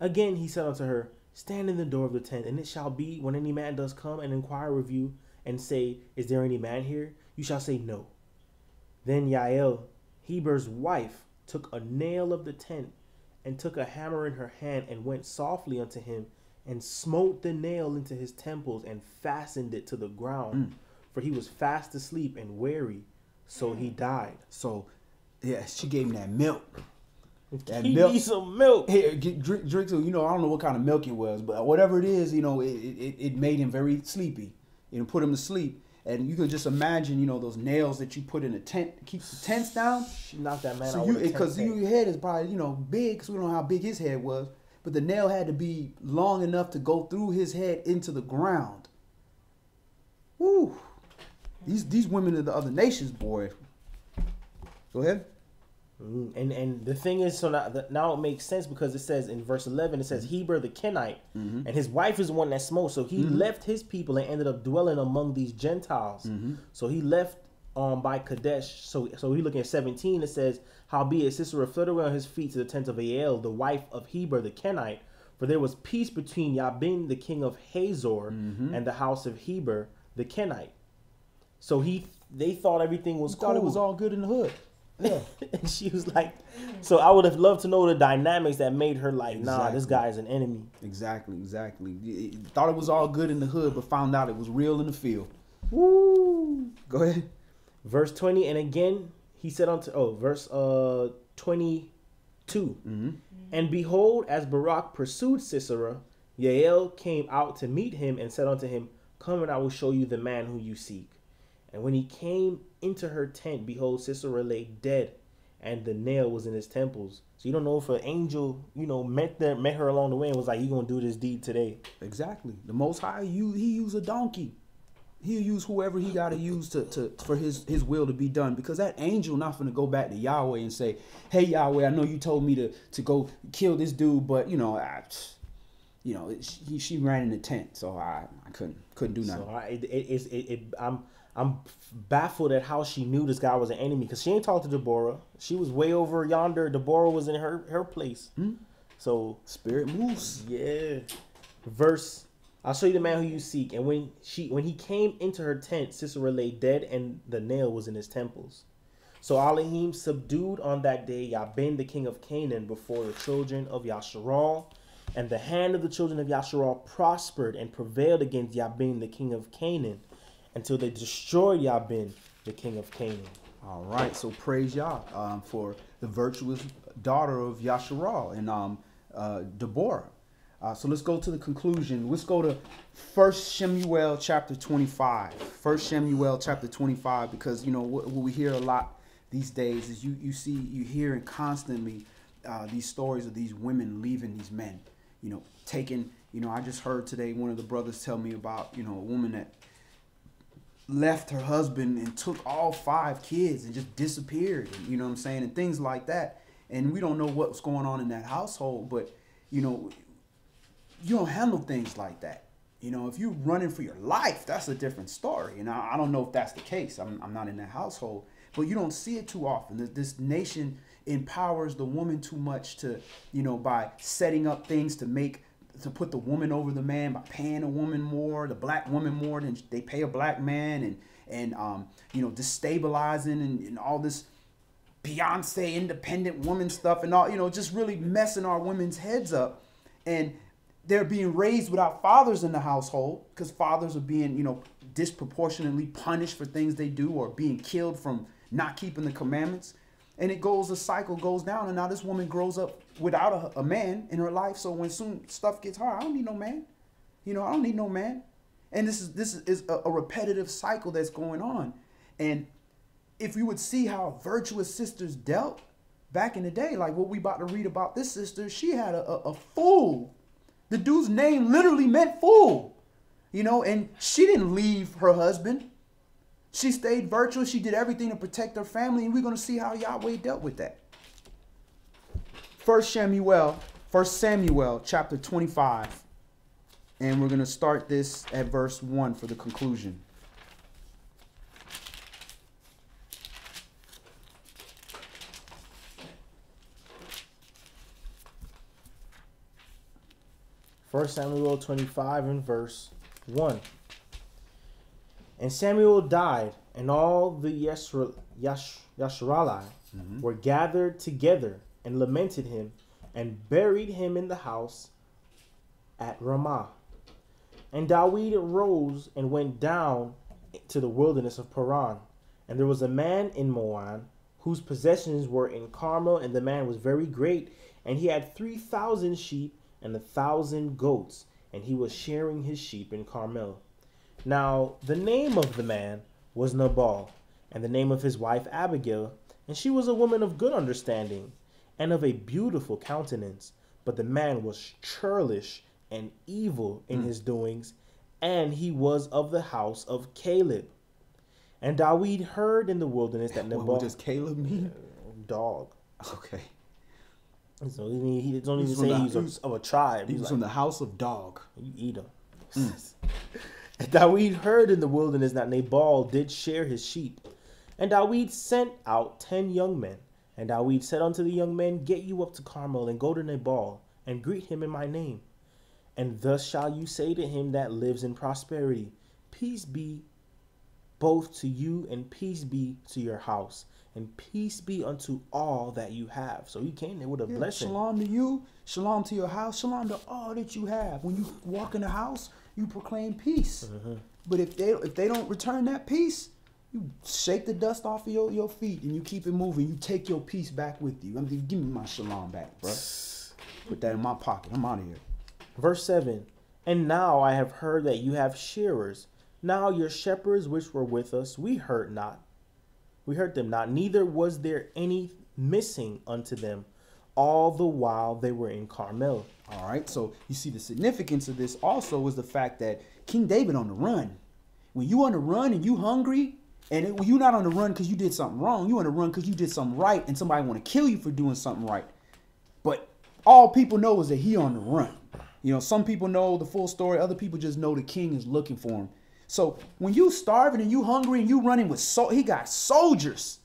Again he said unto her, Stand in the door of the tent, and it shall be, when any man does come and inquire of you, and say, Is there any man here? You shall say, No. Then Jael, Heber's wife, took a nail of the tent, and took a hammer in her hand, and went softly unto him, and smote the nail into his temples, and fastened it to the ground. For he was fast asleep and weary, so he died. So, yeah, she gave him that milk. That milk. Need some milk. Here, drink some. I don't know what kind of milk it was, but whatever it is, it made him very sleepy. Put him to sleep. And you could just imagine, those nails that you put in a tent to keep the tents down. She knocked that man out. So because your head is probably, big, because we don't know how big his head was. But the nail had to be long enough to go through his head into the ground. Woo! These women of the other nations, boy. Go ahead. And the thing is, so now it makes sense because it says in verse 11, it says Heber the Kenite, and his wife is the one that smote. So he left his people and ended up dwelling among these Gentiles. So he left by Kadesh. So he looking at 17. It says, Howbeit Sisera fled away on his feet to the tent of Jael, the wife of Heber the Kenite, for there was peace between Jabin the king of Hazor and the house of Heber the Kenite. So they thought everything was cool. Thought it was all good in the hood. Yeah. And she was like, so I would have loved to know the dynamics that made her like, nah, this guy is an enemy. Exactly. Thought it was all good in the hood, but found out it was real in the field. Woo! Go ahead. Verse 20, and again he said unto, verse 22. Mm-hmm. And behold, as Barak pursued Sisera, Yael came out to meet him and said unto him, Come, and I will show you the man who you seek. And when he came into her tent, behold, Sisera lay dead, and the nail was in his temples. So you don't know if an angel, met her along the way and was like, "You gonna do this deed today?" Exactly. The Most High, he used a donkey. He'll use whoever he got to use for his will to be done. Because that angel not going to go back to Yahweh and say, "Hey Yahweh, I know you told me to go kill this dude, but she ran in the tent, so I couldn't do nothing." So I'm baffled at how she knew this guy was an enemy, because she ain't talked to Deborah. She was way over yonder. Deborah was in her place. So spirit moves. Yeah. I'll show you the man who you seek. And when he came into her tent, Sisera lay dead, and the nail was in his temples. So Elohim subdued on that day Yabin, the king of Canaan, before the children of Yasharal. And the hand of the children of Yasharal prospered and prevailed against Yabin, the king of Canaan, until they destroyed Yabin, the king of Canaan. All right, so praise Yah for the virtuous daughter of Yasharal and Deborah. So let's go to the conclusion. Let's go to 1 Shemuel chapter 25. 1 Shemuel chapter 25, because what we hear a lot these days is you hearing constantly these stories of these women leaving these men, taking. I just heard today one of the brothers tell me about a woman that left her husband and took all 5 kids and just disappeared, and things like that. And we don't know what's going on in that household, but you don't handle things like that. If you're running for your life, that's a different story. And I don't know if that's the case. I'm not in that household, but you don't see it too often. This nation empowers the woman too much to, by setting up things to put the woman over the man, by paying a woman more, the black woman more than they pay a black man, and destabilizing and all this Beyonce independent woman stuff and all, just really messing our women's heads up. And they're being raised without fathers in the household, because fathers are being, disproportionately punished for things they do, or being killed from not keeping the commandments. And the cycle goes down. And now this woman grows up without a man in her life. So when soon stuff gets hard, I don't need no man. I don't need no man. And this is a repetitive cycle that's going on. And if you would see how virtuous sisters dealt back in the day, like what we about to read about this sister, she had a fool. The dude's name literally meant fool, and she didn't leave her husband. She stayed virtuous. She did everything to protect her family, and we're going to see how Yahweh dealt with that. 1 Samuel chapter 25, and we're going to start this at verse 1 for the conclusion. First Samuel 25 and verse 1. And Samuel died, and all the Yasharali were gathered together and lamented him, and buried him in the house at Ramah. And David arose and went down to the wilderness of Paran. And there was a man in Moab whose possessions were in Carmel, and the man was very great, and he had 3,000 sheep and 1,000 goats, and he was sharing his sheep in Carmel. Now the name of the man was Nabal, and the name of his wife Abigail, and she was a woman of good understanding, and of a beautiful countenance. But the man was churlish and evil in his doings, and he was of the house of Caleb. And David heard in the wilderness that Nabal... What does Caleb mean? Dog. Okay. So he don't even say he's of a tribe. He was from the house of dog. You eat him. And David heard in the wilderness that Nabal did share his sheep. And David sent out 10 young men. And David said unto the young men, Get you up to Carmel, and go to Nabal, and greet him in my name. And thus shall you say to him that lives in prosperity, Peace be both to you, and peace be to your house, and peace be unto all that you have. So he came there with a blessing. Shalom to you, shalom to your house, shalom to all that you have. When you walk in the house, you proclaim peace. But if they don't return that peace, You shake the dust off of your feet and you keep it moving. You take your peace back with you. I mean, give me my shalom back, bro. Put that in my pocket. I'm out of here. Verse 7. And now I have heard that you have shearers. Now your shepherds which were with us, we hurt them not, neither was there any missing unto them, all the while they were in Carmel. All right, so you see the significance of this also is the fact that King David on the run. When you on the run and you hungry, and when you not on the run because you did something wrong, you on the run because you did something right, and somebody want to kill you for doing something right. But all people know is that he on the run. You know, some people know the full story. Other people just know the king is looking for him. So when you starving and you hungry and you running with he got soldiers,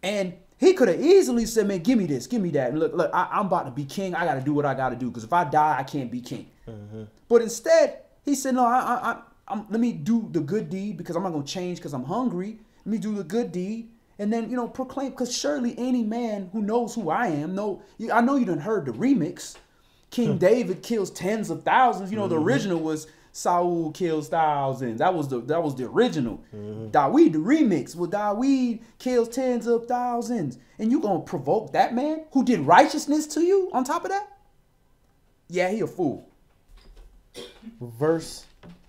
and he could have easily said, man, give me this, give me that. And look, I'm about to be king. I got to do what I got to do because if I die, I can't be king. Mm-hmm. But instead, he said, no, let me do the good deed because I'm not going to change because I'm hungry. Let me do the good deed and then, you know, proclaim, because surely any man who knows who I am, I know you done heard the remix. King David kills tens of thousands. You know, the original was Saul kills thousands. That was the original. Mm-hmm. David, the remix. Well, David kills tens of thousands. And you gonna provoke that man who did righteousness to you on top of that? Yeah, he a fool. Verse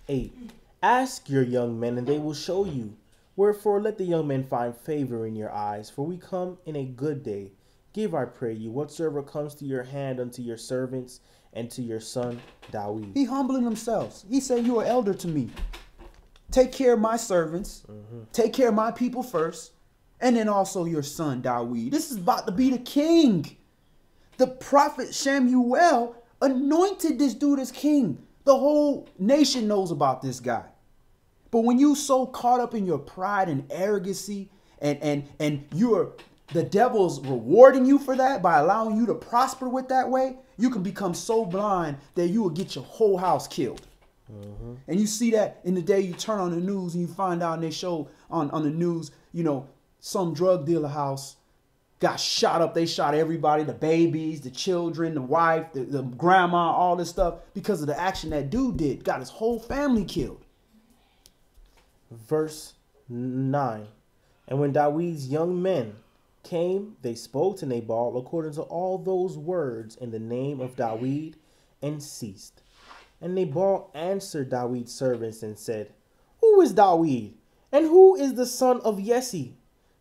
8. Ask your young men, and they will show you. Wherefore let the young men find favor in your eyes, for we come in a good day. Give, I pray you, whatsoever comes to your hand unto your servants and to your son David. He humbling themselves. He said, you are elder to me. Take care of my servants. Mm-hmm. Take care of my people first. And then also your son David. This is about to be the king. The prophet Samuel anointed this dude as king. The whole nation knows about this guy. But when you so caught up in your pride and arrogancy and you're the devil's rewarding you for that by allowing you to prosper with that way, you can become so blind that you will get your whole house killed. Mm-hmm. And you see that in the day you turn on the news and you find out and they show on the news, you know, some drug dealer house got shot up. They shot everybody, the babies, the children, the wife, the grandma, all this stuff because of the action that dude did. Got his whole family killed. Verse 9. And when David's young men came, they spoke to Nabal according to all those words in the name of David, and ceased. And Nabal answered David's servants and said, Who is David? And who is the son of Yesse?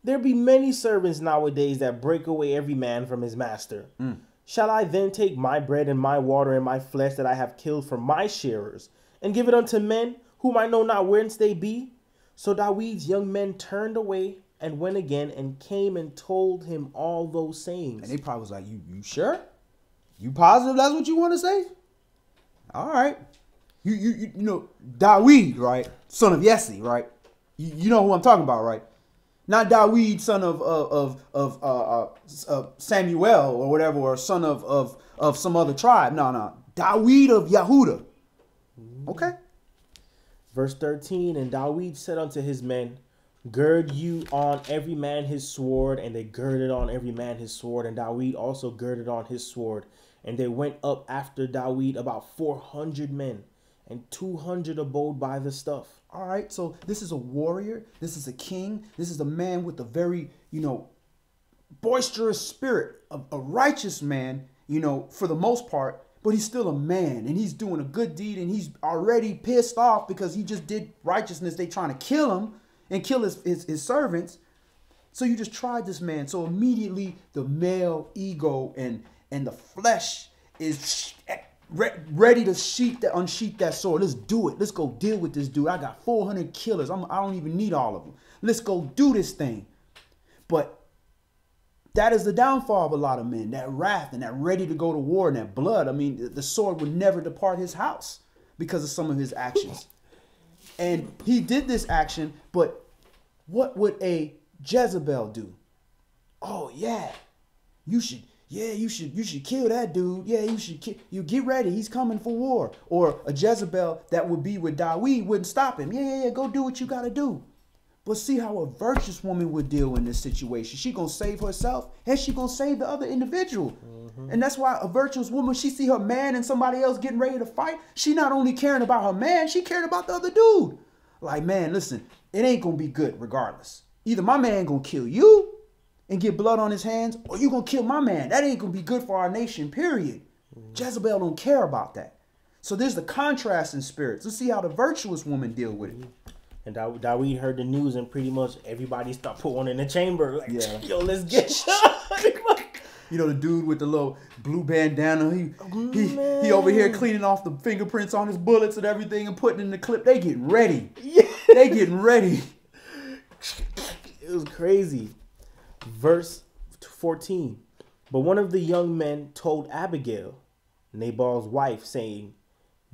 There be many servants nowadays that break away every man from his master. Shall I then take my bread and my water and my flesh that I have killed from my shearers, and give it unto men whom I know not whence they be? So David's young men turned away and went again and came and told him all those sayings. And they probably was like, you sure? You positive that's what you want to say? All right. You know, David, right? Son of Yesse, right? You know who I'm talking about, right? Not David, son of Samuel or whatever, or son of some other tribe. No. David of Yehuda. Okay. Verse 13, and David said unto his men, Gird you on every man his sword. And they girded on every man his sword. And David also girded on his sword. And they went up after David about 400 men. And 200 abode by the stuff. All right, so this is a warrior. This is a king. This is a man with a very, boisterous spirit. A righteous man, for the most part. But he's still a man, and he's doing a good deed, and he's already pissed off because he just did righteousness. They trying to kill him and kill his servants. So you just tried this man. So immediately the male ego and the flesh is ready to unsheath that sword. Let's do it. Let's go deal with this dude. I got 400 killers. I don't even need all of them. Let's go do this thing. But that is the downfall of a lot of men, that wrath and that ready to go to war and that blood. I mean, the sword would never depart his house because of some of his actions. And he did this action, but what would a Jezebel do? Oh, yeah, you should kill that dude. Yeah, you get ready. He's coming for war. Or a Jezebel that would be with David wouldn't stop him. Yeah, go do what you got to do. But see how a virtuous woman would deal in this situation. She going to save herself and she going to save the other individual. Mm-hmm. And that's why a virtuous woman, she see her man and somebody else getting ready to fight. She not only caring about her man, she caring about the other dude. Like, man, listen, it ain't gonna be good regardless. Either my man gonna kill you and get blood on his hands, or you gonna kill my man. That ain't gonna be good for our nation, period. Jezebel don't care about that. So there's the contrast in spirits. Let's see how the virtuous woman deal with it. And Dawid heard the news, and pretty much everybody started put one in the chamber. Like, Yeah. yo, let's get shot. You know, the dude with the little blue bandana, he over here cleaning off the fingerprints on his bullets and everything and putting in the clip. They getting ready. Yeah. They getting ready. It was crazy. Verse 14. But one of the young men told Abigail, Nabal's wife, saying,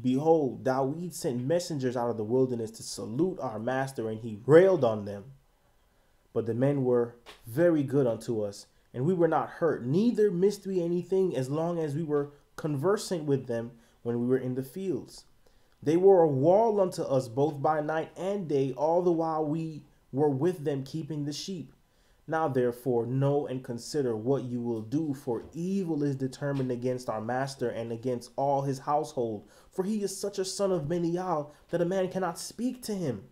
Behold, Dawid sent messengers out of the wilderness to salute our master, and he railed on them. But the men were very good unto us, and we were not hurt, neither missed we anything, as long as we were conversant with them when we were in the fields. They were a wall unto us both by night and day, all the while we were with them keeping the sheep. Now therefore know and consider what you will do, for evil is determined against our master and against all his household, for he is such a son of Belial that a man cannot speak to him.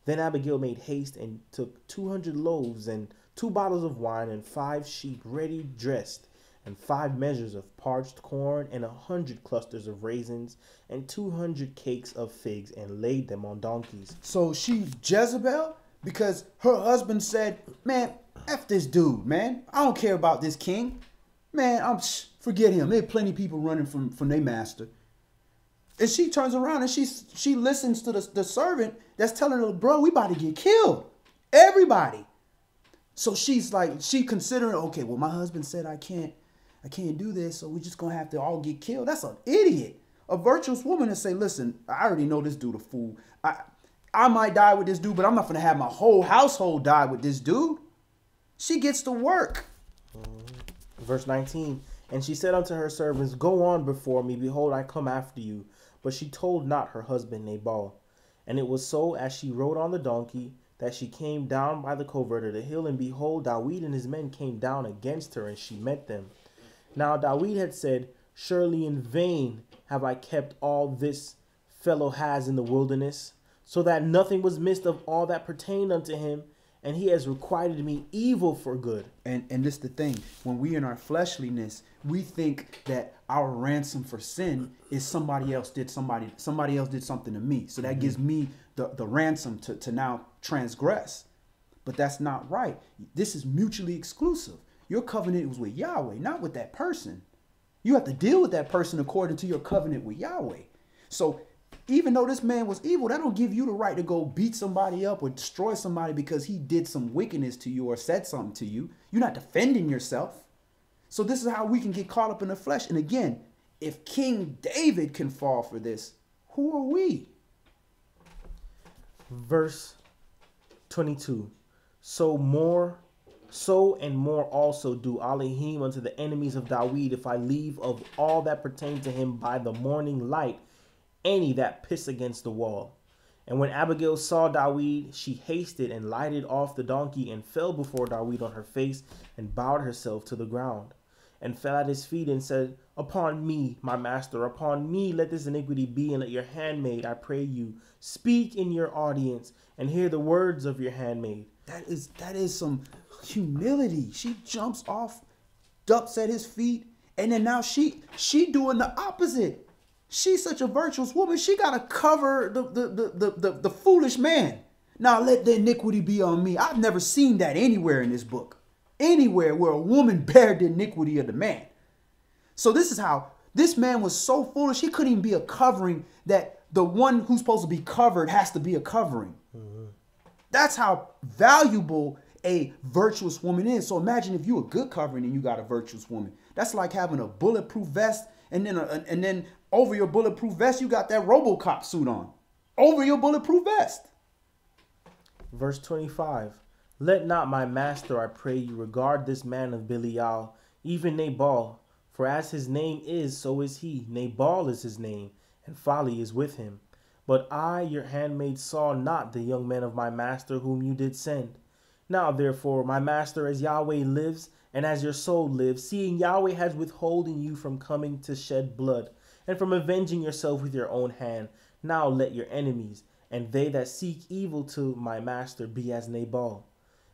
Then Abigail made haste and took 200 loaves and 2 bottles of wine and 5 sheep ready dressed, and 5 measures of parched corn and 100 clusters of raisins and 200 cakes of figs, and laid them on donkeys. So she Jezebel because her husband said, man, F this dude, man. I don't care about this king. Man, forget him. There are plenty of people running from their master. And she turns around and she listens to the servant that's telling her, bro, we about to get killed. Everybody. So she's like, she considering, okay, well, my husband said I can't do this, so we're just gonna have to all get killed. That's an idiot. A virtuous woman and say, listen, I already know this dude a fool. I might die with this dude, but I'm not gonna have my whole household die with this dude. She gets to work. Verse 19. And she said unto her servants, Go on before me, behold, I come after you. But she told not her husband Nabal. And it was so, as she rode on the donkey, that she came down by the covert of the hill, and behold, Dawid and his men came down against her, and she met them. Now Dawid had said, Surely in vain have I kept all this fellow has in the wilderness, so that nothing was missed of all that pertained unto him, and he has requited me evil for good. And this the thing, when we in our fleshliness, we think that our ransom for sin is somebody else did something to me. So that gives me the ransom to now transgress. But that's not right. This is mutually exclusive. Your covenant was with Yahweh, not with that person. You have to deal with that person according to your covenant with Yahweh. So even though this man was evil, that don't give you the right to go beat somebody up or destroy somebody because he did some wickedness to you or said something to you. You're not defending yourself. So this is how we can get caught up in the flesh. And again, if King David can fall for this, who are we? Verse 22. So and more also do Elohim unto the enemies of Dawid, if I leave of all that pertain to him by the morning light any that piss against the wall. And when Abigail saw Dawid, she hasted and lighted off the donkey and fell before Dawid on her face and bowed herself to the ground and fell at his feet and said, Upon me, my master, upon me let this iniquity be, and let your handmaid, I pray you, speak in your audience and hear the words of your handmaid. That is some humility. She jumps off, ducks at his feet, and then now she doing the opposite. She's such a virtuous woman. She got to cover the foolish man. Now let the iniquity be on me. I've never seen that anywhere in this book. Anywhere where a woman bared the iniquity of the man. So this is how this man was so foolish. He couldn't even be a covering, that the one who's supposed to be covered has to be a covering. Mm-hmm. That's how valuable a virtuous woman is. So imagine if you're a good covering and you got a virtuous woman. That's like having a bulletproof vest, and then over your bulletproof vest, you got that RoboCop suit on. Over your bulletproof vest. Verse 25. Let not my master, I pray you, regard this man of Belial, even Nabal. For as his name is, so is he. Nabal is his name, and folly is with him. But I, your handmaid, saw not the young man of my master whom you did send. Now therefore, my master, as Yahweh lives, and as your soul lives, seeing Yahweh has withholden you from coming to shed blood, and from avenging yourself with your own hand, now let your enemies and they that seek evil to my master be as Nabal.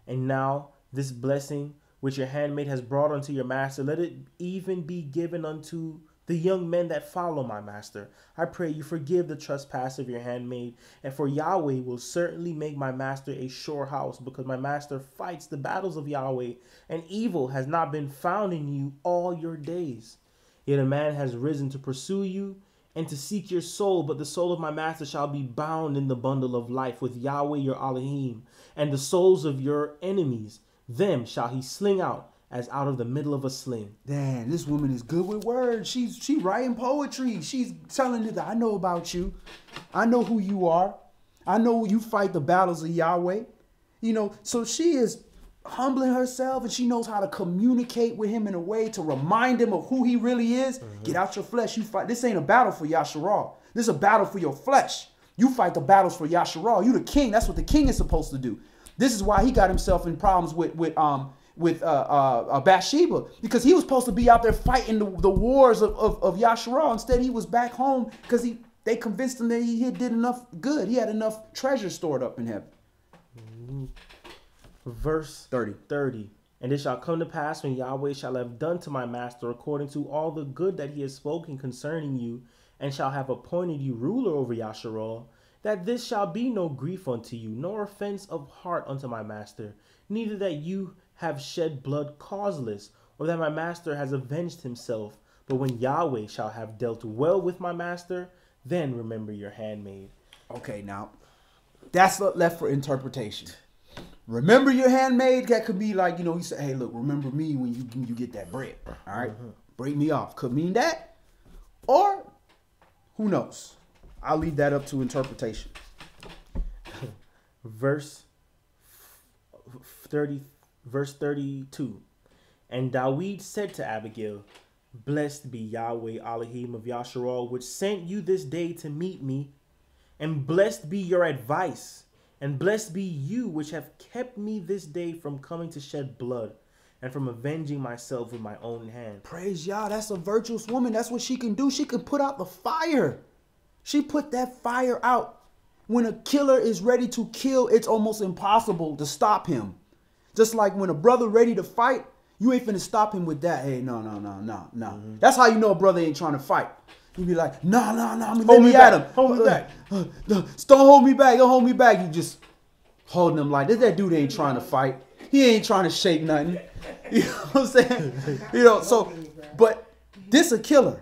And now this blessing which your handmaid has brought unto your master, let it even be given unto the young men that follow my master. I pray you forgive the trespass of your handmaid, and for Yahweh will certainly make my master a sure house, because my master fights the battles of Yahweh, and evil has not been found in you all your days. Yet a man has risen to pursue you and to seek your soul, but the soul of my master shall be bound in the bundle of life with Yahweh your Elohim, and the souls of your enemies, them shall he sling out as out of the middle of a sling. Damn, this woman is good with words. She writing poetry. She's telling you that I know about you. I know who you are. I know you fight the battles of Yahweh. You know, so she is humbling herself, and she knows how to communicate with him in a way to remind him of who he really is. Get out your flesh. You fight. This ain't a battle for Yasharal. This is a battle for your flesh. You fight the battles for Yasharal. You the king. That's what the king is supposed to do. This is why he got himself in problems with Bathsheba, because he was supposed to be out there fighting the wars of Yasharal. Instead, he was back home because they convinced him that he did enough good. He had enough treasure stored up in heaven. Verse 30. And it shall come to pass, when Yahweh shall have done to my master according to all the good that he has spoken concerning you, and shall have appointed you ruler over Yasharal, that this shall be no grief unto you, nor offense of heart unto my master, neither that you have shed blood causeless, or that my master has avenged himself. But when Yahweh shall have dealt well with my master, then remember your handmaid. Okay, now that's left for interpretation. Remember your handmaid. That could be like, he said, hey, look, remember me when you get that bread. All right, break me off. Could mean that, or who knows? I'll leave that up to interpretation. Verse 32. And Dawid said to Abigail, blessed be Yahweh Elohim of Yasharal, which sent you this day to meet me, and blessed be your advice, and blessed be you which have kept me this day from coming to shed blood, and from avenging myself with my own hand. Praise Yah. That's a virtuous woman. That's what she can do. She can put out the fire. She put that fire out. When a killer is ready to kill, it's almost impossible to stop him. Just like when a brother ready to fight, you ain't finna stop him with that. Hey, no. That's how you know a brother ain't trying to fight. You be like, no, let me at him. Hold me back. Don't hold me back. Don't hold me back. You just holding him like that dude ain't trying to fight. He ain't trying to shake nothing. You know what I'm saying? So, but this a killer.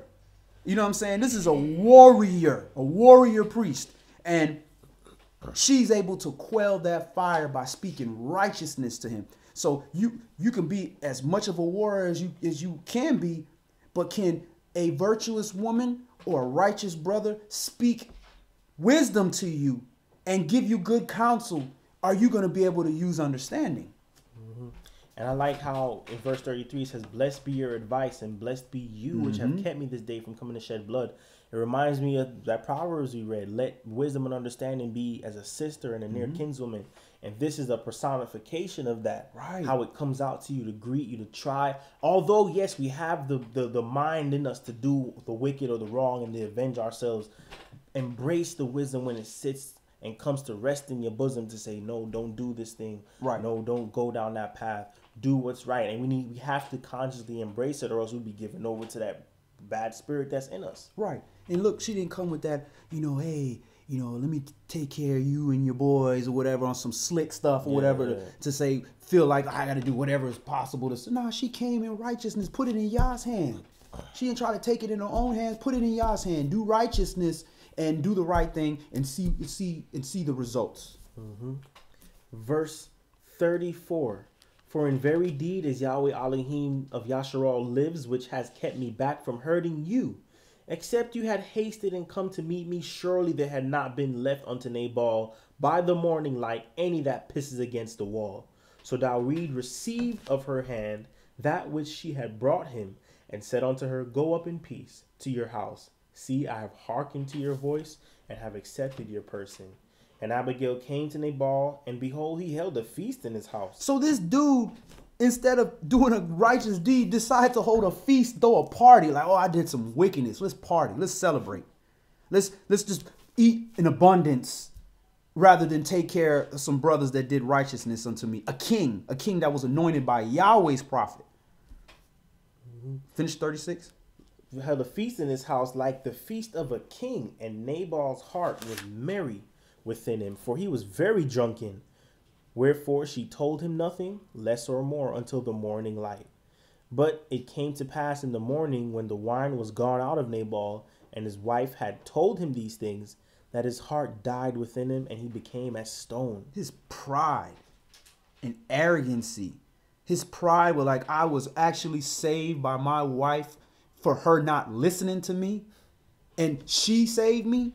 You know what I'm saying? This is a warrior priest. And she's able to quell that fire by speaking righteousness to him. So you can be as much of a warrior as you can be, but can a virtuous woman or a righteous brother speak wisdom to you and give you good counsel? Are you going to be able to use understanding? And I like how in verse 33 it says, blessed be your advice, and blessed be you which have kept me this day from coming to shed blood. It reminds me of that Proverbs we read, let wisdom and understanding be as a sister and a near kinswoman. And this is a personification of that. Right. How it comes out to you, to greet you, to try. Although, yes, we have the mind in us to do the wicked or the wrong and to avenge ourselves. Embrace the wisdom when it sits and comes to rest in your bosom to say, no, don't do this thing. Right. No, don't go down that path. Do what's right. And we have to consciously embrace it, or else we'll be given over to that bad spirit that's in us. Right. And look, she didn't come with that, hey, let me take care of you and your boys or whatever on some slick stuff or whatever to say, feel like I got to do whatever is possible to. No, she came in righteousness, put it in Yah's hand. She didn't try to take it in her own hands, put it in Yah's hand. Do righteousness and do the right thing and see the results. Verse 34. For in very deed as Yahweh Elohim of Yasharal lives, which has kept me back from hurting you, except you had hasted and come to meet me, surely there had not been left unto Nabal by the morning light any that pisses against the wall. So Dawid received of her hand that which she had brought him, and said unto her, go up in peace to your house. See, I have hearkened to your voice, and have accepted your person. And Abigail came to Nabal, and behold, he held a feast in his house. So this dude, instead of doing a righteous deed, decided to hold a feast, throw a party. Like, I did some wickedness. Let's party. Let's celebrate. Let's just eat in abundance. rather than take care of some brothers that did righteousness unto me. A king that was anointed by Yahweh's prophet. Finish 36. We held a feast in his house like the feast of a king, and Nabal's heart was merry within him, for he was very drunken. Wherefore she told him nothing, less or more, until the morning light. But it came to pass in the morning, when the wine was gone out of Nabal, and his wife had told him these things, that his heart died within him, and he became as stone. His pride and arrogancy. His pride was like, I was actually saved by my wife for her not listening to me, and she saved me.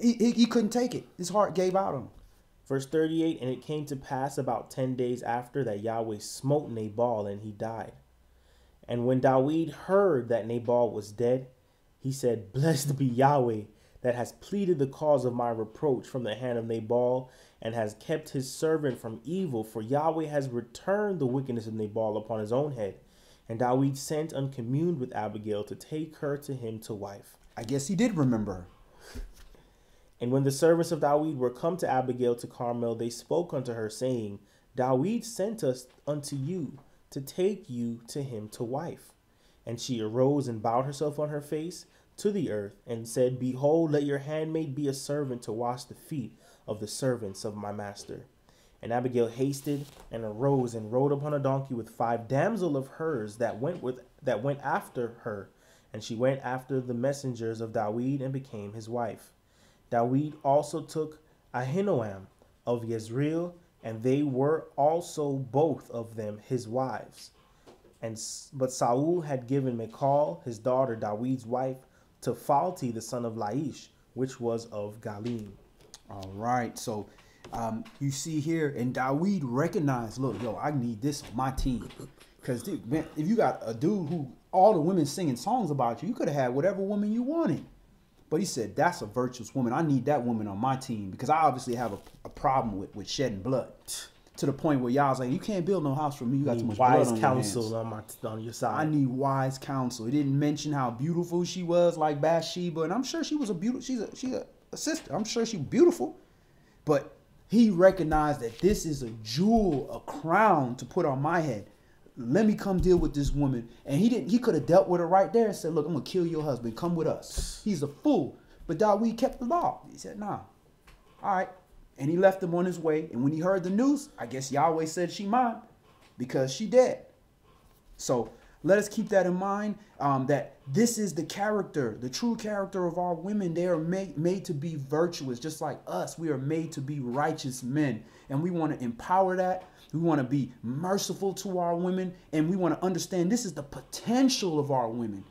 he couldn't take it. His heart gave out on him. Verse 38, and it came to pass about 10 days after that Yahweh smote Nabal, and he died. And when David heard that Nabal was dead, he said, Blessed be Yahweh, that has pleaded the cause of my reproach from the hand of Nabal, and has kept his servant from evil, for Yahweh has returned the wickedness of Nabal upon his own head. And David sent and communed with Abigail to take her to him to wife. I guess he did remember her. And when the servants of David were come to Abigail to Carmel, they spoke unto her, saying, David sent us unto you to take you to him to wife. And she arose and bowed herself on her face to the earth, and said, Behold, let your handmaid be a servant to wash the feet of the servants of my master. And Abigail hasted and arose and rode upon a donkey with 5 damsels of hers that went after her. And she went after the messengers of David and became his wife. David also took Ahinoam of Jezreel, and they were also both of them his wives. But Saul had given Michal, his daughter, David's wife, to Phalti, the son of Laish, which was of Galim. All right, so you see here, and David recognized, look, yo, I need this on my team. Because, dude, man, if you got a dude who all the women singing songs about you, you could have had whatever woman you wanted. But he said, that's a virtuous woman. I need that woman on my team, because I obviously have a problem with shedding blood. To the point where y'all was like, you can't build no house for me. You got too much blood on your hands. Wise counsel on your side. I need wise counsel. He didn't mention how beautiful she was, like Bathsheba, and I'm sure she was a beautiful. She's a sister. I'm sure she's beautiful, but he recognized that this is a jewel, a crown to put on my head. Let me come deal with this woman. And he could have dealt with her right there and said, look, I'm gonna kill your husband. Come with us. He's a fool. But David kept the law. He said, nah. All right. And he left him on his way. And when he heard the news, I guess Yahweh said she mine, because she dead. So let us keep that in mind, that this is the character, the true character of our women. They are made to be virtuous, just like us. We are made to be righteous men. And we want to empower that. We want to be merciful to our women. And we want to understand this is the potential of our women.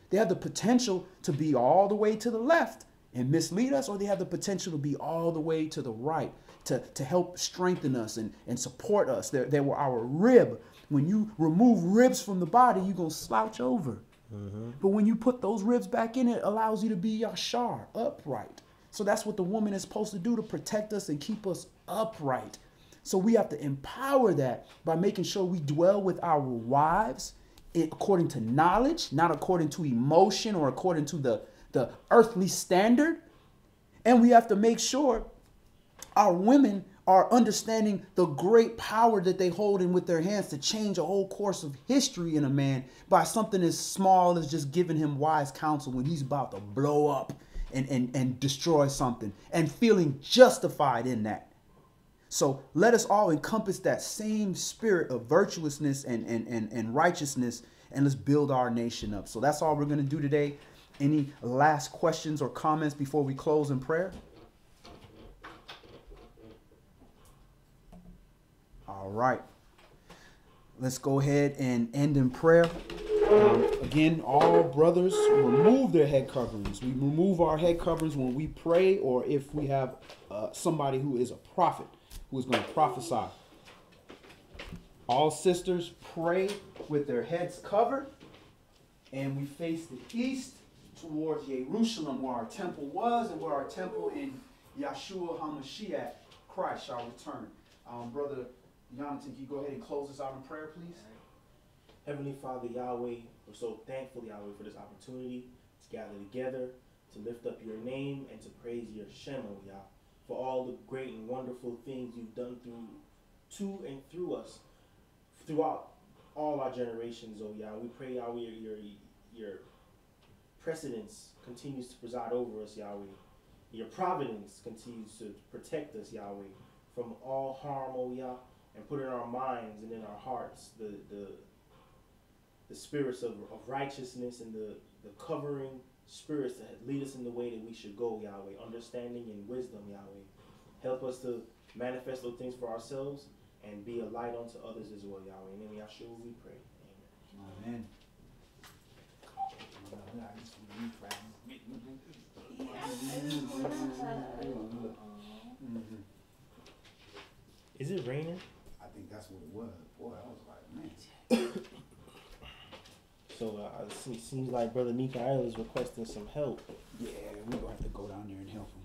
They have the potential to be all the way to the left and mislead us, or they have the potential to be all the way to the right, to help strengthen us and support us. They were our rib. When you remove ribs from the body, you're going to slouch over. Mm-hmm. But when you put those ribs back in, it allows you to be yashar, upright. So that's what the woman is supposed to do, to protect us and keep us upright. So we have to empower that by making sure we dwell with our wives according to knowledge, not according to emotion or according to the earthly standard. And we have to make sure our women are understanding the great power that they hold in with their hands to change a whole course of history in a man by something as small as just giving him wise counsel when he's about to blow up and destroy something, and feeling justified in that. So let us all encompass that same spirit of virtuousness and righteousness, and let's build our nation up. So that's all we're going to do today. Any last questions or comments before we close in prayer? All right. Let's go ahead and end in prayer. Again, all brothers remove their head coverings. We remove our head coverings when we pray, or if we have somebody who is a prophet who is going to prophesy. All sisters pray with their heads covered, and we face the east towards Jerusalem, where our temple was and where our temple in Yeshua HaMashiach, Christ, shall return. Brother Jonathan, can you go ahead and close us out in prayer, please? Heavenly Father, Yahweh, we're so thankful, Yahweh, for this opportunity to gather together, to lift up your name and to praise your Shem, O Yah. for all the great and wonderful things you've done to and through us, throughout all our generations, oh Yah. We pray, Yahweh, your precedence continues to preside over us, Yahweh. Your providence continues to protect us, Yahweh, from all harm, oh Yah, and put in our minds and in our hearts the spirits of righteousness and the covering spirits that lead us in the way that we should go, Yahweh. Understanding and wisdom, Yahweh. Help us to manifest those things for ourselves and be a light unto others as well, Yahweh. In the name of Yahshua we pray. Amen. Is it raining? I think that's what it was. Boy, I was like, man. So it seems like Brother Mikael is requesting some help. Yeah, we're going to have to go down there and help him.